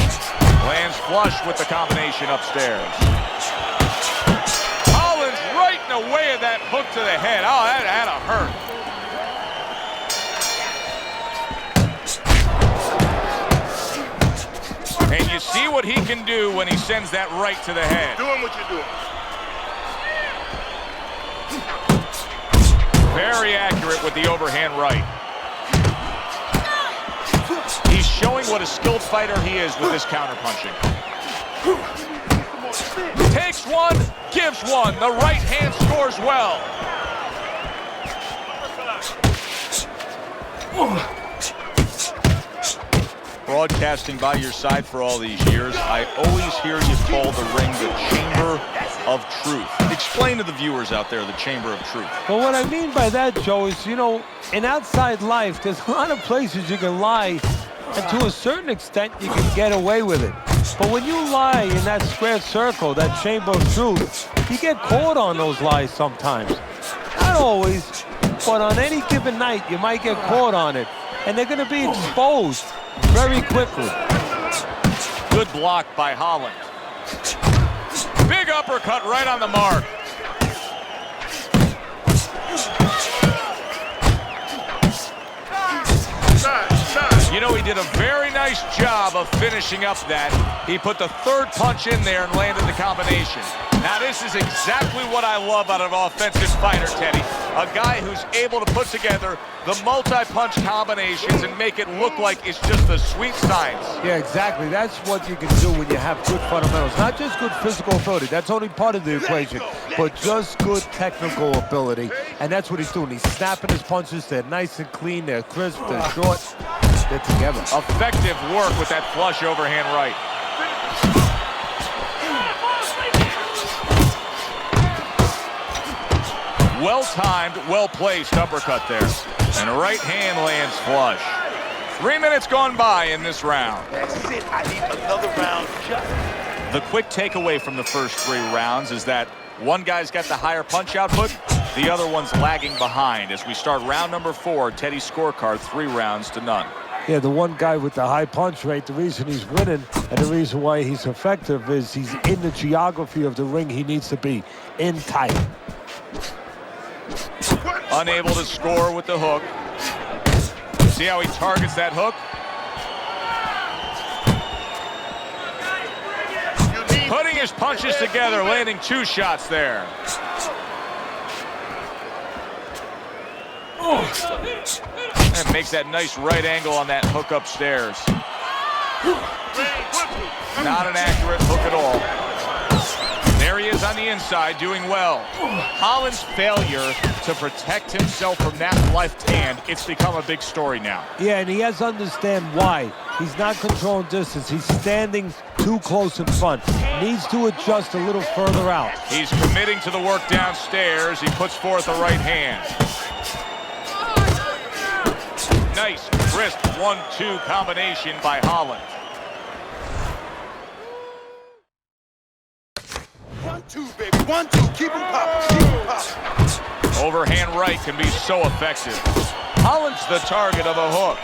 Lands flush with the combination upstairs. Collins right in the way of that hook to the head. Oh, that had to hurt. And you see what he can do when he sends that right to the head. Doing what you're doing. Very accurate with the overhand right. He's showing what a skilled fighter he is with this counterpunching. Takes one, gives one. The right hand scores well. Broadcasting by your side for all these years, I always hear you call the ring the Chamber of Truth. Explain to the viewers out there the Chamber of Truth. Well, what I mean by that, Joe, is, you know, in outside life, there's a lot of places you can lie And to a certain extent, you can get away with it. But when you lie in that square circle, that chamber of truth, you get caught on those lies sometimes. Not always, but on any given night, you might get caught on it. And they're going to be exposed very quickly. Good block by Holland. Big uppercut right on the mark. You know, he did a very nice job of finishing up that. He put the third punch in there and landed the combination. Now, this is exactly what I love out of an offensive fighter, Teddy. A guy who's able to put together the multi-punch combinations and make it look like it's just the sweet science. Yeah, exactly. That's what you can do when you have good fundamentals. Not just good physical ability. That's only part of the equation. But just good technical ability. And that's what he's doing. He's snapping his punches. They're nice and clean. They're crisp. They're short. They're together. Effective work with that flush overhand right. Well-timed, well-placed uppercut there. And a right hand lands flush. 3 minutes gone by in this round. That's it. I need another round just. The quick takeaway from the first 3 rounds is that one guy's got the higher punch output, the other one's lagging behind. As we start round number 4, Teddy's scorecard 3 rounds to none. Yeah, the one guy with the high punch rate, the reason he's winning and the reason why he's effective is he's in the geography of the ring he needs to be, in tight. Unable to score with the hook. See how he targets that hook? Putting his punches together, landing 2 shots there. And makes that nice right angle on that hook upstairs. Not an accurate hook at all. There he is on the inside, doing well. Holland's failure to protect himself from that left hand, it's become a big story now. Yeah, and he has to understand why. He's not controlling distance. He's standing too close in front. Needs to adjust a little further out. He's committing to the work downstairs. He puts forth a right hand. Nice, crisp 1-2 combination by Holland. 1-2, baby. 1-2. Keep him popping. Keep him popping. Overhand right can be so effective. Holland's the target of a hook.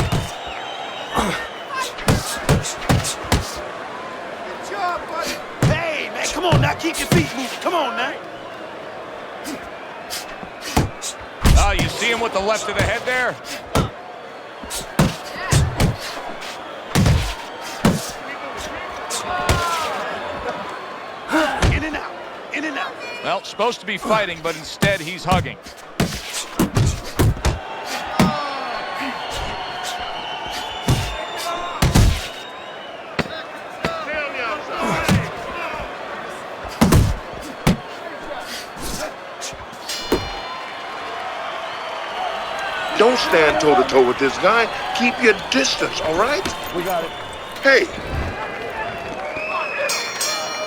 Good job, buddy. Hey, man, come on now. Keep your feet moving. Come on now. You see him with the left of the head there? In and out. In and out. Well, supposed to be fighting, but instead he's hugging. Don't stand toe-to-toe with this guy. Keep your distance, all right? We got it. Hey,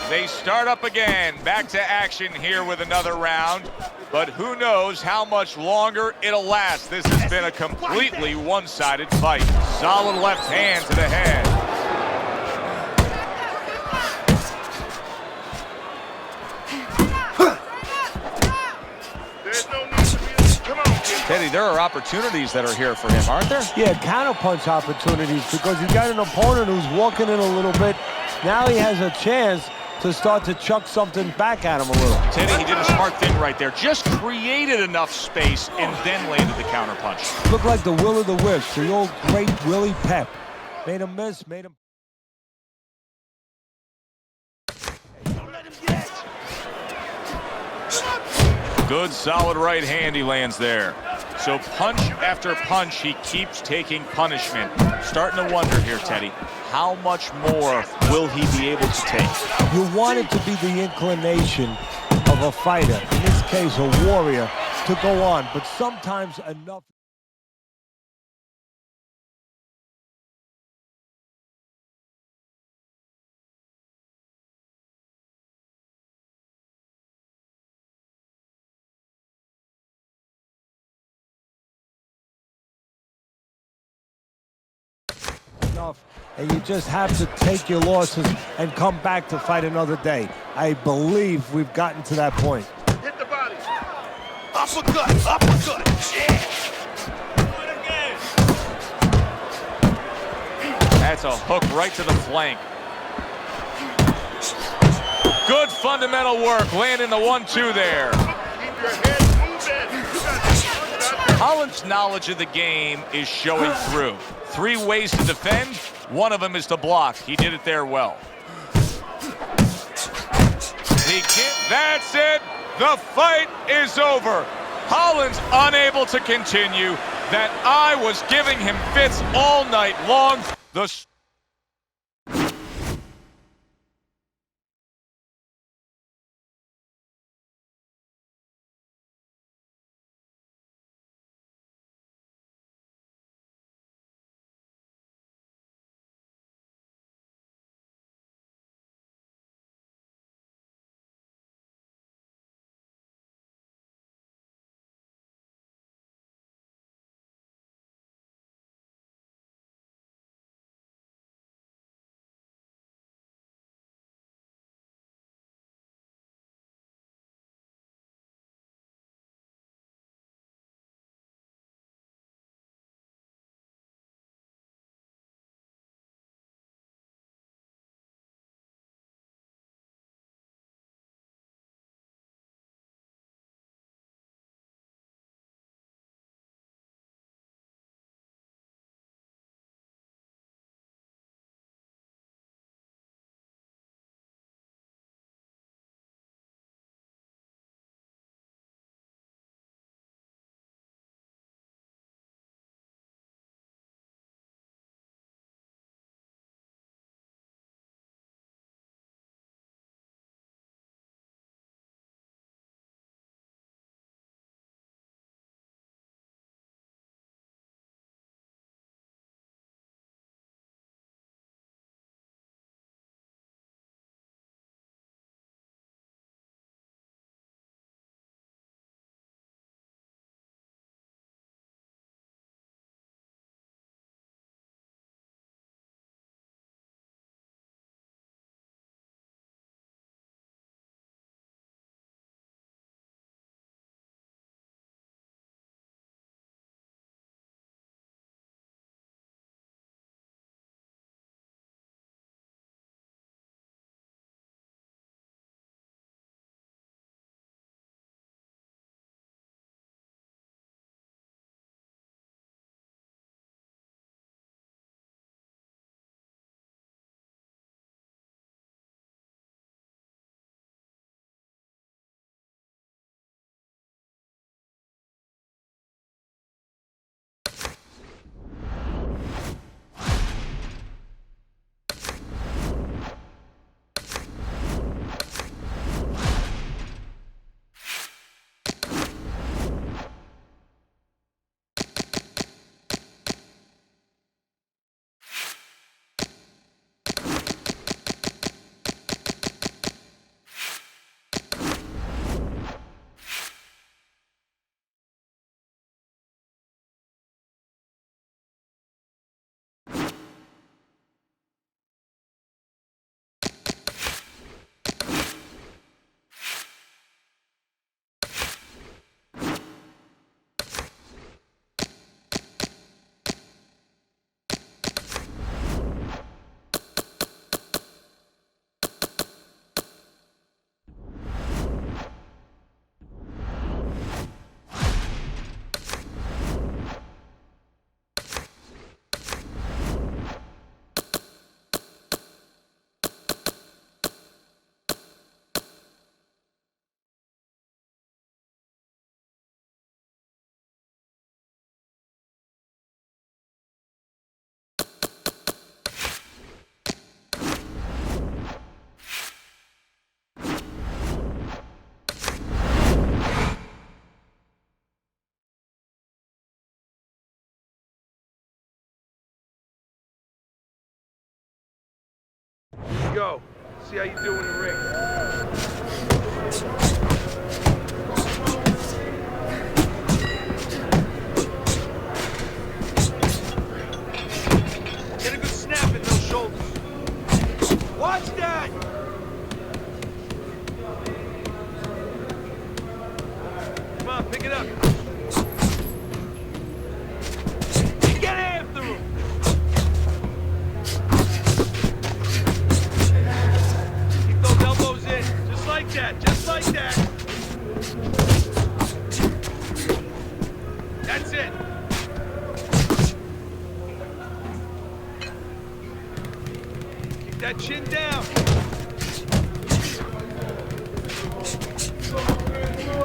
They start up again. Back to action here with another round. But who knows how much longer it'll last. This has been a completely one-sided fight. Solid left hand to the head. there's no need to be... Come on, kid. Teddy, there are opportunities that are here for him, aren't there? Yeah, counterpunch opportunities because he got an opponent who's walking in a little bit. Now he has a chance to start to chuck something back at him a little. Teddy, he did a smart thing right there. Just created enough space and then landed the counterpunch. Looked like the will of the wisp, the old great Willie Pep. Made him miss, made him... Don't let him get. Good, solid right hand he lands there. So punch after punch, he keeps taking punishment. Starting to wonder here, Teddy, how much more will he be able to take? You want it to be the inclination of a fighter, in this case a warrior, to go on, but sometimes enough... No, enough, and you just have to take your losses and come back to fight another day. I believe we've gotten to that point. Hit the body. Uppercut, uppercut. Yeah. That's a hook right to the flank. Good fundamental work, landing the 1-2 there. Keep your head moving. Holland's knowledge of the game is showing through. 3 ways to defend, one of them is to block. He did it there well. That's it. The fight is over. Holland's unable to continue. That eye was giving him fits all night long. The Go. See how you do in the ring. Get a good snap that chin down.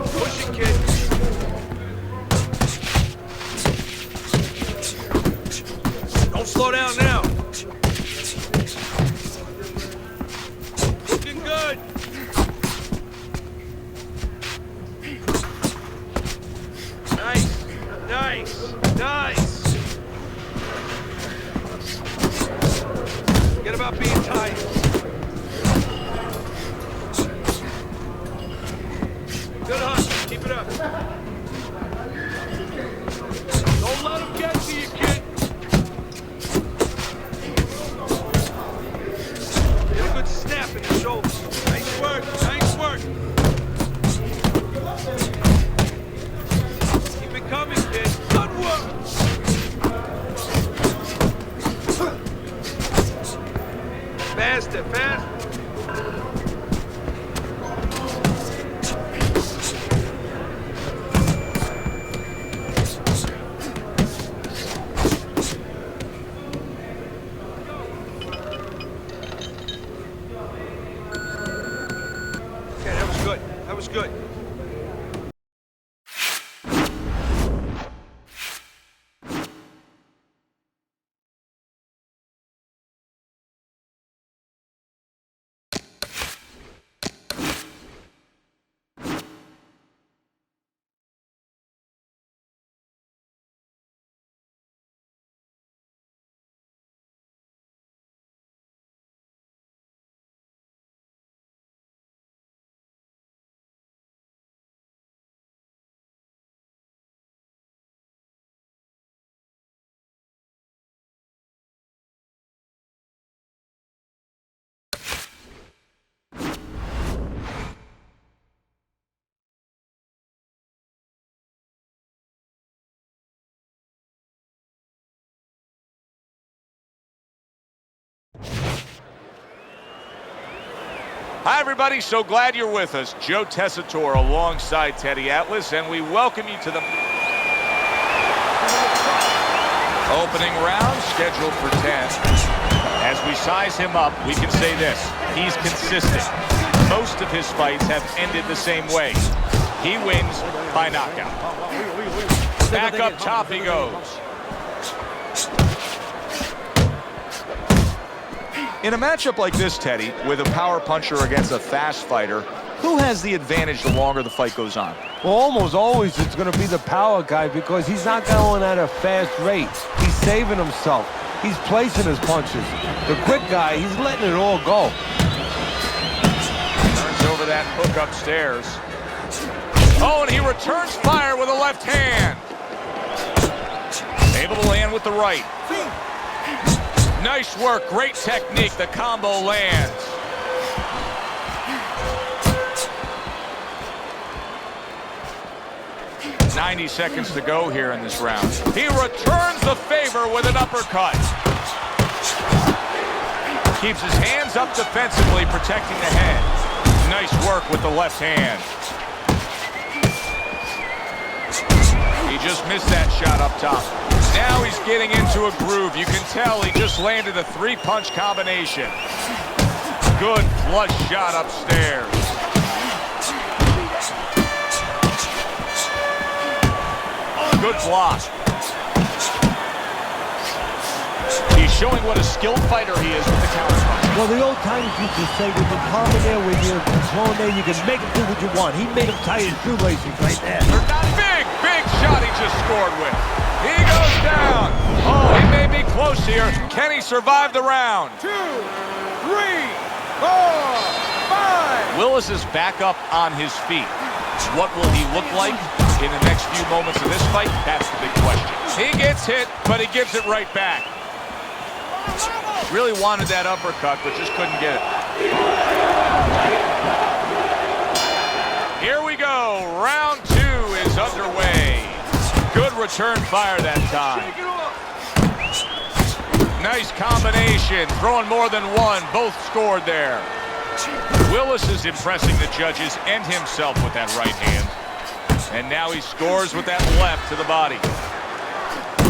Push it, kid. Don't slow down now. Looking good. Nice, nice, nice. Forget about being tight. Good hunt. Keep it up. Don't let him get to you, kid. Get a good snap in the shoulder. Nice work. Nice work. Keep it coming, kid. Good work. Faster, faster. Okay, that was good. That was good. Hi, everybody. So glad you're with us. Joe Tessitore alongside Teddy Atlas, and we welcome you to the opening round, scheduled for 10. As we size him up, we can say this. He's consistent. Most of his fights have ended the same way. He wins by knockout. Back up top he goes. In a matchup like this, Teddy, with a power puncher against a fast fighter, who has the advantage the longer the fight goes on? Well, almost always it's going to be the power guy because he's not going at a fast rate. He's saving himself. He's placing his punches. The quick guy, he's letting it all go. Turns over that hook upstairs. Oh, and he returns fire with a left hand. Able to land with the right. Nice work, great technique. The combo lands. "90 seconds to go here in this round. He returns the favor with an uppercut. Keeps his hands up defensively, protecting the head. Nice work with the left hand. He just missed that shot up top. Now he's getting into a groove. You can tell he just landed a three-punch combination. Good flush shot upstairs. Good block. He's showing what a skilled fighter he is with the counterpunch. Well, the old timers used to say, when you're calm in there, when you're controlling there, you can make him do what you want. He made him tie his shoelaces right there. Big shot he just scored with. He goes down. Oh, he may be close here. Can he survive the round? 2, 3, 4, 5. Willis is back up on his feet. What will he look like in the next few moments of this fight? That's the big question. He gets hit, but he gives it right back. Really wanted that uppercut, but just couldn't get it. Here we go. Round 2 is underway. Good return fire that time. Nice combination. Throwing more than one. Both scored there. Willis is impressing the judges and himself with that right hand. And now he scores with that left to the body.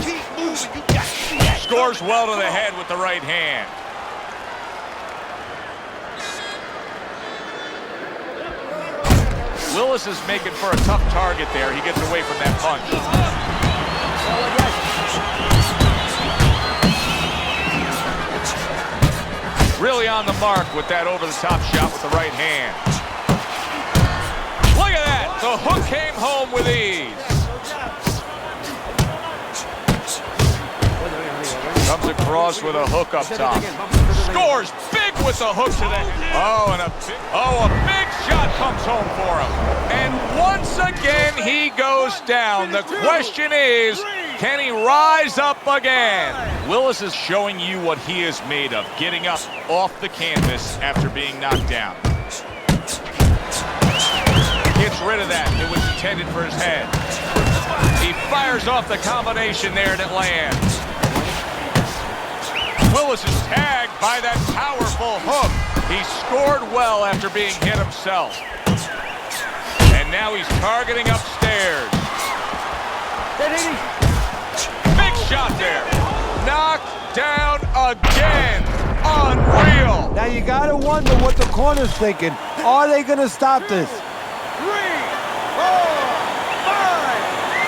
Keep moving. You got Scores well to the head with the right hand. Willis is making for a tough target there. He gets away from that punch. Really on the mark with that over-the-top shot with the right hand. Look at that! The hook came home with ease. Comes across with a hook up top. Scores big with the hook to the head. Oh, a big shot comes home for him. And once again, he goes down. The question is, can he rise up again? Willis is showing you what he is made of, getting up off the canvas after being knocked down. Gets rid of that. It was intended for his head. He fires off the combination there and it lands. Willis is tagged by that powerful hook. He scored well after being hit himself. And now he's targeting upstairs. Big shot there. Knocked down again. Unreal. Now you gotta wonder what the corner's thinking. Are they gonna stop this? 3, 4, 5,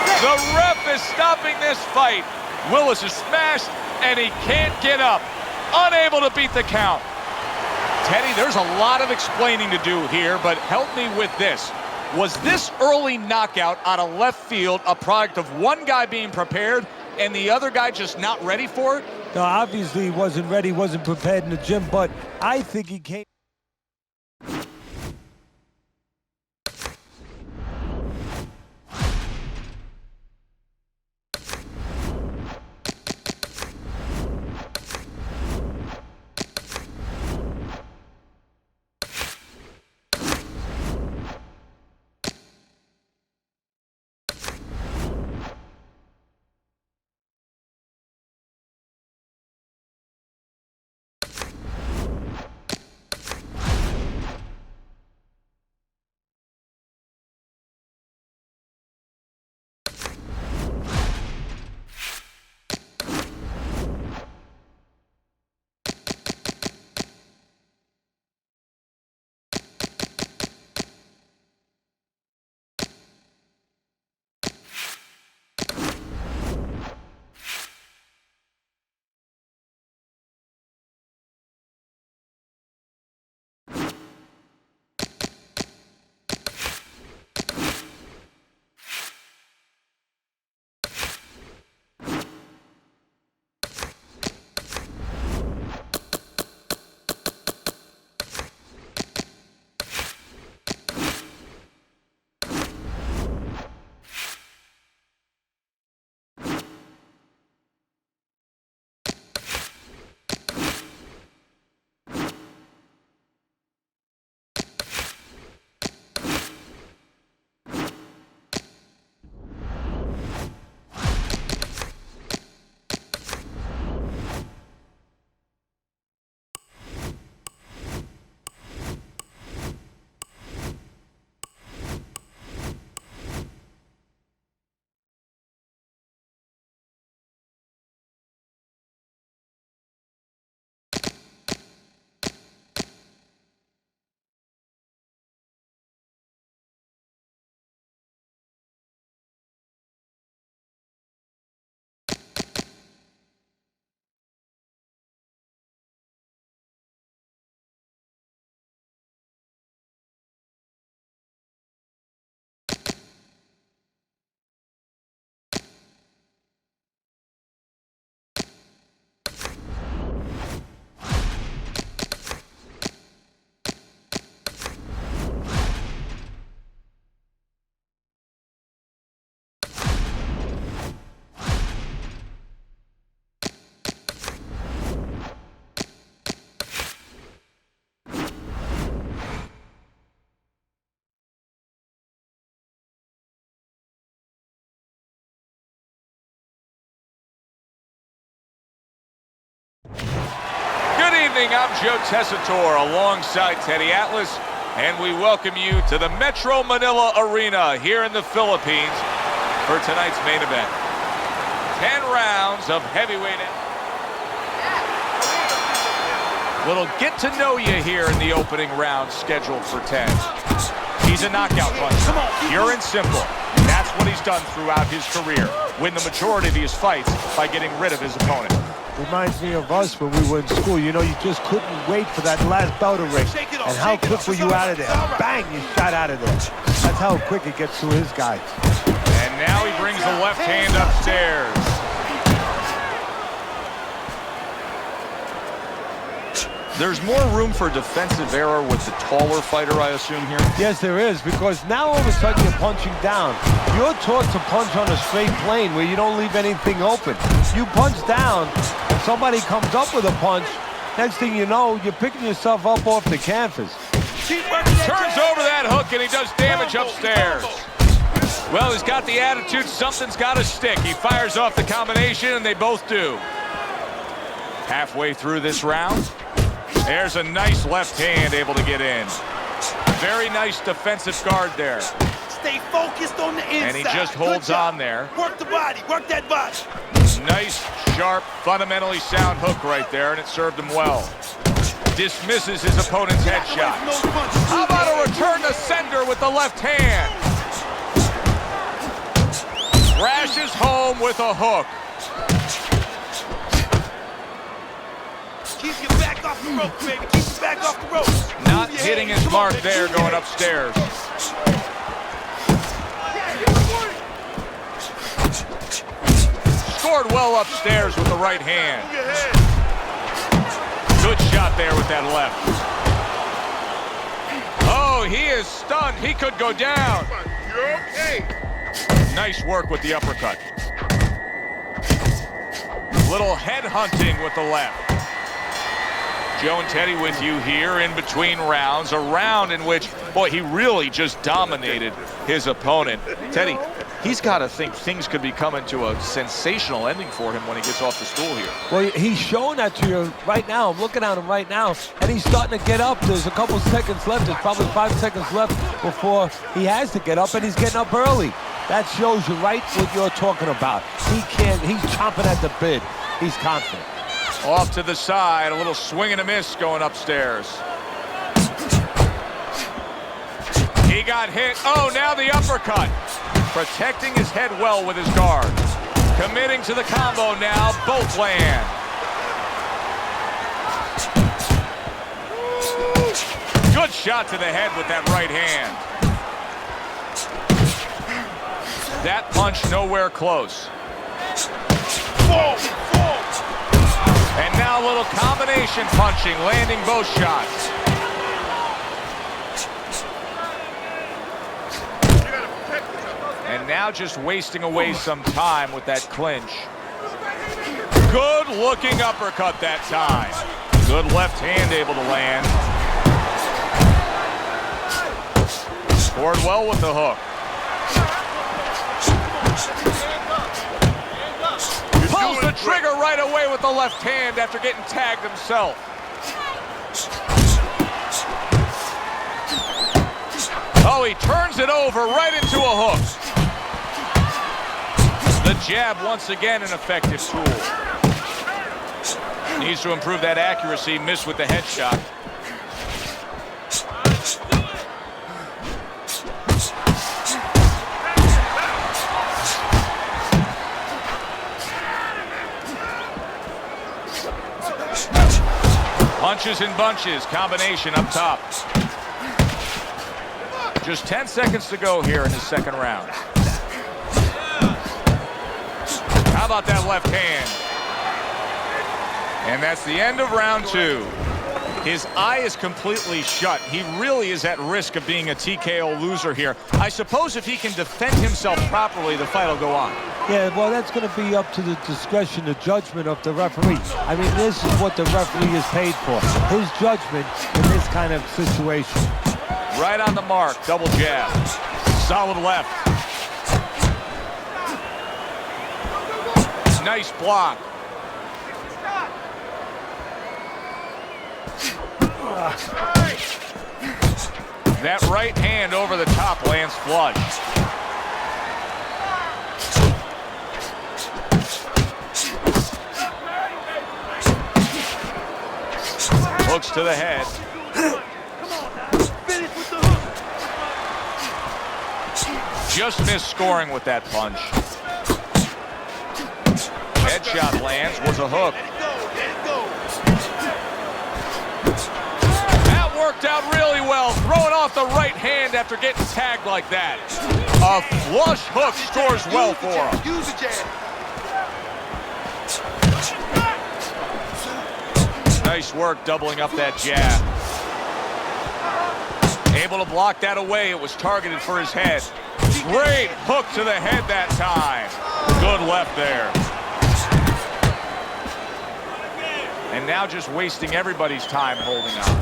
6. The ref is stopping this fight. Willis is smashed and he can't get up. Unable to beat the count. Teddy, there's a lot of explaining to do here, but help me with this. Was this early knockout out of left field a product of one guy being prepared and the other guy just not ready for it? No, obviously he wasn't ready, wasn't prepared in the gym, but I think he came. Good evening, I'm Joe Tessitore alongside Teddy Atlas, and we welcome you to the Metro Manila Arena here in the Philippines for tonight's main event. 10 rounds of heavyweight. Little get to know you here in the opening round scheduled for 10. He's a knockout puncher, pure and simple. That's what he's done throughout his career. Win the majority of his fights by getting rid of his opponent. Reminds me of us when we were in school. You know, you just couldn't wait for that last bell to ring. And how quick were you out of there? Bang, you shot out of there. That's how quick it gets to his guy. And now he brings the left hand upstairs. There's more room for defensive error with the taller fighter, I assume, here? Yes, there is, because now all of a sudden you're punching down. You're taught to punch on a straight plane where you don't leave anything open. You punch down, and somebody comes up with a punch. Next thing you know, you're picking yourself up off the canvas. Turns over that hook, and he does damage upstairs. Well, he's got the attitude, something's got to stick. He fires off the combination, and they both do. Halfway through this round, there's a nice left hand able to get in. Very nice defensive guard there. Stay focused on the inside. And he just holds on there. Work the body. Work that body. Nice, sharp, fundamentally sound hook right there, and it served him well. Dismisses his opponent's headshot. How about a return to sender with the left hand? Crashes home with a hook. Keep your back off the rope, baby. Keep your back off the rope. Not hitting his mark there, going upstairs. Scored well upstairs with the right hand. Good shot there with that left. Oh, he is stunned. He could go down. You're okay. Nice work with the uppercut. Little head hunting with the left. Joe and Teddy with you here in between rounds. A round in which, boy, he really just dominated his opponent. Teddy, he's got to think things could be coming to a sensational ending for him when he gets off the stool here. Well, he's showing that to you right now. I'm looking at him right now, and he's starting to get up. There's a couple seconds left. There's probably 5 seconds left before he has to get up, and he's getting up early. That shows you right what you're talking about. He's chomping at the bit. He's confident. Off to the side, a little swing and a miss going upstairs. He got hit. Oh, now the uppercut. Protecting his head well with his guard. Committing to the combo now. Both land. Good shot to the head with that right hand. That punch nowhere close. And now a little combination punching, landing both shots. And now just wasting away some time with that clinch. Good looking uppercut that time. Good left hand able to land. Scored well with the hook. Pulls the trigger right away with the left hand after getting tagged himself. Oh, he turns it over right into a hook. The jab, once again, an effective tool. Needs to improve that accuracy. Missed with the headshot. Punches and bunches, combination up top. Just 10 seconds to go here in the second round. How about that left hand? And that's the end of round 2. His eye is completely shut. He really is at risk of being a TKO loser here. I suppose if he can defend himself properly, the fight will go on. Yeah, well, that's going to be up to the discretion, the judgment of the referee. I mean, this is what the referee is paid for. His judgment in this kind of situation. Right on the mark, double jab. Solid left. Nice block. That right hand over the top lands flush. Hooks to the head. Just missed scoring with that punch. Headshot lands, was a hook. That worked out really well, throwing off the right hand after getting tagged like that. A flush hook scores well for him. Use the jab. Nice work doubling up that jab. Able to block that away. It was targeted for his head. Great hook to the head that time. Good left there. And now just wasting everybody's time holding on.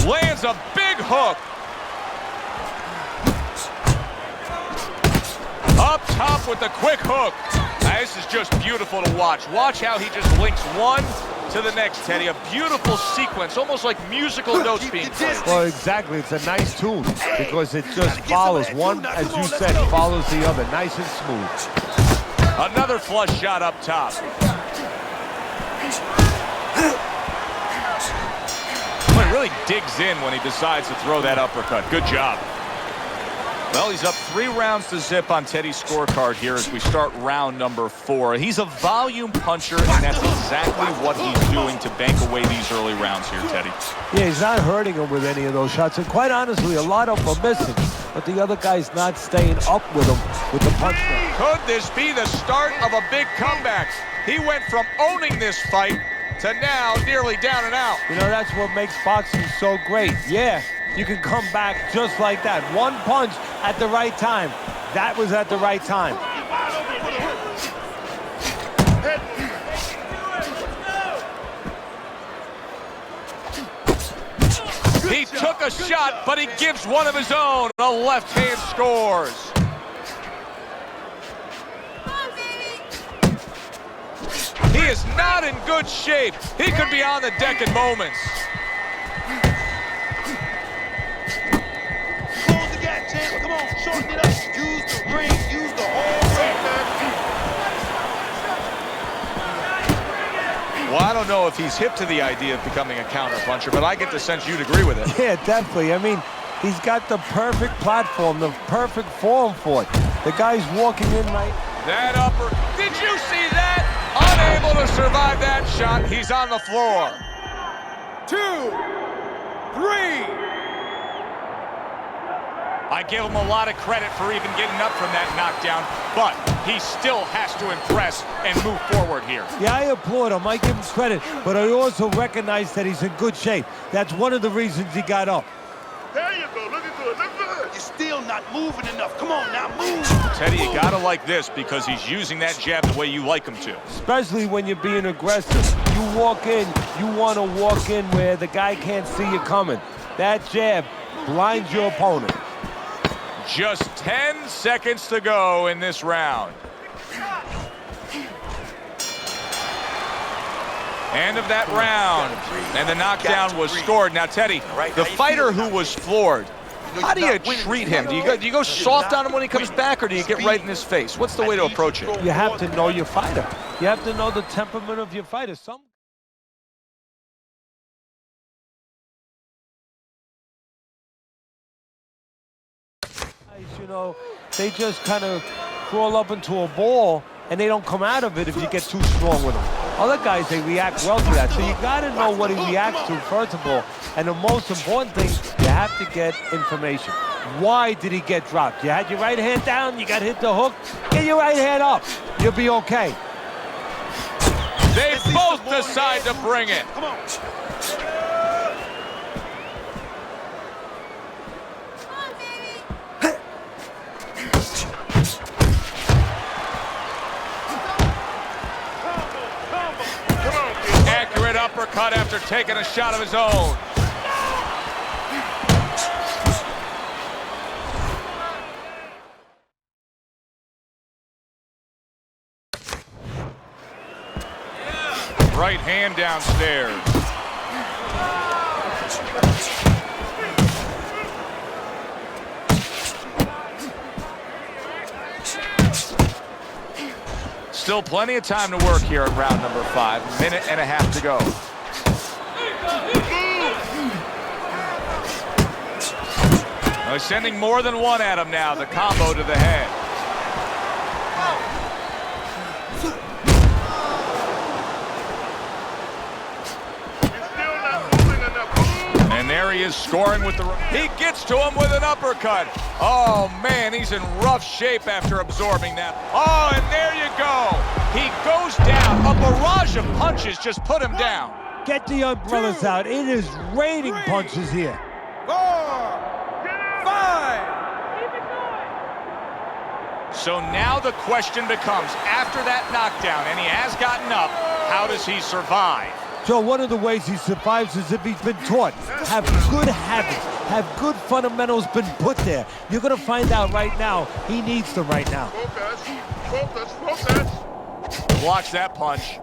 Lands a big hook. Up top with the quick hook. Now, this is just beautiful to watch. Watch how he just links one to the next, Teddy. A beautiful sequence, almost like musical notes being played. Well, exactly. It's a nice tune because it just follows. One, as you said, follows the other. Nice and smooth. Another flush shot up top. Well, he really digs in when he decides to throw that uppercut. Good job. Well, he's up 3 rounds to zip on Teddy's scorecard here as we start round number 4. He's a volume puncher, and that's exactly what he's doing to bank away these early rounds here, Teddy. Yeah, he's not hurting him with any of those shots. And quite honestly, a lot of them are missing. But the other guy's not staying up with him with the punch. Could this be the start of a big comeback? He went from owning this fight to now nearly down and out. You know, that's what makes boxing so great. Yeah, you can come back just like that. One punch at the right time. That was at the right time. He took a shot, but he gives one of his own. The left hand scores. He is not in good shape. He could be on the deck in moments. Close the gap, champ. Come on, shorten it up. Use the ring. Use the whole ring, man. Well, I don't know if he's hip to the idea of becoming a counterpuncher, but I get the sense you'd agree with it. Yeah, definitely. I mean, he's got the perfect platform, the perfect form for it. The guy's walking in right. That upper. Did you see that? Unable to survive that shot. He's on the floor. 2, 3. I give him a lot of credit for even getting up from that knockdown, but he still has to impress and move forward here. Yeah, I applaud him. I give him credit, but I also recognize that he's in good shape. That's one of the reasons he got up. There you go. Look at good. Look good. You're still not moving enough. Come on now, move. Teddy, you gotta like this because he's using that jab the way you like him to. Especially when you're being aggressive. You walk in, you want to walk in where the guy can't see you coming. That jab blinds your opponent. Just 10 seconds to go in this round. End of that round, and the knockdown was scored. Now, Teddy, the fighter who was floored, how do you treat him? Do you go soft on him when he comes back, or do you get right in his face? What's the way to approach it? You have to know your fighter. You have to know the temperament of your fighter. You know, they just kind of crawl up into a ball and they don't come out of it if you get too strong with them. Other guys, they react well to that. So you got to know what he reacts to, first of all. And the most important thing, you have to get information. Why did he get dropped? You had your right hand down, you got hit the hook, get your right hand up. You'll be okay. They both decide to bring it. Come on. Accurate uppercut after taking a shot of his own. Right hand downstairs. Still plenty of time to work here in round number 5. Minute and a half to go. They're sending more than one at him now. The combo to the head. And there he is scoring with the... He gets to him with an uppercut. Oh, man, he's in rough shape after absorbing that. Oh, and there you go. He goes down. A barrage of punches just put him down. Get the umbrellas out. It is raining punches here. 4, 5. So now the question becomes, after that knockdown, and he has gotten up, how does he survive? Joe, one of the ways he survives is if he's been taught. Have good habits. Have good fundamentals been put there. You're going to find out right now. He needs them right now. Focus, focus. Blocks that punch.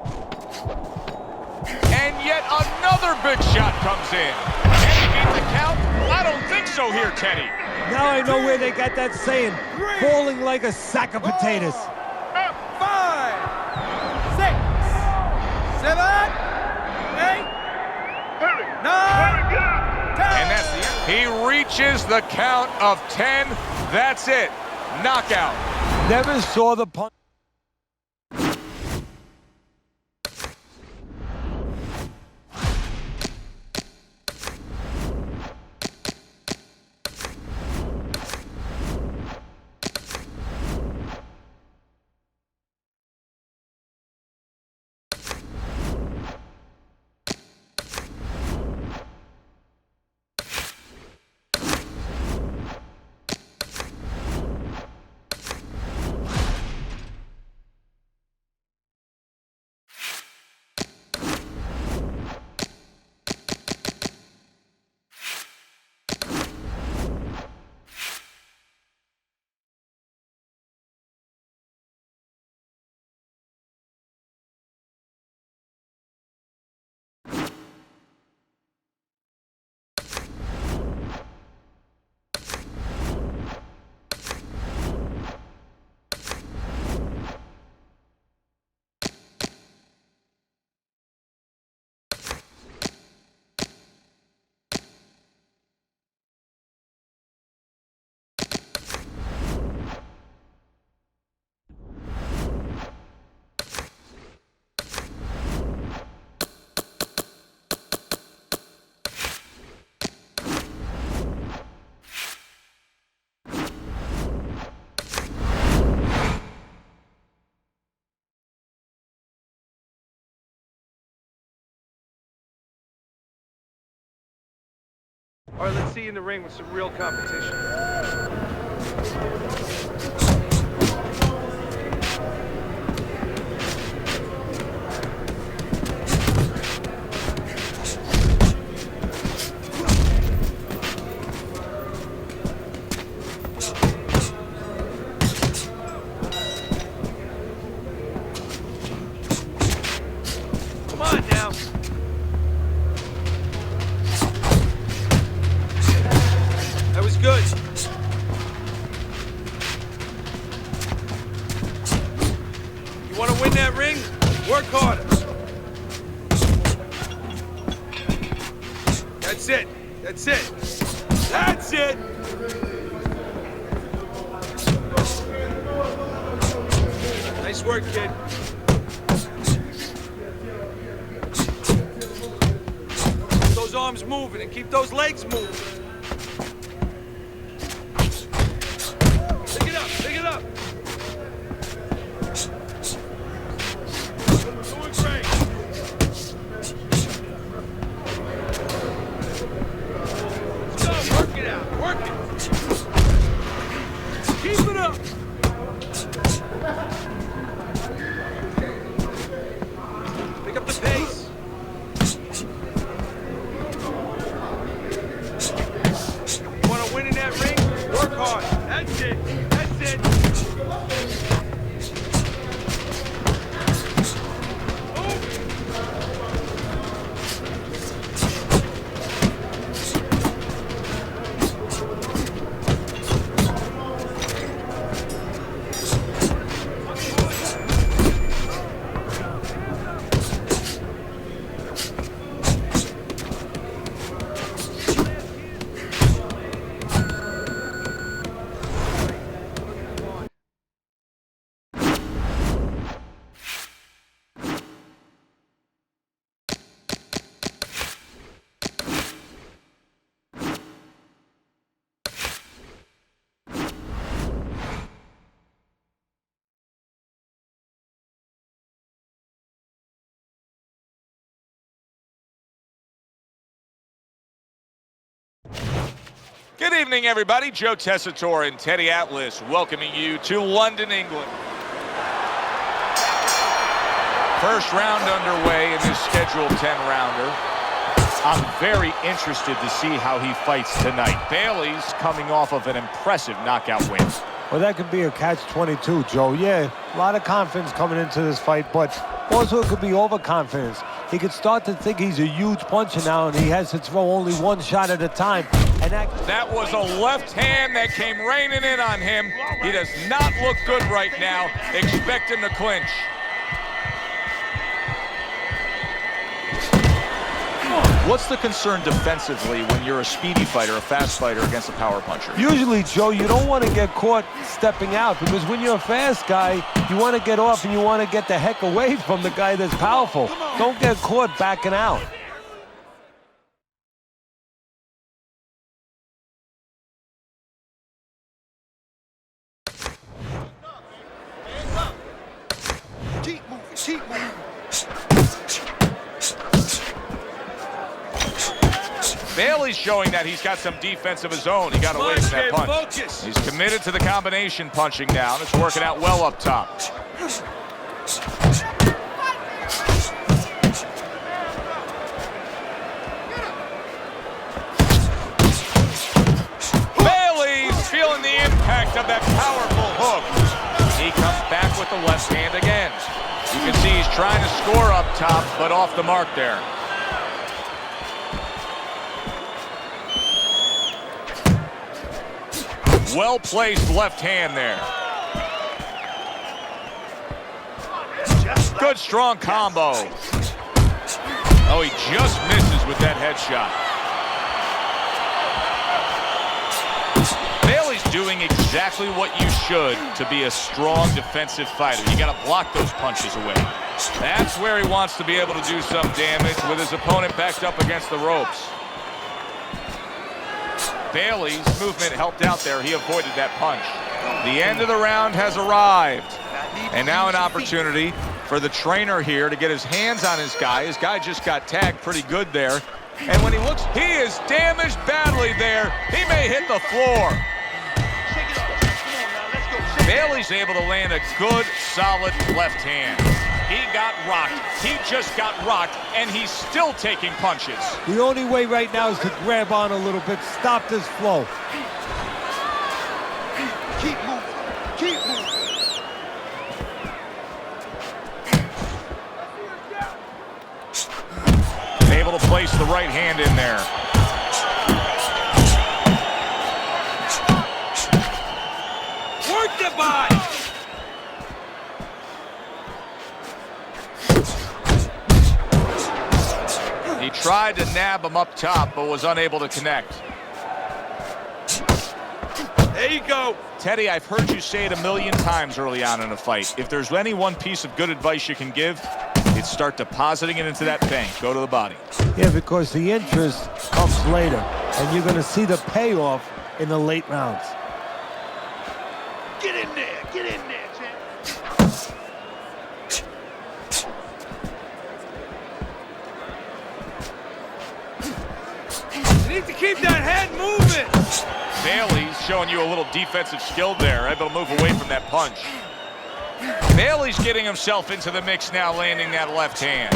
And yet another big shot comes in. Can he beat the count? I don't think so here, Teddy. Now I know where they got that saying, falling like a sack of potatoes. 5, 6, 7, 8, 9, 10. And that's the end. He reaches the count of 10. That's it. Knockout. Never saw the punch. All right, let's see you in the ring with some real competition. Come on now. That was good. You want to win that ring? Work harder. That's it. That's it. That's it. Nice work, kid. Keep those arms moving and keep those legs moving. Pick it up, pick it up. Doing great. Let's go, work it out, work it. Keep it up. Pick up the pace. You want to win in that ring? Work hard. That's it. That's it. Good evening, everybody. Joe Tessitore and Teddy Atlas welcoming you to London, England. First round underway in this scheduled 10-rounder. I'm very interested to see how he fights tonight. Bailey's coming off of an impressive knockout win. Well, that could be a catch-22, Joe. Yeah, a lot of confidence coming into this fight, but also it could be overconfidence. He could start to think he's a huge puncher now, and he has to throw only one shot at a time. And that was a left hand that came raining in on him. He does not look good right now. Expect him to clinch. What's the concern defensively when you're a speedy fighter, a fast fighter against a power puncher? Usually, Joe, you don't want to get caught stepping out because when you're a fast guy, you want to get off and you want to get the heck away from the guy that's powerful. Don't get caught backing out. Keep moving, keep moving. Bailey's showing that he's got some defense of his own. He got away from that punch. He's committed to the combination punching down. It's working out well up top. Bailey's feeling the impact of that powerful hook. He comes back with the left hand again. You can see he's trying to score up top, but off the mark there. Well-placed left hand there. Good, strong combo. Oh, he just misses with that headshot. Bailey's doing exactly what you should to be a strong defensive fighter. You got to block those punches away. That's where he wants to be able to do some damage with his opponent backed up against the ropes. Bailey's movement helped out there. He avoided that punch. The end of the round has arrived. And now an opportunity for the trainer here to get his hands on his guy. His guy just got tagged pretty good there. And when he looks, he is damaged badly there. He may hit the floor. Bailey's able to land a good, solid left hand. He got rocked. He just got rocked, and he's still taking punches. The only way right now is to grab on a little bit, stop this flow. Keep moving, keep moving. Able to place the right hand in there. Work the body. He tried to nab him up top, but was unable to connect. There you go. Teddy, I've heard you say it a million times early on in a fight. If there's any one piece of good advice you can give, it's start depositing it into that bank. Go to the body. Yeah, because the interest comes later, and you're going to see the payoff in the late rounds. Get in there, champ. You need to keep that head moving. Bailey's showing you a little defensive skill there, able to move away from that punch. Bailey's getting himself into the mix now, landing that left hand.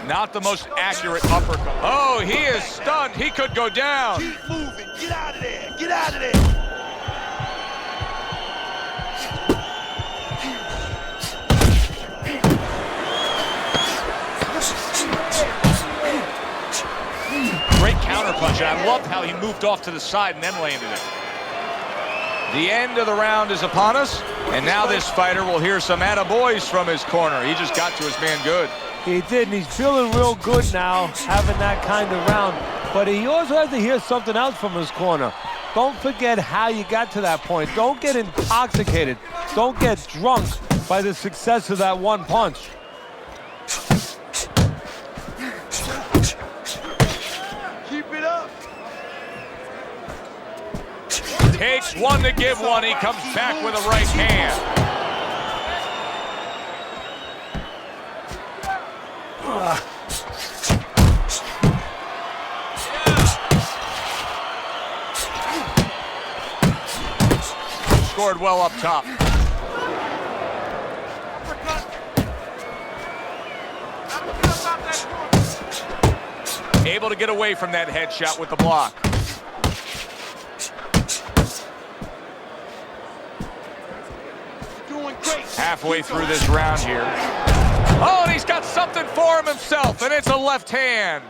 Not the most accurate uppercut. Oh, he is stunned. He could go down. Keep moving, get out of there, get out of there. Great counterpunch, and I loved how he moved off to the side and then landed it. The end of the round is upon us, and now this fighter will hear some attaboys from his corner. He just got to his man good. He did, and he's feeling real good now, having that kind of round. But he also has to hear something else from his corner. Don't forget how you got to that point. Don't get intoxicated. Don't get drunk by the success of that one punch. Keep it up. Takes one to give one. He comes back with a right hand. scored well up top. Able to get away from that headshot with the block. Doing great. Halfway through this round here. Oh, and he's got something for him himself, and it's a left hand.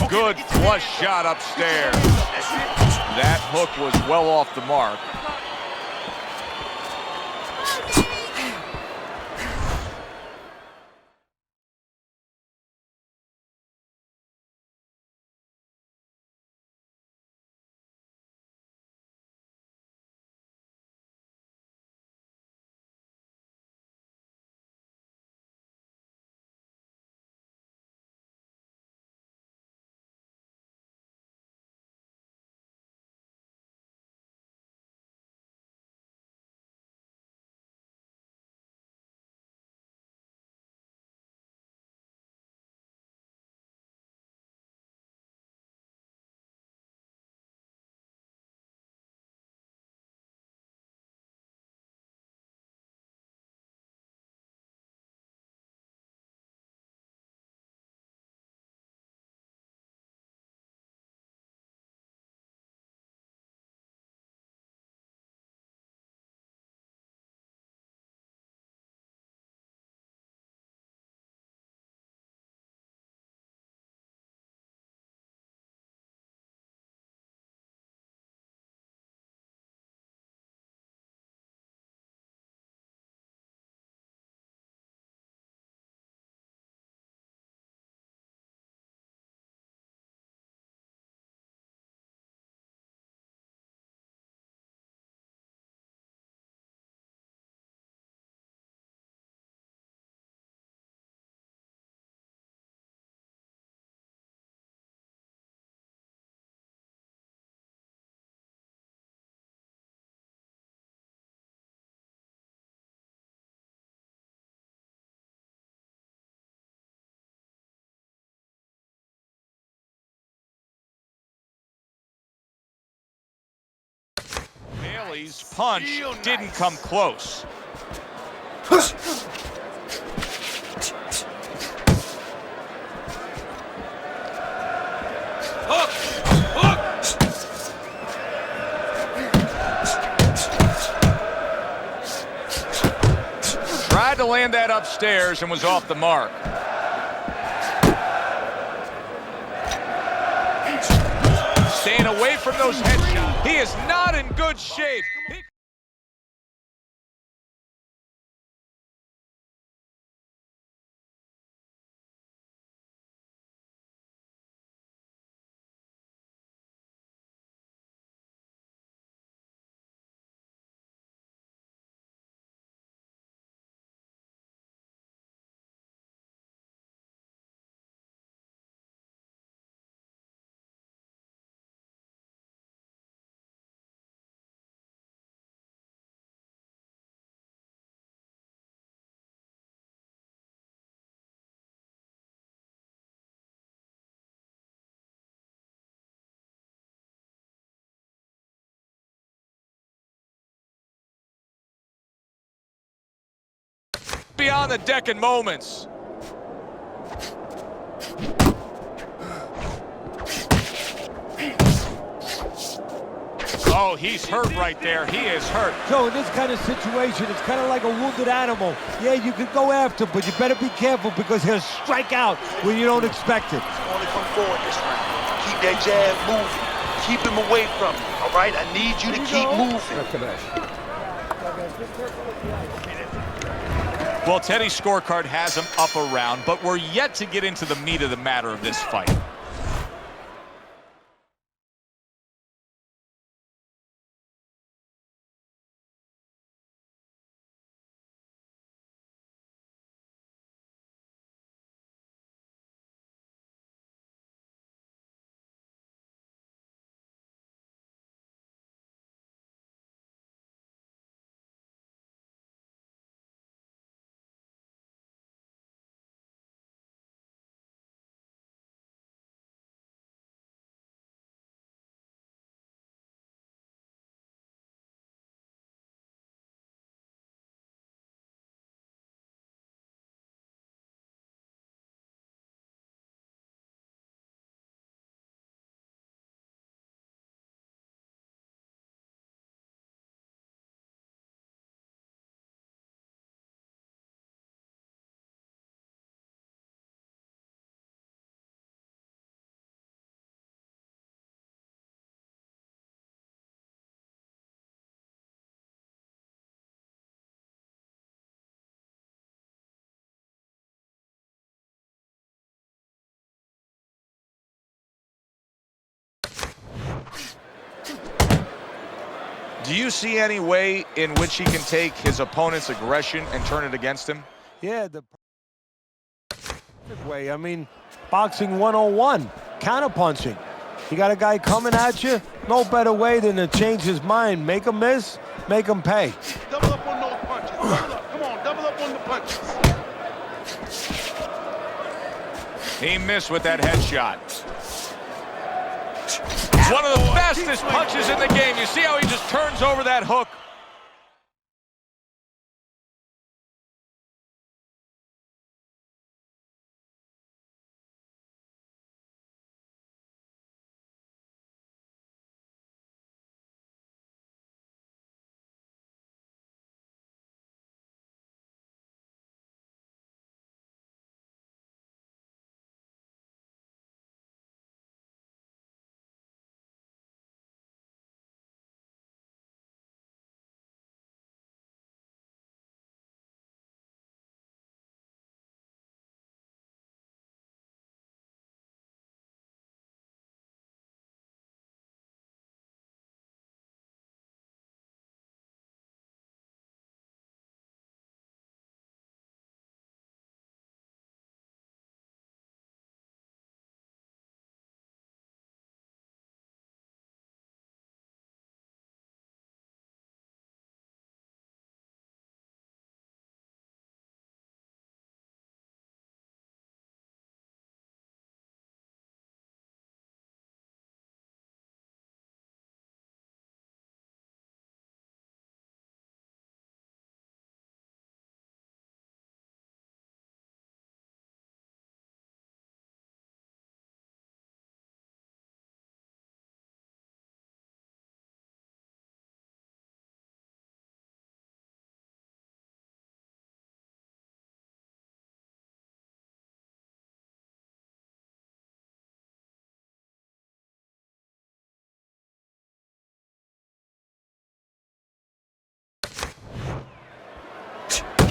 Good flush shot upstairs. That hook was well off the mark. Bailey's punch didn't come close. Hook! Hook! Tried to land that upstairs and was off the mark. Staying away from those headshots. He is not in good shape. Beyond the deck in moments. Oh, he's hurt right there. He is hurt. So in this kind of situation, it's kind of like a wounded animal. Yeah, you can go after him, but you better be careful because he'll strike out when you don't expect it. Only come forward this round. Keep that jab moving. Keep him away from you, all right? I need you to keep moving. Well, Teddy's scorecard has him up a round, but we're yet to get into the meat of the matter of this fight. Do you see any way in which he can take his opponent's aggression and turn it against him? Yeah, the perfect way. I mean, boxing 101, counterpunching. You got a guy coming at you, no better way than to change his mind. Make him miss, make him pay. Double up on those punches. Double up. Come on, double up on the punches. He missed with that headshot. One of the fastest punches in the game. You see how he just turns over that hook?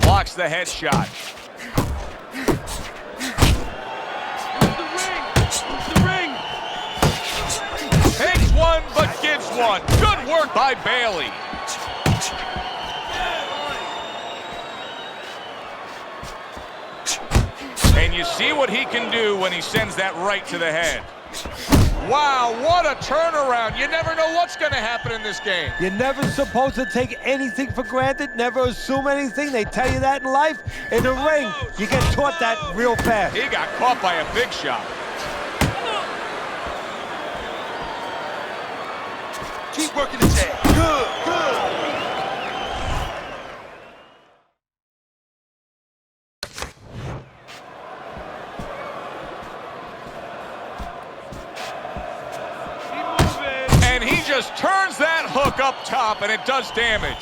Blocks the headshot. The ring! Takes one, but gives one. Good work by Bailey. And you see what he can do when he sends that right to the head. Wow, what a turnaround. You never know what's going to happen in this game. You're never supposed to take anything for granted, never assume anything. They tell you that in life. In the ring, you get taught that real fast. He got caught by a big shot. Keep working the jab. Good, good. And he just turns that hook up top, and it does damage.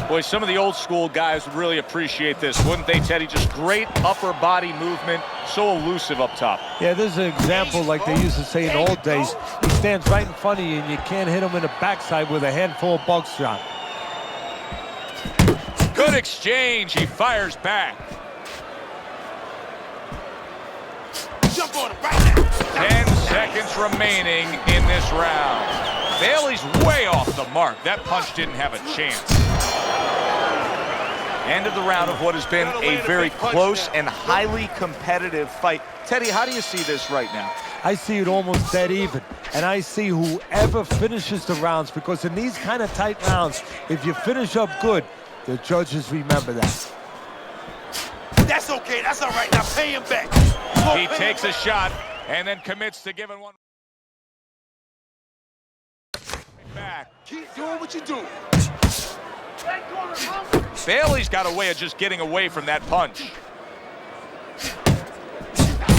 Boy, some of the old school guys would really appreciate this, wouldn't they, Teddy? Just great upper body movement, so elusive up top. Yeah, this is an example like they used to say in the old days. He stands right in front of you and you can't hit him in the backside with a handful of buckshot. Good exchange. He fires back. Jump on him right now. 10 seconds remaining in this round. Bailey's way off the mark. That punch didn't have a chance. End of the round of what has been a very close and highly competitive fight. Teddy, how do you see this right now? I see it almost dead even. And I see whoever finishes the rounds, because in these kind of tight rounds, if you finish up good, the judges remember that. That's okay. That's all right. Now pay him back. He takes a shot and then commits to giving one back. Keep doing what you do. Bailey's got a way of just getting away from that punch.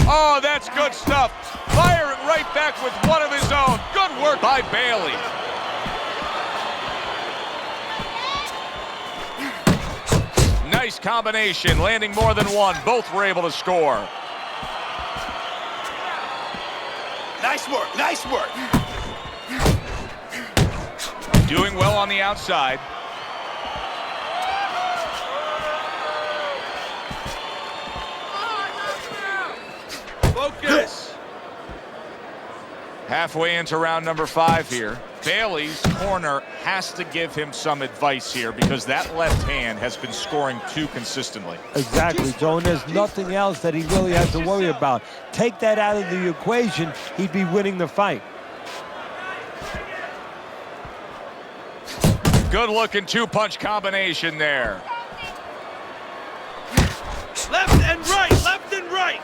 Oh, that's good stuff. Firing right back with one of his own. Good work by Bailey. Nice combination, landing more than one. Both were able to score. Nice work. Nice work. doing well on the outside. Focus. Halfway into round number 5 here. Bailey's corner has to give him some advice here because that left hand has been scoring too consistently. Exactly, Joe, and there's nothing else that he really has to worry about. Take that out of the equation, he'd be winning the fight. Good-looking two-punch combination there. Left and right, left and right.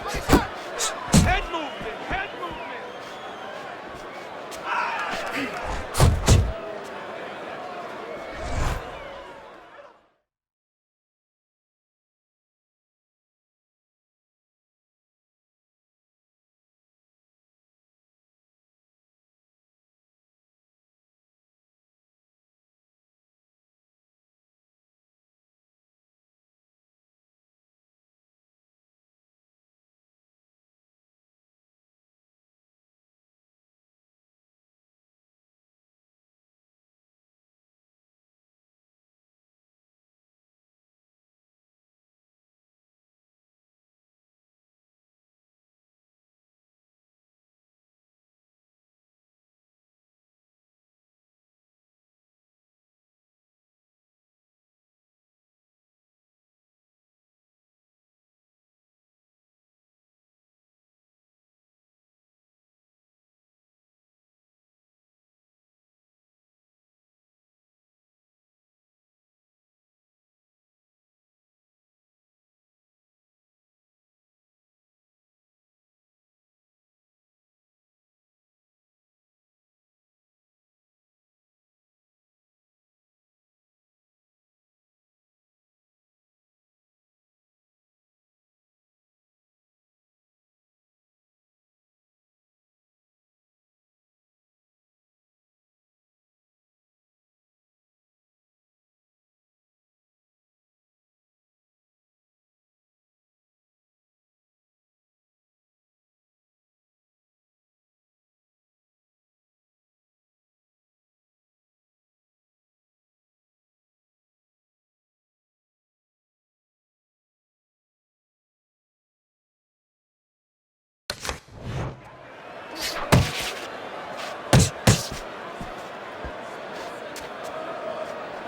Head movement, head movement.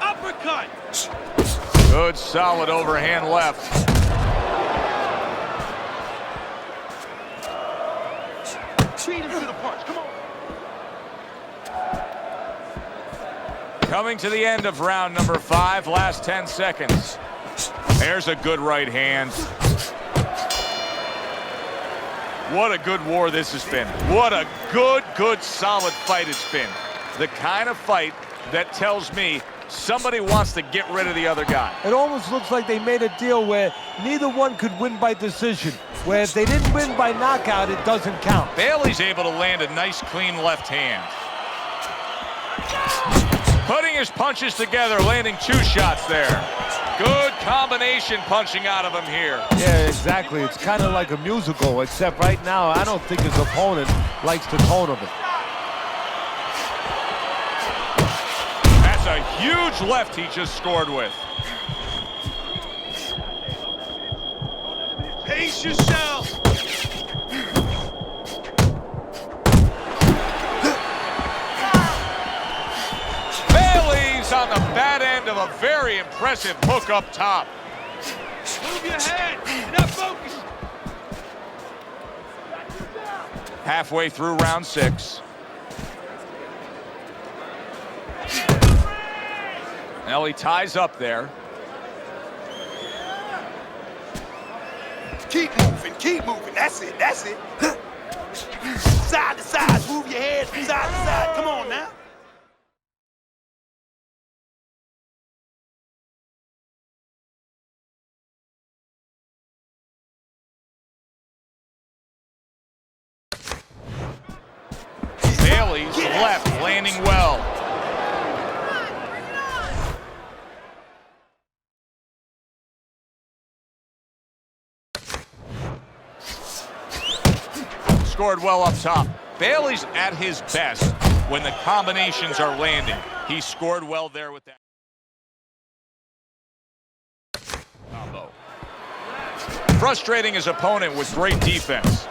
Uppercut. Good, solid overhand left. Treat him to the punch. Come on. Coming to the end of round number 5, last 10 seconds. There's a good right hand. What a good war this has been. What a good, solid fight it's been. The kind of fight that tells me somebody wants to get rid of the other guy. It almost looks like they made a deal where neither one could win by decision, where if they didn't win by knockout, it doesn't count. Bailey's able to land a nice, clean left hand. Putting his punches together, landing 2 shots there. Good combination punching out of him here. Yeah, exactly. It's kind of like a musical, except right now, I don't think his opponent likes the tone of it. That's a huge left he just scored with. Pace yourself. Bailey's on the bad end of a very impressive hook up top. Move your head. You're not focused. Halfway through round 6. Now he ties up there. Keep moving, keep moving. That's it, that's it. Side to side, move your head from side to side. Come on now. Bailey's left landing well. Scored well up top. Bailey's at his best when the combinations are landing. He scored well there with that combo. Frustrating his opponent with great defense.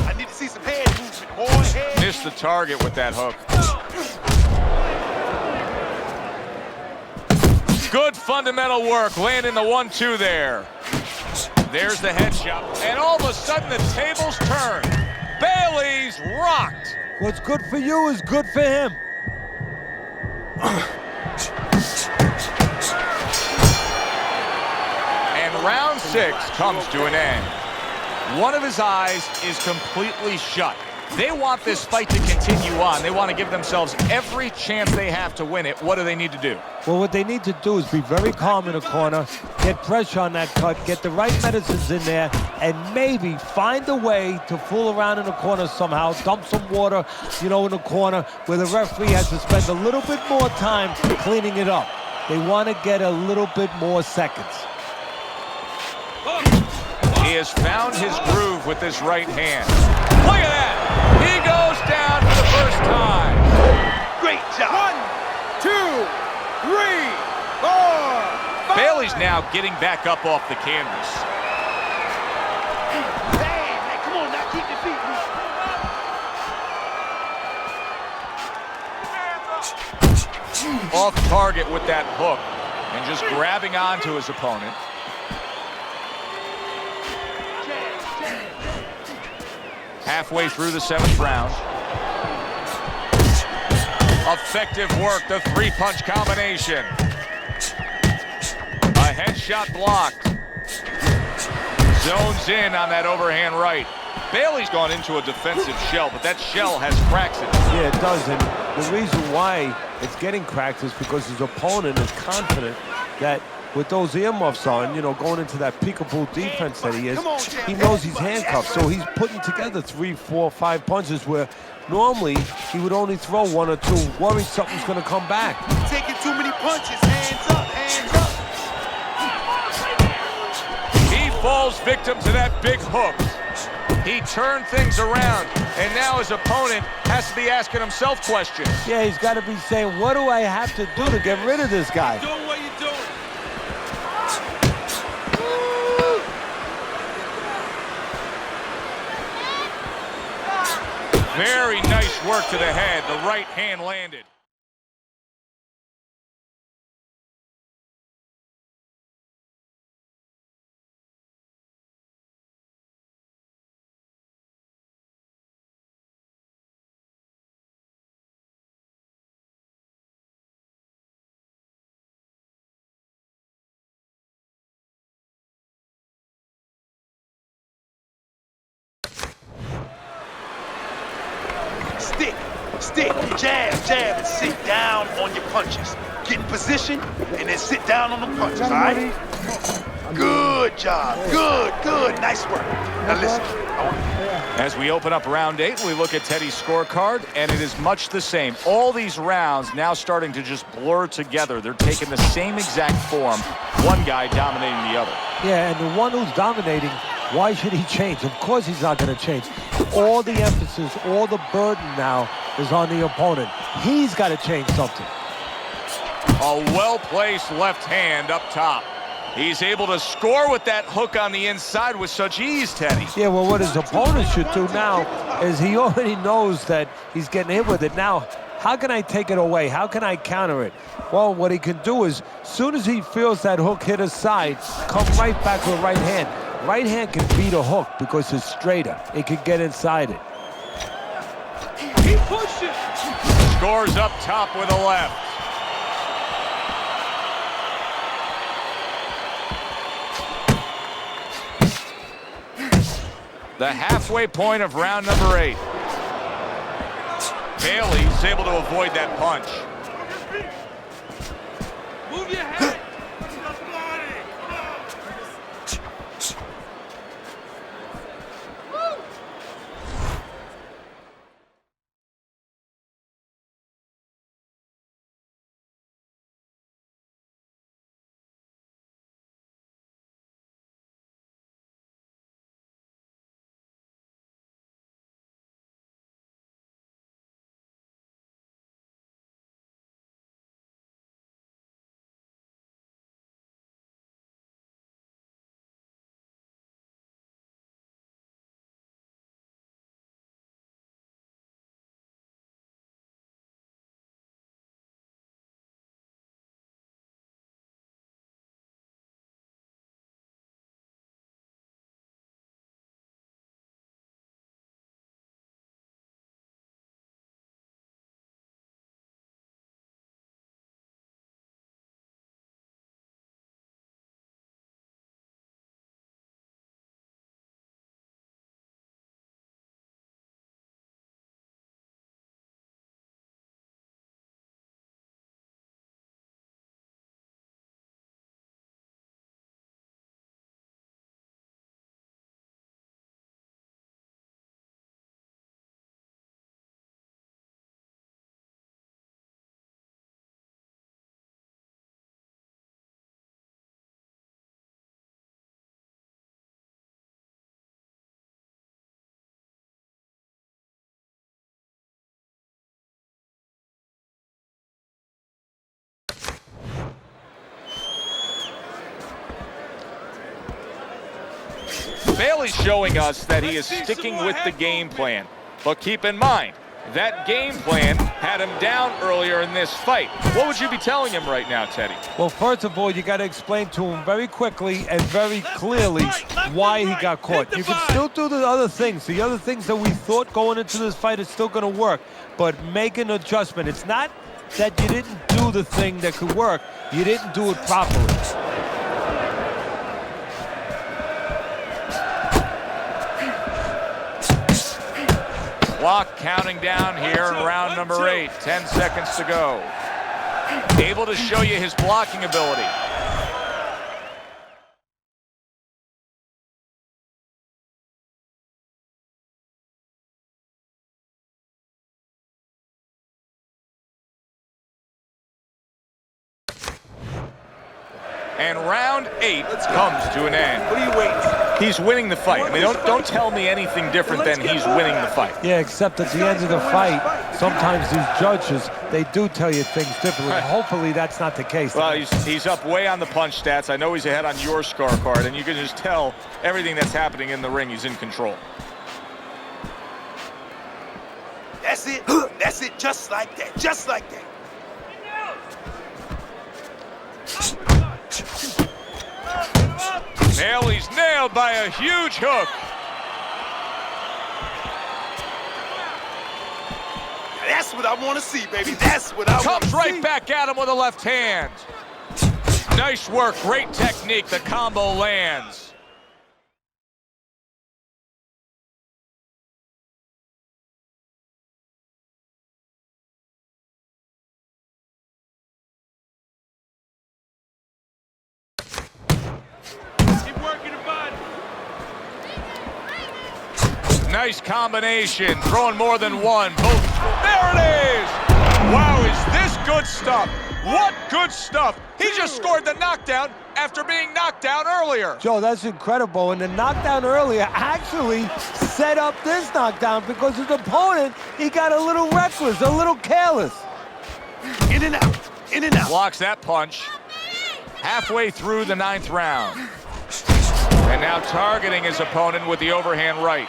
I need to see some head movement, boy. Head. Missed the target with that hook. Good fundamental work, landing the 1-2 there. There's the headshot, and all of a sudden the tables turn. Bailey's rocked. What's good for you is good for him. And round 6 comes to an end. One of his eyes is completely shut. They want this fight to continue on. They want to give themselves every chance they have to win it. What do they need to do? Well, what they need to do is be very calm in the corner, get pressure on that cut, get the right medicines in there, and maybe find a way to fool around in the corner somehow, dump some water, in the corner where the referee has to spend a little bit more time cleaning it up. They want to get a little bit more seconds. He has found his groove with this right hand. Look at that! He goes down for the first time. Great job. 1, 2, 3, 4, 5. Bailey's now getting back up off the canvas. Hey, come on now, keep your feet moving. Off target with that hook and just grabbing onto his opponent. Halfway through the 7th round. Effective work, the 3-punch combination. A headshot blocked. Zones in on that overhand right. Bailey's gone into a defensive shell, but that shell has cracks in it. Yeah, it does, and the reason why it's getting cracked is because his opponent is confident that with those earmuffs on, going into that peekaboo defense that he is, he knows he's handcuffed. So he's putting together 3, 4, 5 punches where normally he would only throw 1 or 2, worried something's going to come back. Taking too many punches. Hands up, hands up. He falls victim to that big hook. He turned things around, and now his opponent has to be asking himself questions. Yeah, he's got to be saying, what do I have to do to get rid of this guy? Do what you're doing. Very nice work to the head. The right hand landed. Stick, jab, and sit down on your punches. Get in position and then sit down on the punches, all right? Good job, good, nice work. Now listen, As we open up round 8, we look at Teddy's scorecard, and it is much the same. All these rounds now starting to just blur together. They're taking the same exact form, one guy dominating the other. Yeah, and the one who's dominating, why should he change? Of course he's not going to change. All the emphasis, all the burden now is on the opponent. He's got to change something. A well-placed left hand up top. He's able to score with that hook on the inside with such ease, Teddy. Yeah, well, what his opponent should do now is he already knows that he's getting hit with it. Now, how can I take it away? How can I counter it? Well, what he can do is, soon as he feels that hook hit his side, come right back with a right hand. Right hand can beat a hook because it's straighter. It can get inside it. Keep pushing. Scores up top with a left. The halfway point of round number 8. Bailey's able to avoid that punch. Move your head. Bailey's showing us that he is sticking with the game plan. But keep in mind, that game plan had him down earlier in this fight. What would you be telling him right now, Teddy? Well, first of all, you got to explain to him very quickly and very clearly why he got caught. You can still do the other things. The other things that we thought going into this fight is still going to work, but make an adjustment. It's not that you didn't do the thing that could work. You didn't do it properly. Clock counting down here in round number 8. 10 seconds to go. Able to show you his blocking ability. And round 8 comes to an end. What are you waiting? He's winning the fight. I mean, don't tell me anything different than he's winning the fight. Yeah, except at the end of the fight, sometimes these judges, they do tell you things differently. Hopefully that's not the case. Well, he's up way on the punch stats. I know he's ahead on your scorecard, and you can just tell everything that's happening in the ring, he's in control. That's it. That's it. Just like that. Just like that. Bailey's nailed by a huge hook. That's what I want to see, baby. That's what I want to see. Comes right back at him with a left hand. Nice work. Great technique. The combo lands. Nice combination, throwing more than one. Both. There it is! Wow, is this good stuff? What good stuff! He just scored the knockdown after being knocked down earlier. Joe, that's incredible. And the knockdown earlier actually set up this knockdown because his opponent, he got a little reckless, a little careless. In and out. In and out. Blocks that punch. Halfway through the 9th round. And now targeting his opponent with the overhand right.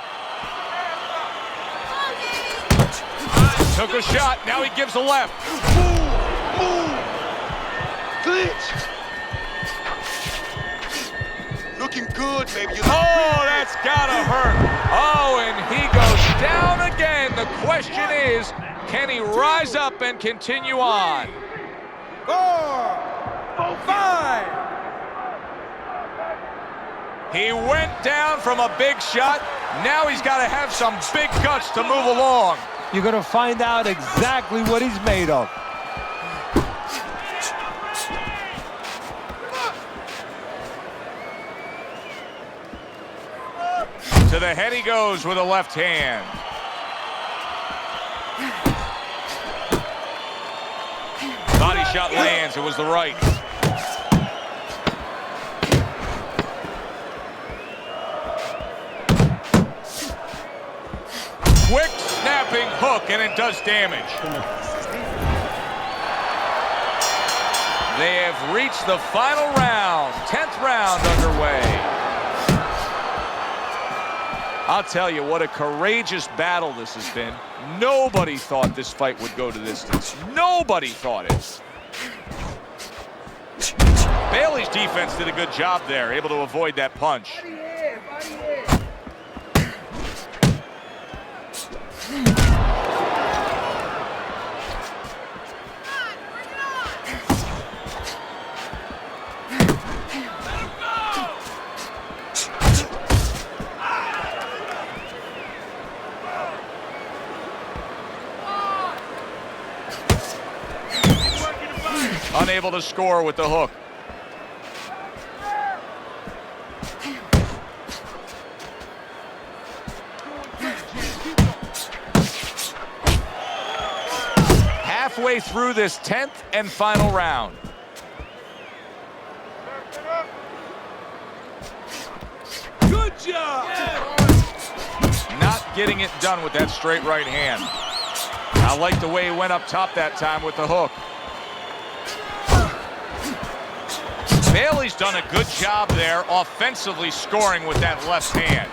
Took a shot, now he gives a left. Move! Clinch! Looking good, baby. Oh, that's gotta hurt. Oh, and he goes down again. The question is, can he rise up and continue on? 4, 5. He went down from a big shot. Now he's got to have some big guts to move along. You're going to find out exactly what he's made of. To the head he goes with a left hand. Body shot lands. It was the right. Quick snapping hook, and it does damage. They have reached the final round. 10th round underway. I'll tell you what a courageous battle this has been. Nobody thought this fight would go to this distance. Nobody thought it. Bailey's defense did a good job there, able to avoid that punch. Unable to score with the hook. Halfway through this 10th and final round. Good job! Not getting it done with that straight right hand. I like the way he went up top that time with the hook. Bailey's done a good job there offensively scoring with that left hand.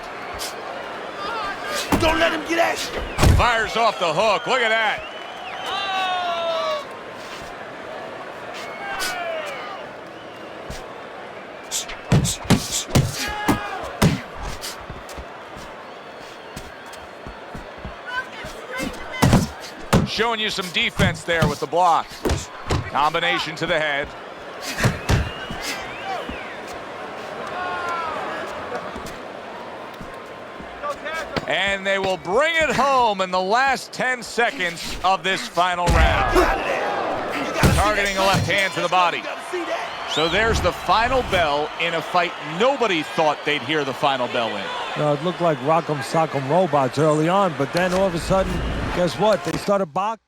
Don't let him get at you. Fires off the hook. Look at that. Showing you some defense there with the block. Combination to the head. And they will bring it home in the last 10 seconds of this final round. Targeting the left hand to the body. So there's the final bell in a fight nobody thought they'd hear the final bell in. It looked like Rock'em Sock'em Robots early on, but then all of a sudden, guess what? They started boxing.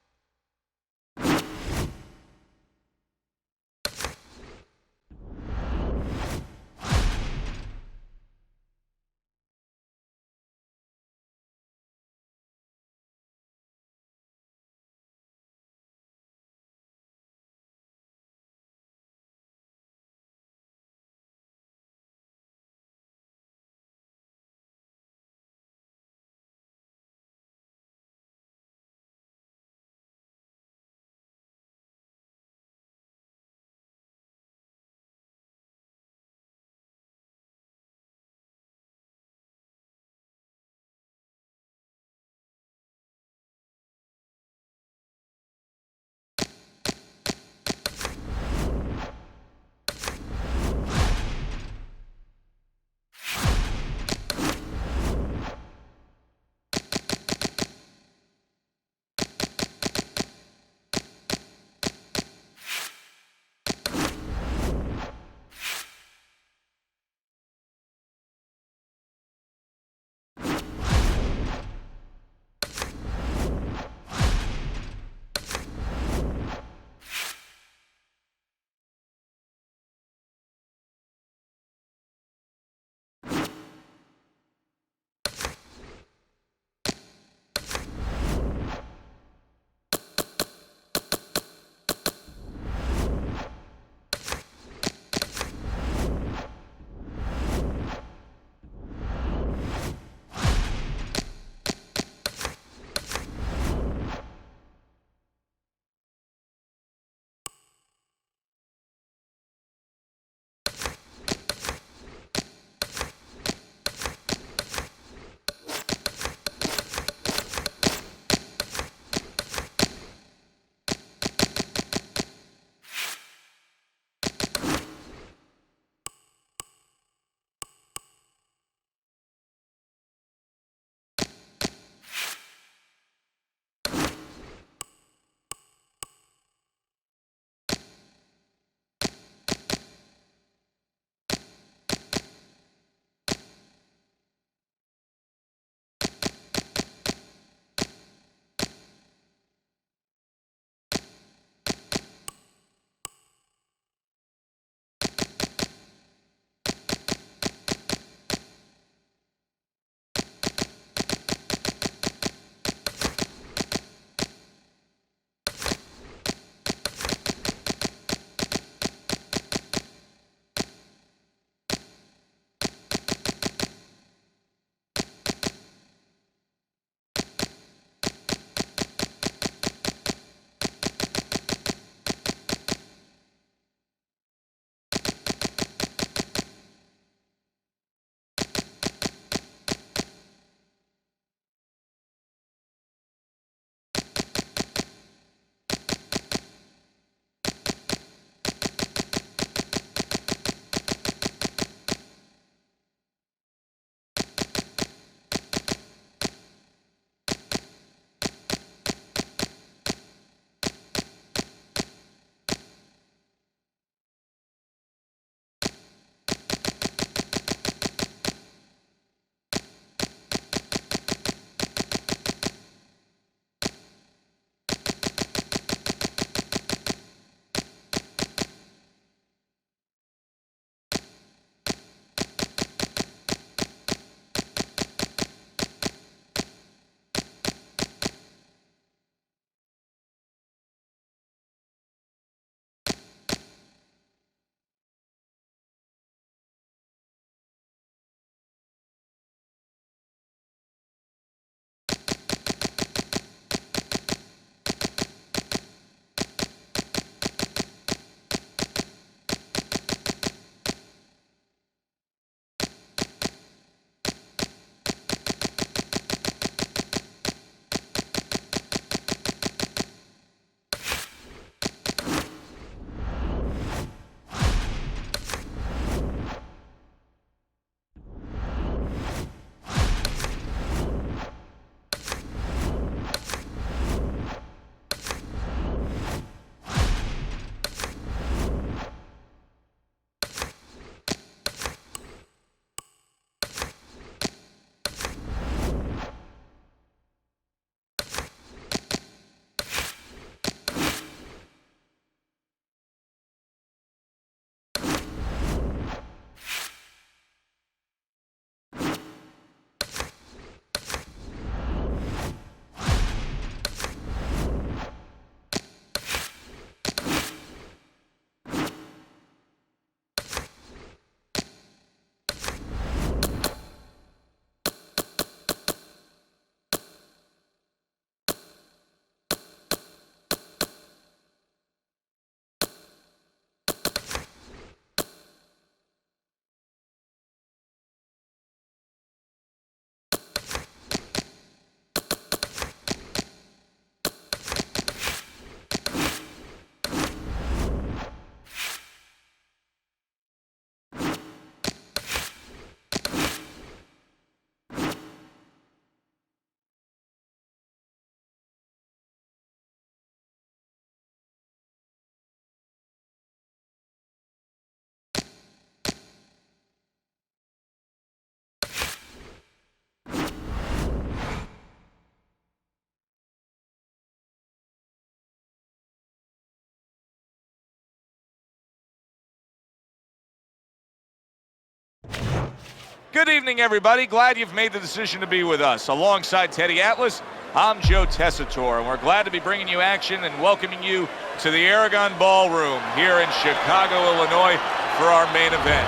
Good evening, everybody. Glad you've made the decision to be with us. Alongside Teddy Atlas, I'm Joe Tessitore, and we're glad to be bringing you action and welcoming you to the Aragon Ballroom here in Chicago, Illinois for our main event.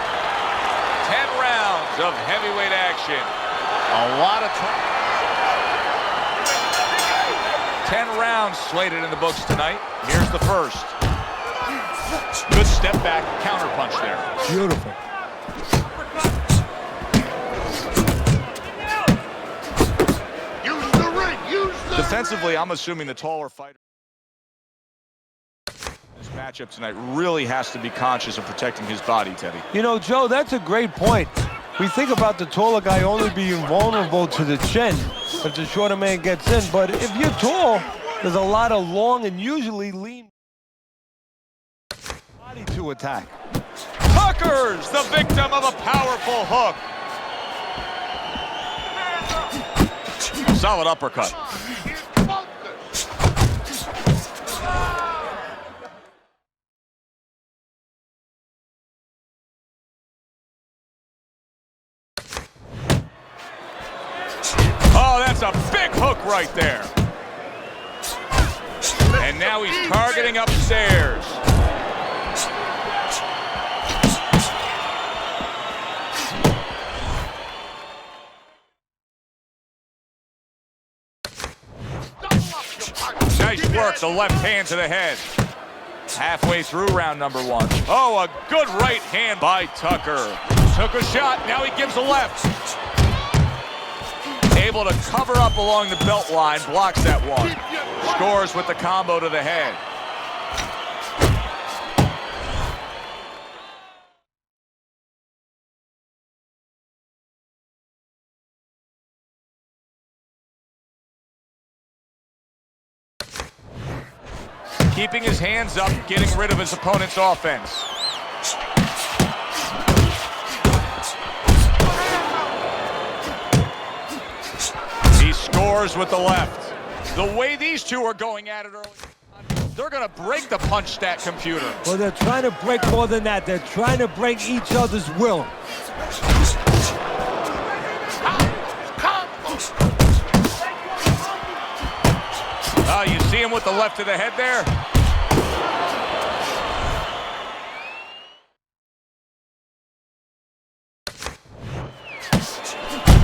10 rounds of heavyweight action. A lot of 10 rounds slated in the books tonight. Here's the first. Good step back, counter punch there. Beautiful. Use the ring, use the Defensively, I'm assuming the taller fighter this matchup tonight really has to be conscious of protecting his body, Teddy. You know, Joe, that's a great point. We think about the taller guy only being vulnerable to the chin if the shorter man gets in. But if you're tall, there's a lot of long and usually lean body to attack. Tucker's the victim of a powerful hook. Solid uppercut. Oh, that's a big hook right there. And now he's targeting upstairs. Nice work, the left hand to the head. Halfway through round number one. Oh, a good right hand by Tucker. Took a shot, now he gives a left. Able to cover up along the belt line, blocks that one. Scores with the combo to the head. Keeping his hands up, getting rid of his opponent's offense. He scores with the left. The way these two are going at it early, they're going to break the punch stat computer. Well, they're trying to break more than that. They're trying to break each other's will. You see him with the left to the head there?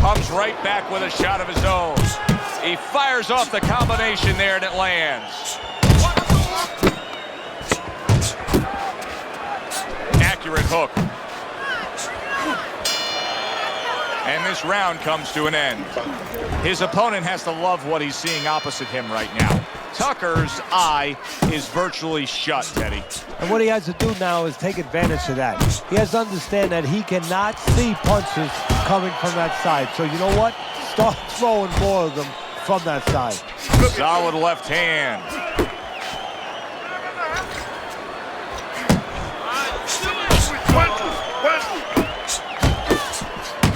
Comes right back with a shot of his own. He fires off the combination there and it lands. Accurate hook. And this round comes to an end. His opponent has to love what he's seeing opposite him right now. Tucker's eye is virtually shut, Teddy. And what he has to do now is take advantage of that. He has to understand that he cannot see punches coming from that side. So you know what? Start throwing more of them from that side. Solid left hand.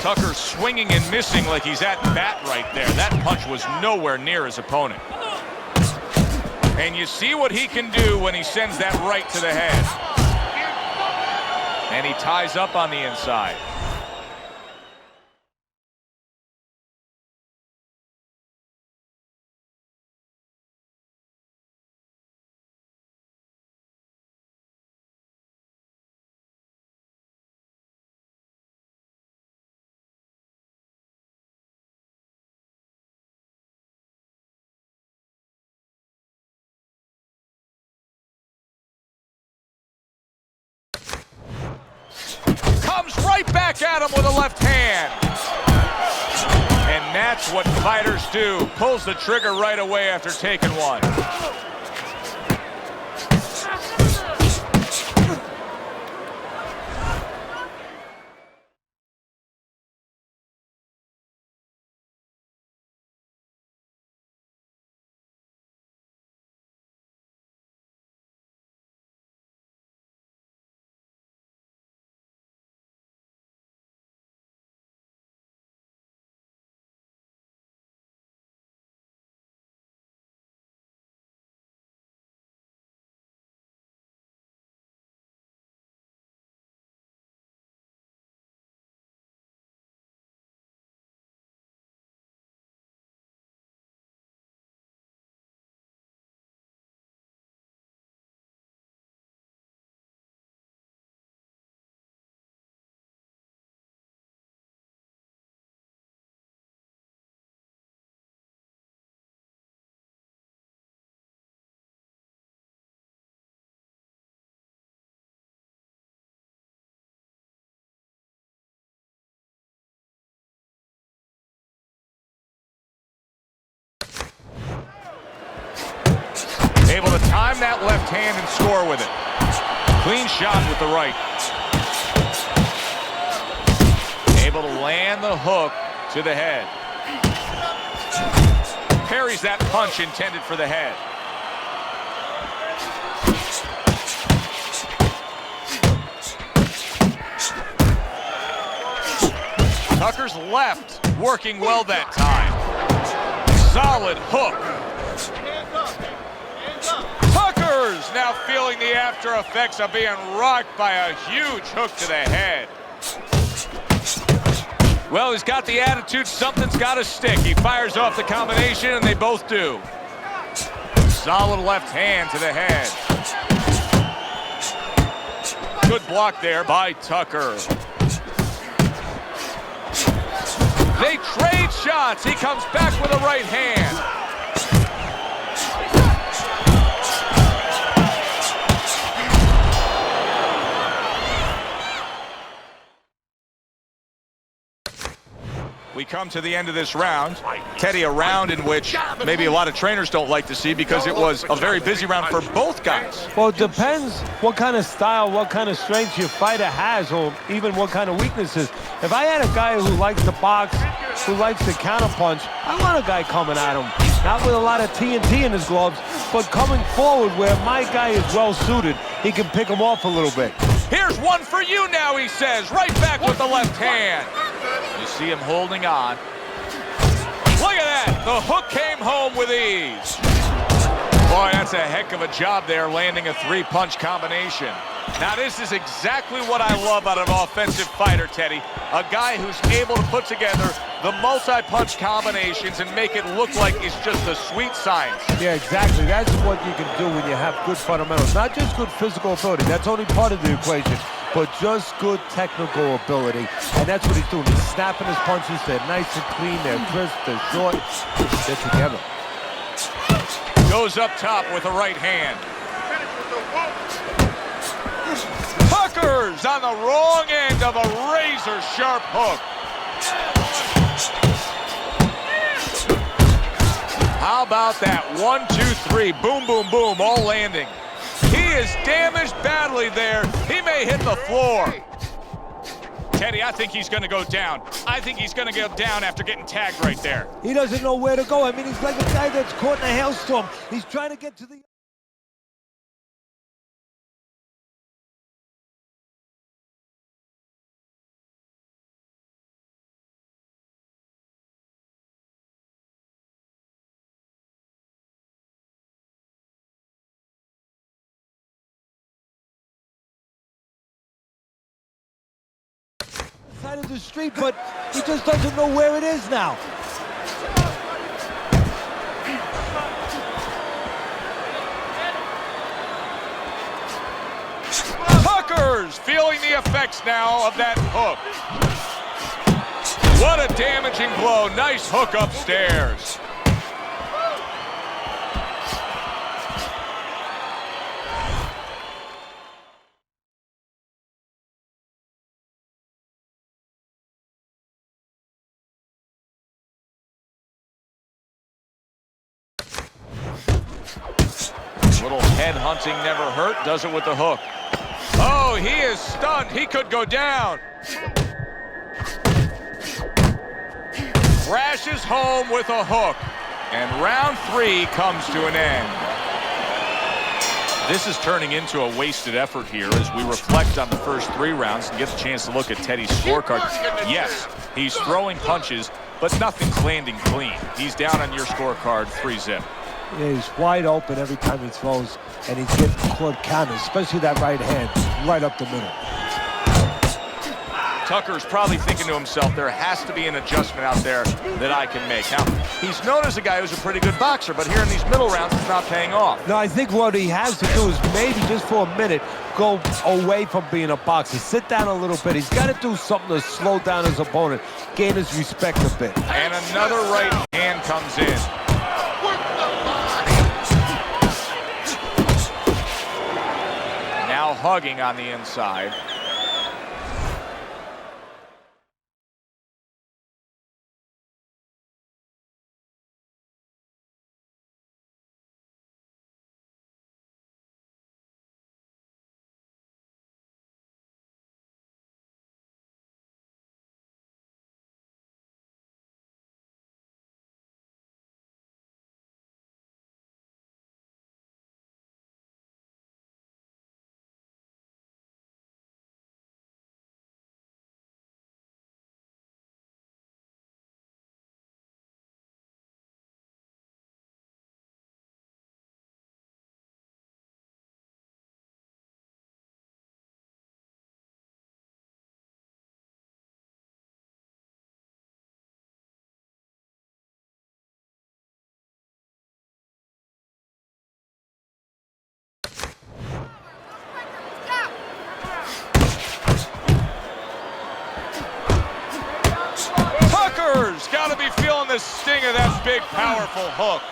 Tucker swinging and missing like he's at bat right there. That punch was nowhere near his opponent. And you see what he can do when he sends that right to the head. And he ties up on the inside. Comes right back at him with a left hand. And that's what fighters do. Pulls the trigger right away after taking one. jam that left hand and score with it. Clean shot with the right. Able to land the hook to the head. Parries that punch intended for the head. Tucker's left working well that time. Solid hook. Tucker's now feeling the after effects of being rocked by a huge hook to the head. Well, he's got the attitude, something's got to stick. He fires off the combination, and they both do. Solid left hand to the head. Good block there by Tucker. They trade shots. He comes back with a right hand. We come to the end of this round. Teddy, a round in which maybe a lot of trainers don't like to see because it was a very busy round for both guys. Well, it depends what kind of style, what kind of strength your fighter has, or even what kind of weaknesses. If I had a guy who likes to box, who likes to counterpunch, I want a guy coming at him. Not with a lot of TNT in his gloves, but coming forward where my guy is well suited. He can pick him off a little bit. Here's one for you now, he says. Right back with the left hand. You see him holding on. Look at that. The hook came home with ease. Boy, that's a heck of a job there, landing a three-punch combination. Now, this is exactly what I love out of an offensive fighter, Teddy. A guy who's able to put together the multi-punch combinations and make it look like it's just a sweet science. Yeah, exactly. That's what you can do when you have good fundamentals. Not just good physical ability. That's only part of the equation. But just good technical ability. And that's what he's doing. He's snapping his punches. They're nice and clean. They're crisp. They're short. They're together. Goes up top with a right hand. Tucker's on the wrong end of a razor-sharp hook. How about that? 1, 2, 3. Boom, boom, boom. All landing. He is damaged badly there. He may hit the floor. Teddy, I think he's going to go down. I think he's going to go down after getting tagged right there. He doesn't know where to go. I mean, he's like a guy that's caught in a hailstorm. He's trying to get to the... side of the street, but he just doesn't know where it is now. Tucker's feeling the effects now of that hook. What a damaging blow. Nice hook upstairs. Little head hunting never hurt, does it with the hook. Oh, he is stunned. He could go down. Crashes home with a hook. And round 3 comes to an end. This is turning into a wasted effort here as we reflect on the first 3 rounds and get the chance to look at Teddy's scorecard. Yes, he's throwing punches, but nothing's landing clean. He's down on your scorecard 3-zip. Yeah, he's wide open every time he throws, and he's getting caught counters, especially that right hand, right up the middle. Tucker's probably thinking to himself, there has to be an adjustment out there that I can make. Now, he's known as a guy who's a pretty good boxer, but here in these middle rounds, it's not paying off. No, I think what he has to do is maybe just for a minute go away from being a boxer. Sit down a little bit. He's got to do something to slow down his opponent, gain his respect a bit. And another right hand comes in. Now hugging on the inside. the sting of that big, powerful hook.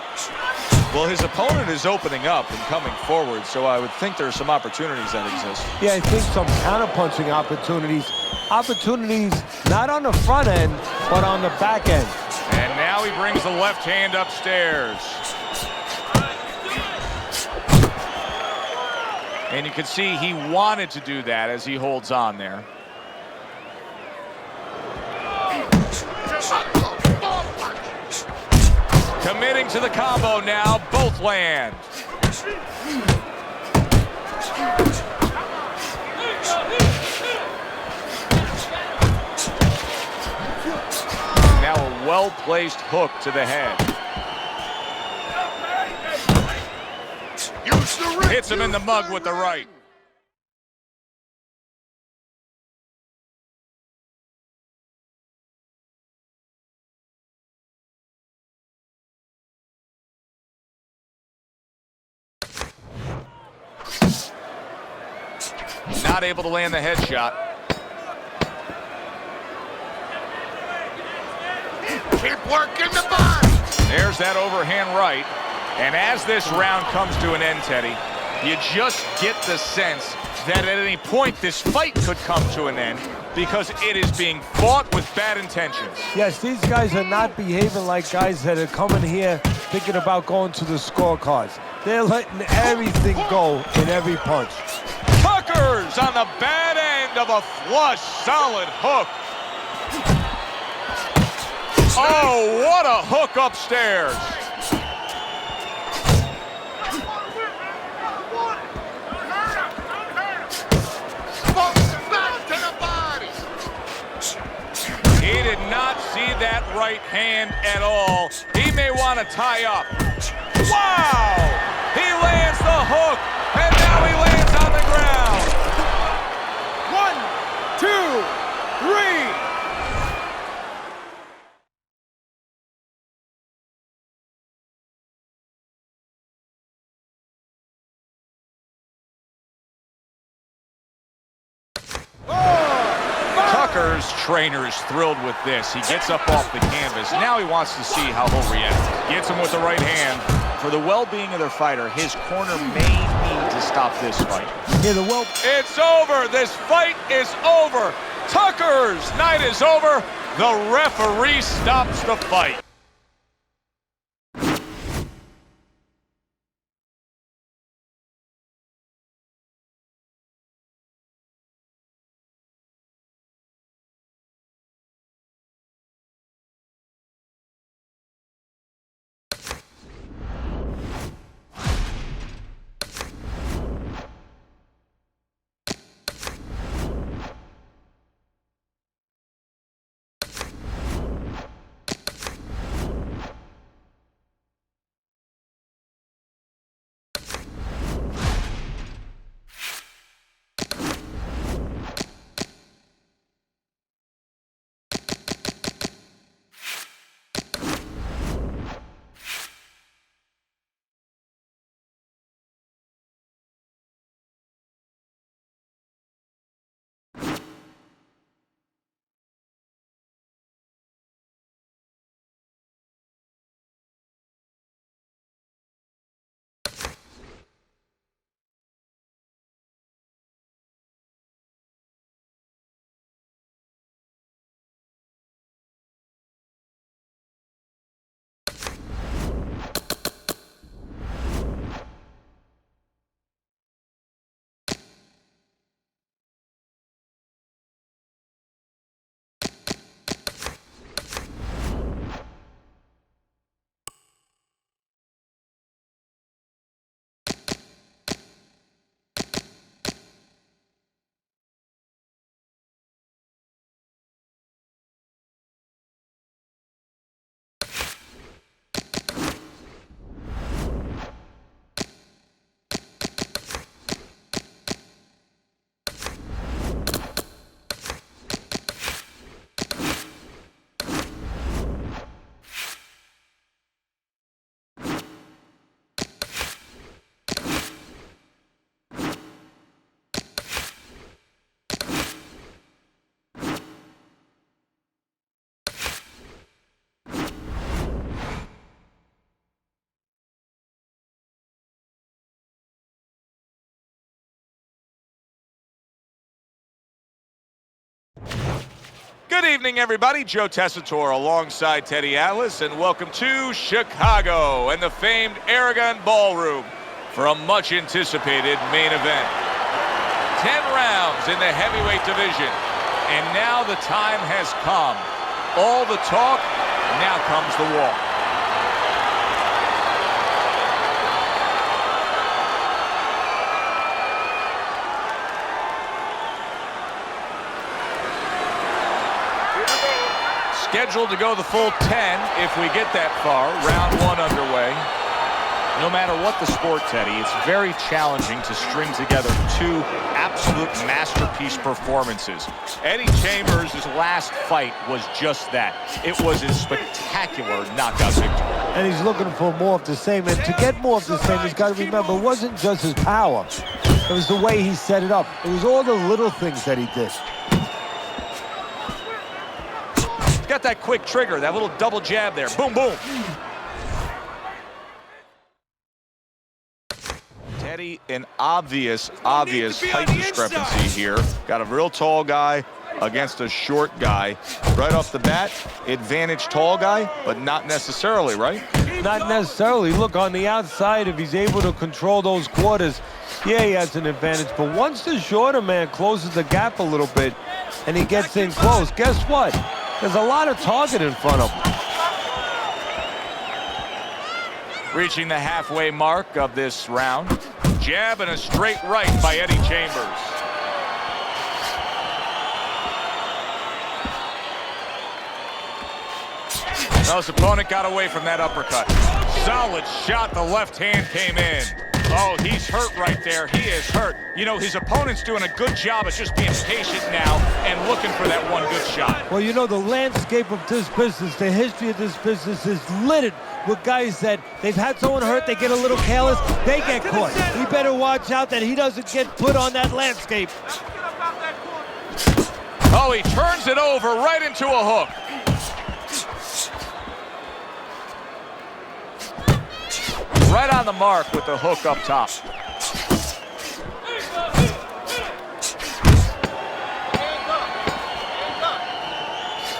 Well, his opponent is opening up and coming forward, so I would think there are some opportunities that exist. Yeah, I think some counter-punching opportunities. Opportunities not on the front end, but on the back end. And now he brings the left hand upstairs. And you can see he wanted to do that as he holds on there. Committing to the combo now, both land. Now a well-placed hook to the head. Hits him in the mug with the right. Not able to land the headshot. Keep working the body. There's that overhand right. And as this round comes to an end, Teddy, you just get the sense that at any point this fight could come to an end because it is being fought with bad intentions. Yes, these guys are not behaving like guys that are coming here thinking about going to the scorecards. They're letting everything go in every punch. Tucker's on the bad end of a flush, solid hook. Oh, what a hook upstairs. He did not see that right hand at all. He may want to tie up. Wow! He lands the hook, and now he lands on the ground. 1, 2, 3. Tucker's trainer is thrilled with this. He gets up off the canvas. Now he wants to see how he'll react. Gets him with the right hand. For the well-being of their fighter, his corner may need to stop this fight. It's over. This fight is over. Tucker's night is over. The referee stops the fight. Good evening, everybody. Joe Tessitore alongside Teddy Atlas, and welcome to Chicago and the famed Aragon Ballroom for a much-anticipated main event. 10 rounds in the heavyweight division, and now the time has come. All the talk, now comes the walk. Scheduled to go the full 10 if we get that far. Round one underway. No matter what the sport, Teddy, it's very challenging to string together two absolute masterpiece performances. Eddie Chambers' last fight was just that. It was a spectacular knockout victory. And he's looking for more of the same. And to get more of the same, he's got to remember, it wasn't just his power. It was the way he set it up. It was all the little things that he did. Got that quick trigger, that little double jab there. Boom, boom. Teddy, an obvious height discrepancy here. Got a real tall guy against a short guy. Right off the bat, advantage tall guy, but not necessarily, right? Not necessarily. Look, on the outside, if he's able to control those quarters, yeah, he has an advantage. But once the shorter man closes the gap a little bit and he gets in close, guess what? There's a lot of target in front of him. Reaching the halfway mark of this round. Jab and a straight right by Eddie Chambers. Now his opponent got away from that uppercut. Solid shot, the left hand came in. Oh, he's hurt right there. He is hurt. You know, his opponent's doing a good job of just being patient now and looking for that one good shot. Well, you know, the landscape of this business, the history of this business is littered with guys that they've had someone hurt, they get a little careless, they get caught. He better watch out that he doesn't get put on that landscape. Oh, he turns it over right into a hook. Right on the mark with the hook up top.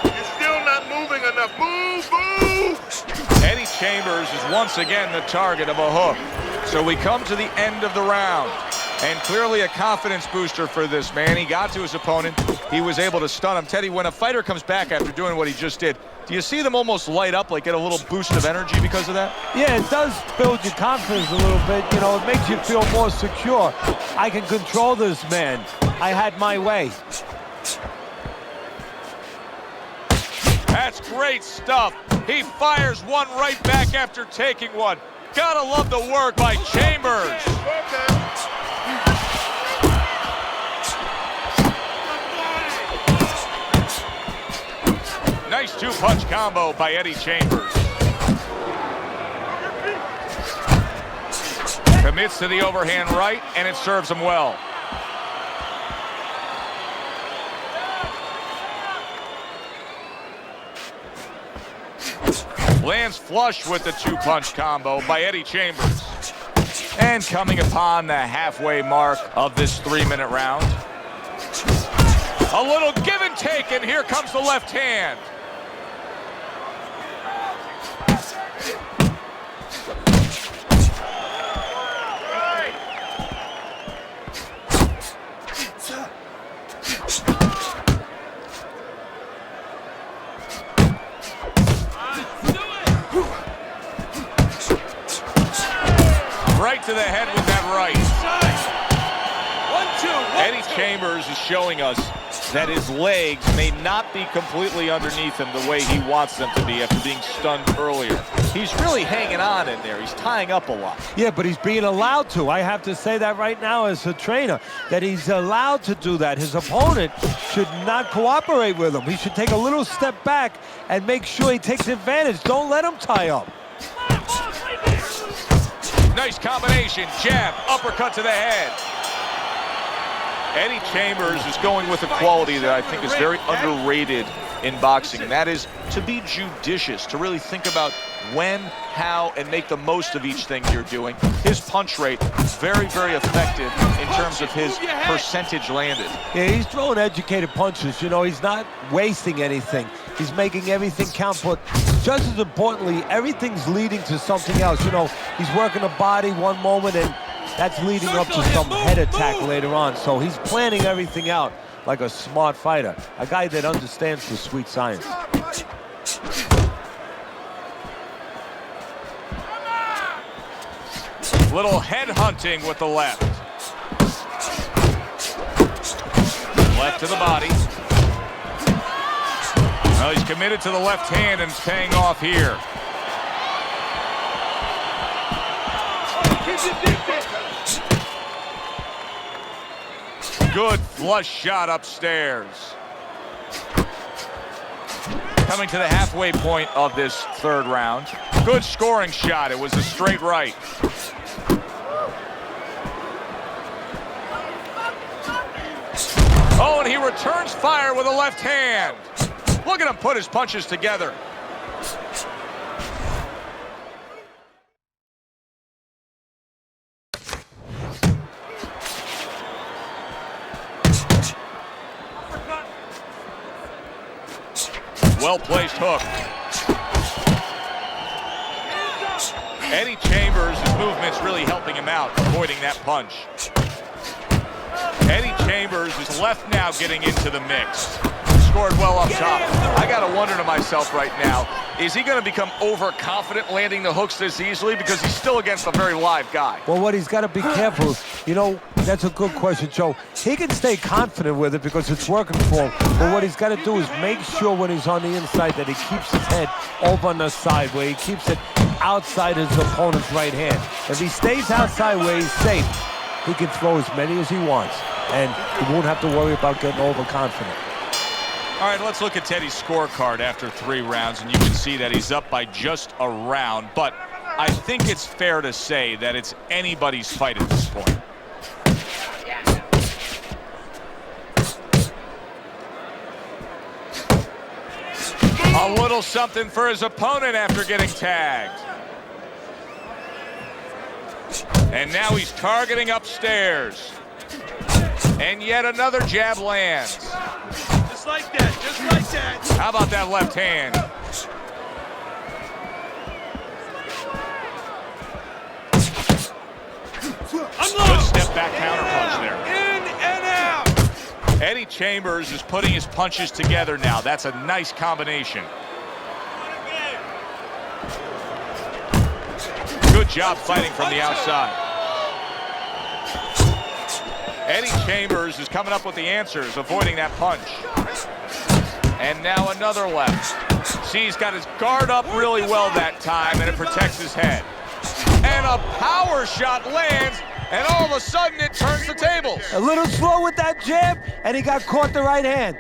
You're still not moving enough. Move, move! Eddie Chambers is once again the target of a hook. So we come to the end of the round. And clearly a confidence booster for this man. He got to his opponent. He was able to stun him. Teddy, when a fighter comes back after doing what he just did, do you see them almost light up, like get a little boost of energy because of that? Yeah, it does build your confidence a little bit. You know, it makes you feel more secure. I can control this man. I had my way. That's great stuff. He fires one right back after taking one. Gotta love the work by Chambers. Nice two-punch combo by Eddie Chambers. Commits to the overhand right, and it serves him well. Lands flush with the two-punch combo by Eddie Chambers. And coming upon the halfway mark of this 3-minute round. A little give and take, and here comes the left hand. Right to the head with that right. 1, 2, 1, Eddie Chambers is showing us that his legs may not be completely underneath him the way he wants them to be after being stunned earlier. He's really hanging on in there. He's tying up a lot. Yeah, but he's being allowed to. I have to say that right now as a trainer, that he's allowed to do that. His opponent should not cooperate with him. He should take a little step back and make sure he takes advantage. Don't let him tie up. Nice combination. Jab, uppercut to the head. Eddie Chambers is going with a quality that I think is very underrated in boxing, and that is to be judicious, to really think about when, how, and make the most of each thing you're doing. His punch rate is very, very effective in terms of his percentage landed. Yeah, he's throwing educated punches. You know, he's not wasting anything. He's making everything count, but just as importantly, everything's leading to something else. You know, he's working the body one moment, and that's leading up to some head attack later on. So he's planning everything out like a smart fighter, a guy that understands the sweet science. Little head hunting with the left. Left to the body. Well, he's committed to the left hand, and it's paying off here. Good flush shot upstairs. Coming to the halfway point of this third round. Good scoring shot. It was a straight right. Oh, and he returns fire with a left hand. Look at him put his punches together. Well-placed hook. Eddie Chambers' movement's really helping him out, avoiding that punch. Eddie Chambers is left now getting into the mix. Scored well up top. I gotta wonder to myself right now, is he gonna become overconfident landing the hooks this easily? Because he's still against a very live guy. Well, what he's got to be careful, you know, that's a good question, Joe. He can stay confident with it because it's working for him. But what he's got to do is make sure when he's on the inside that he keeps his head over on the side, where he keeps it outside his opponent's right hand. If he stays outside where he's safe, he can throw as many as he wants, and he won't have to worry about getting overconfident. All right, let's look at Teddy's scorecard after 3 rounds, and you can see that he's up by just a round. But I think it's fair to say that it's anybody's fight at this point. A little something for his opponent after getting tagged. And now he's targeting upstairs. And yet another jab lands. Just like that, just like that. How about that left hand? Good step back counterpunch there. In and out. Eddie Chambers is putting his punches together now. That's a nice combination. Good job fighting from the outside. Eddie Chambers is coming up with the answers, avoiding that punch. And now another left. See, he's got his guard up really well that time, and it protects his head. And a power shot lands, and all of a sudden it turns the tables. A little slow with that jab, and he got caught the right hand.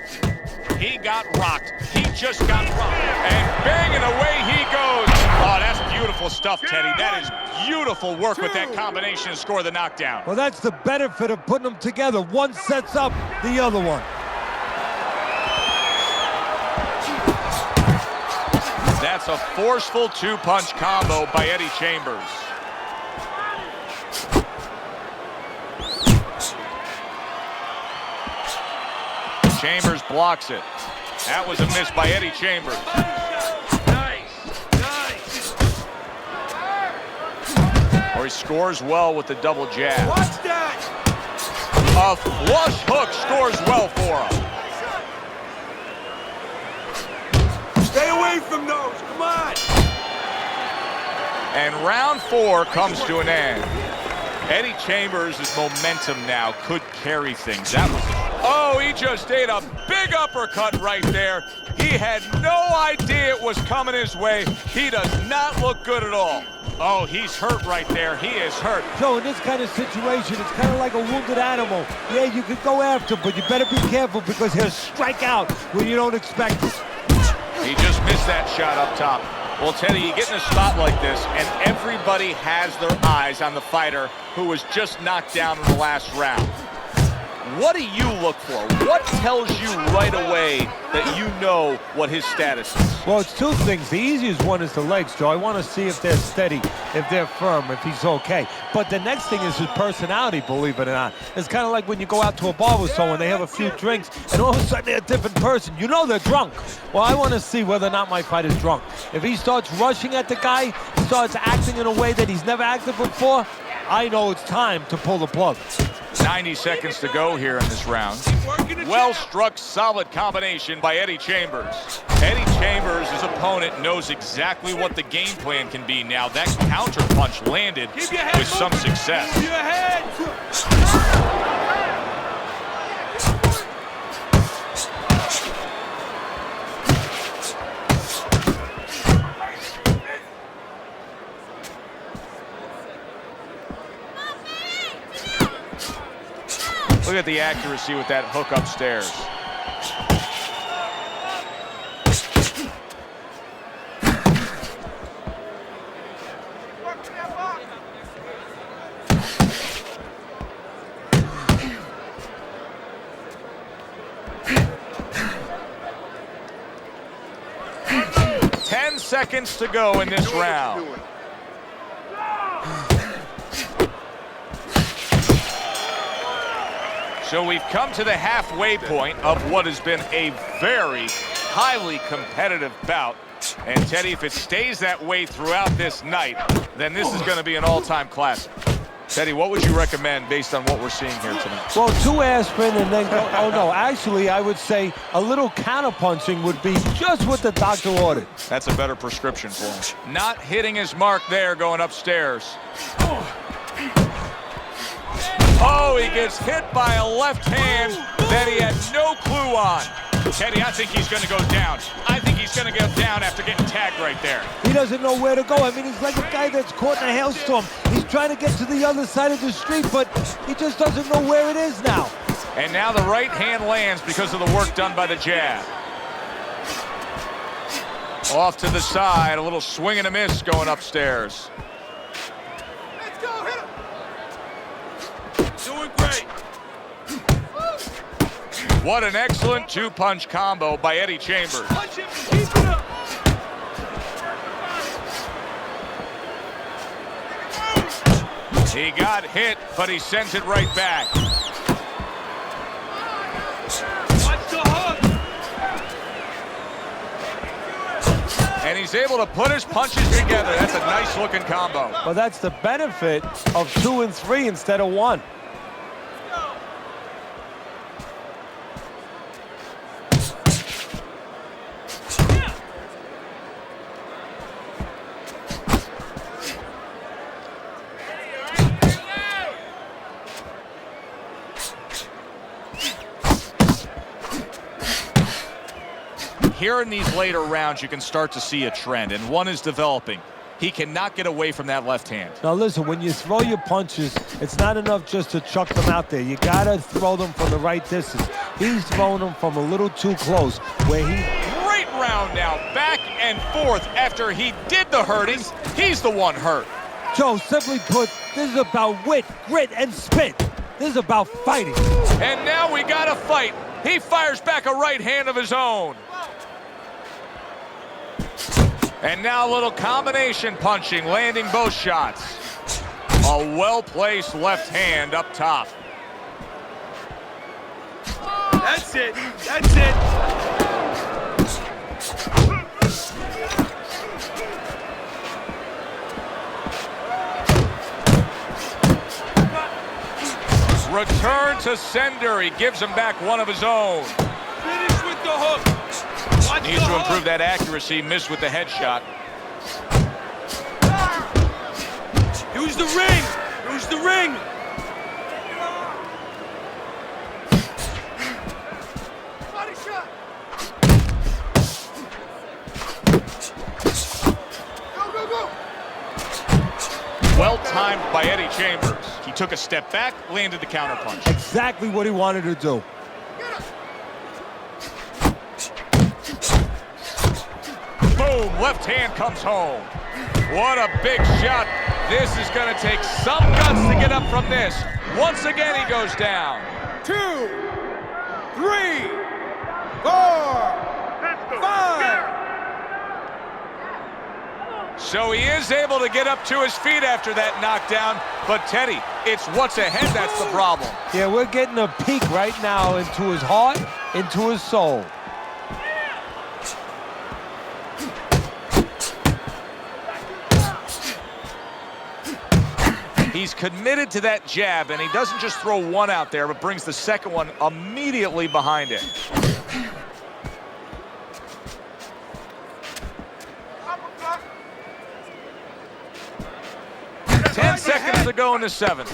He got rocked. He just got rocked. And banging away he goes. Oh, that's beautiful stuff, Teddy. That is beautiful work with that combination to score the knockdown. Well, that's the benefit of putting them together. One sets up the other one. That's a forceful 2-punch combo by Eddie Chambers. Chambers blocks it. That was a miss by Eddie Chambers. Or he scores well with the double jab. Watch that. A flush hook scores well for him. Stay away from those, come on. And round 4 comes to an end. Eddie Chambers' momentum now could carry things. That was, oh, he just ate a big uppercut right there. He had no idea it was coming his way. He does not look good at all. Oh, he's hurt right there. He is hurt. So in this kind of situation, it's kind of like a wounded animal. Yeah, you can go after him, but you better be careful because he'll strike out when you don't expect it. He just missed that shot up top. Well, Teddy, you get in a spot like this, and everybody has their eyes on the fighter who was just knocked down in the last round. what do you look for? What tells you right away that you know what his status is? Well, it's two things. The easiest one is the legs, Joe. I want to see if they're steady, if they're firm, if he's okay. But the next thing is his personality, believe it or not. It's kind of like when you go out to a bar with someone, they have a few drinks, and all of a sudden they're a different person. You know they're drunk. Well, I want to see whether or not my fighter's drunk. If he starts rushing at the guy, starts acting in a way that he's never acted before, I know it's time to pull the plug. 90 seconds to go here in this round. Well-struck, solid combination by Eddie Chambers. Eddie Chambers, his opponent, knows exactly what the game plan can be now. That counter punch landed with some success. Your head. Look at the accuracy with that hook upstairs. Ten seconds to go in this round. So we've come to the halfway point of what has been a very highly competitive bout. And Teddy, if it stays that way throughout this night, then this is going to be an all-time classic. Teddy, what would you recommend based on what we're seeing here tonight? Well, 2 aspirin and then go. Oh, no. Actually, I would say a little counterpunching would be just what the doctor ordered. That's a better prescription for him. Not hitting his mark there going upstairs. Oh, he gets hit by a left hand that he had no clue on. Teddy, I think he's going to go down. I think he's going to go down after getting tagged right there. He doesn't know where to go. I mean, he's like a guy that's caught in a hailstorm. He's trying to get to the other side of the street, but he just doesn't know where it is now. And now the right hand lands because of the work done by the jab. Off to the side, a little swing and a miss going upstairs. Let's go, hit him. Doing great. What an excellent two-punch combo by Eddie Chambers. Punch him, keep it up. He got hit, but he sent it right back. Watch the hook. And he's able to put his punches together. That's a nice-looking combo. Well, that's the benefit of 2 and 3 instead of 1. Here in these later rounds, you can start to see a trend, and one is developing. He cannot get away from that left hand. Now listen, when you throw your punches, it's not enough just to chuck them out there. You gotta throw them from the right distance. He's throwing them from a little too close, where he... Great round now, back and forth. After he did the hurting, he's the one hurt. Joe, simply put, this is about wit, grit, and spit. This is about fighting. And now we got a fight. He fires back a right hand of his own. And now a little combination punching, landing both shots. A well-placed left hand up top. That's it. That's it. Return to sender. He gives him back one of his own. Finish with the hook. Watch Needs the to hook. improve that accuracy. Missed with the headshot. Use the ring. Use the ring. Body shot. Go, go, go. Well timed by Eddie Chambers. He took a step back, landed the counterpunch. Exactly what he wanted to do. Boom, left hand comes home. What a big shot. This is going to take some guts to get up from this. Once again, he goes down. 2, 3, 4, 5. So he is able to get up to his feet after that knockdown. But Teddy, it's what's ahead that's the problem. Yeah, we're getting a peek right now into his heart, into his soul. He's committed to that jab, and he doesn't just throw one out there, but brings the second one immediately behind it. 10 seconds to go in the 7th.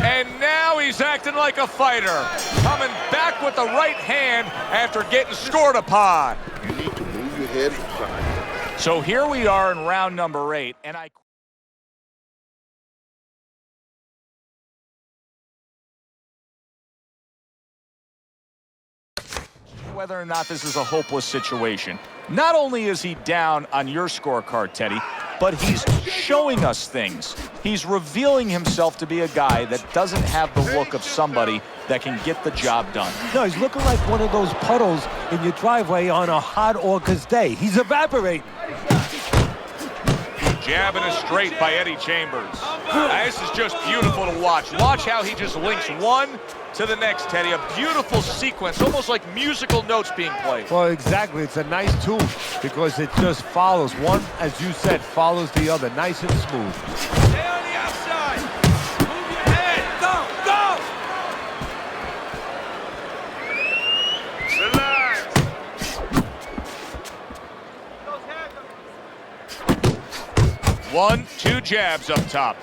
And now he's acting like a fighter, coming back with the right hand after getting scored upon. You need to move your head aside. So here we are in round number 8, and whether or not this is a hopeless situation. Not only is he down on your scorecard, Teddy, but he's showing us things. He's revealing himself to be a guy that doesn't have the look of somebody that can get the job done. No, he's looking like one of those puddles in your driveway on a hot August day. He's evaporating. Jab and a straight by Eddie Chambers. This is just beautiful to watch. Watch how he just links one to the next, Teddy. A beautiful sequence, almost like musical notes being played. Well, exactly. It's a nice tune because it just follows. One, as you said, follows the other. Nice and smooth. Stay on the outside. Move your head. Go, go. Relax. 1, 2 jabs up top.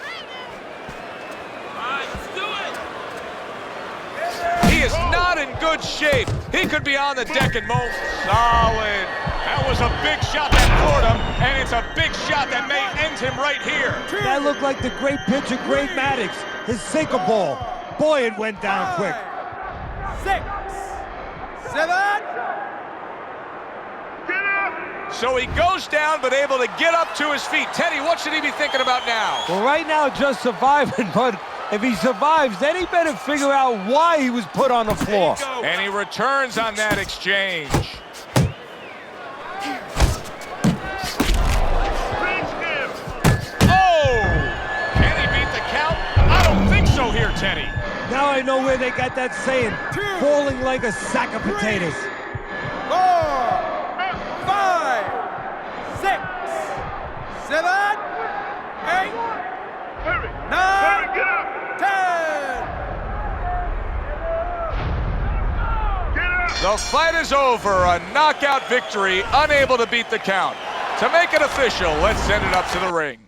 He is not in good shape. He could be on the deck and move. Solid. That was a big shot that floored him, and it's a big shot that may end him right here. That looked like the great pitcher, Great Maddox. His sinker ball. Boy, it went down quick. 6, 7. So he goes down, but able to get up to his feet. Teddy, what should he be thinking about now? Well, right now, just surviving, but if he survives, then he better figure out why he was put on the floor. And he returns on that exchange. Oh! Can he beat the count? I don't think so here, Teddy. Now I know where they got that saying, falling like a sack of potatoes. 4, 5, 6, 7, 8, 9, 10. The fight is over. A knockout victory, unable to beat the count. To make it official, let's send it up to the ring.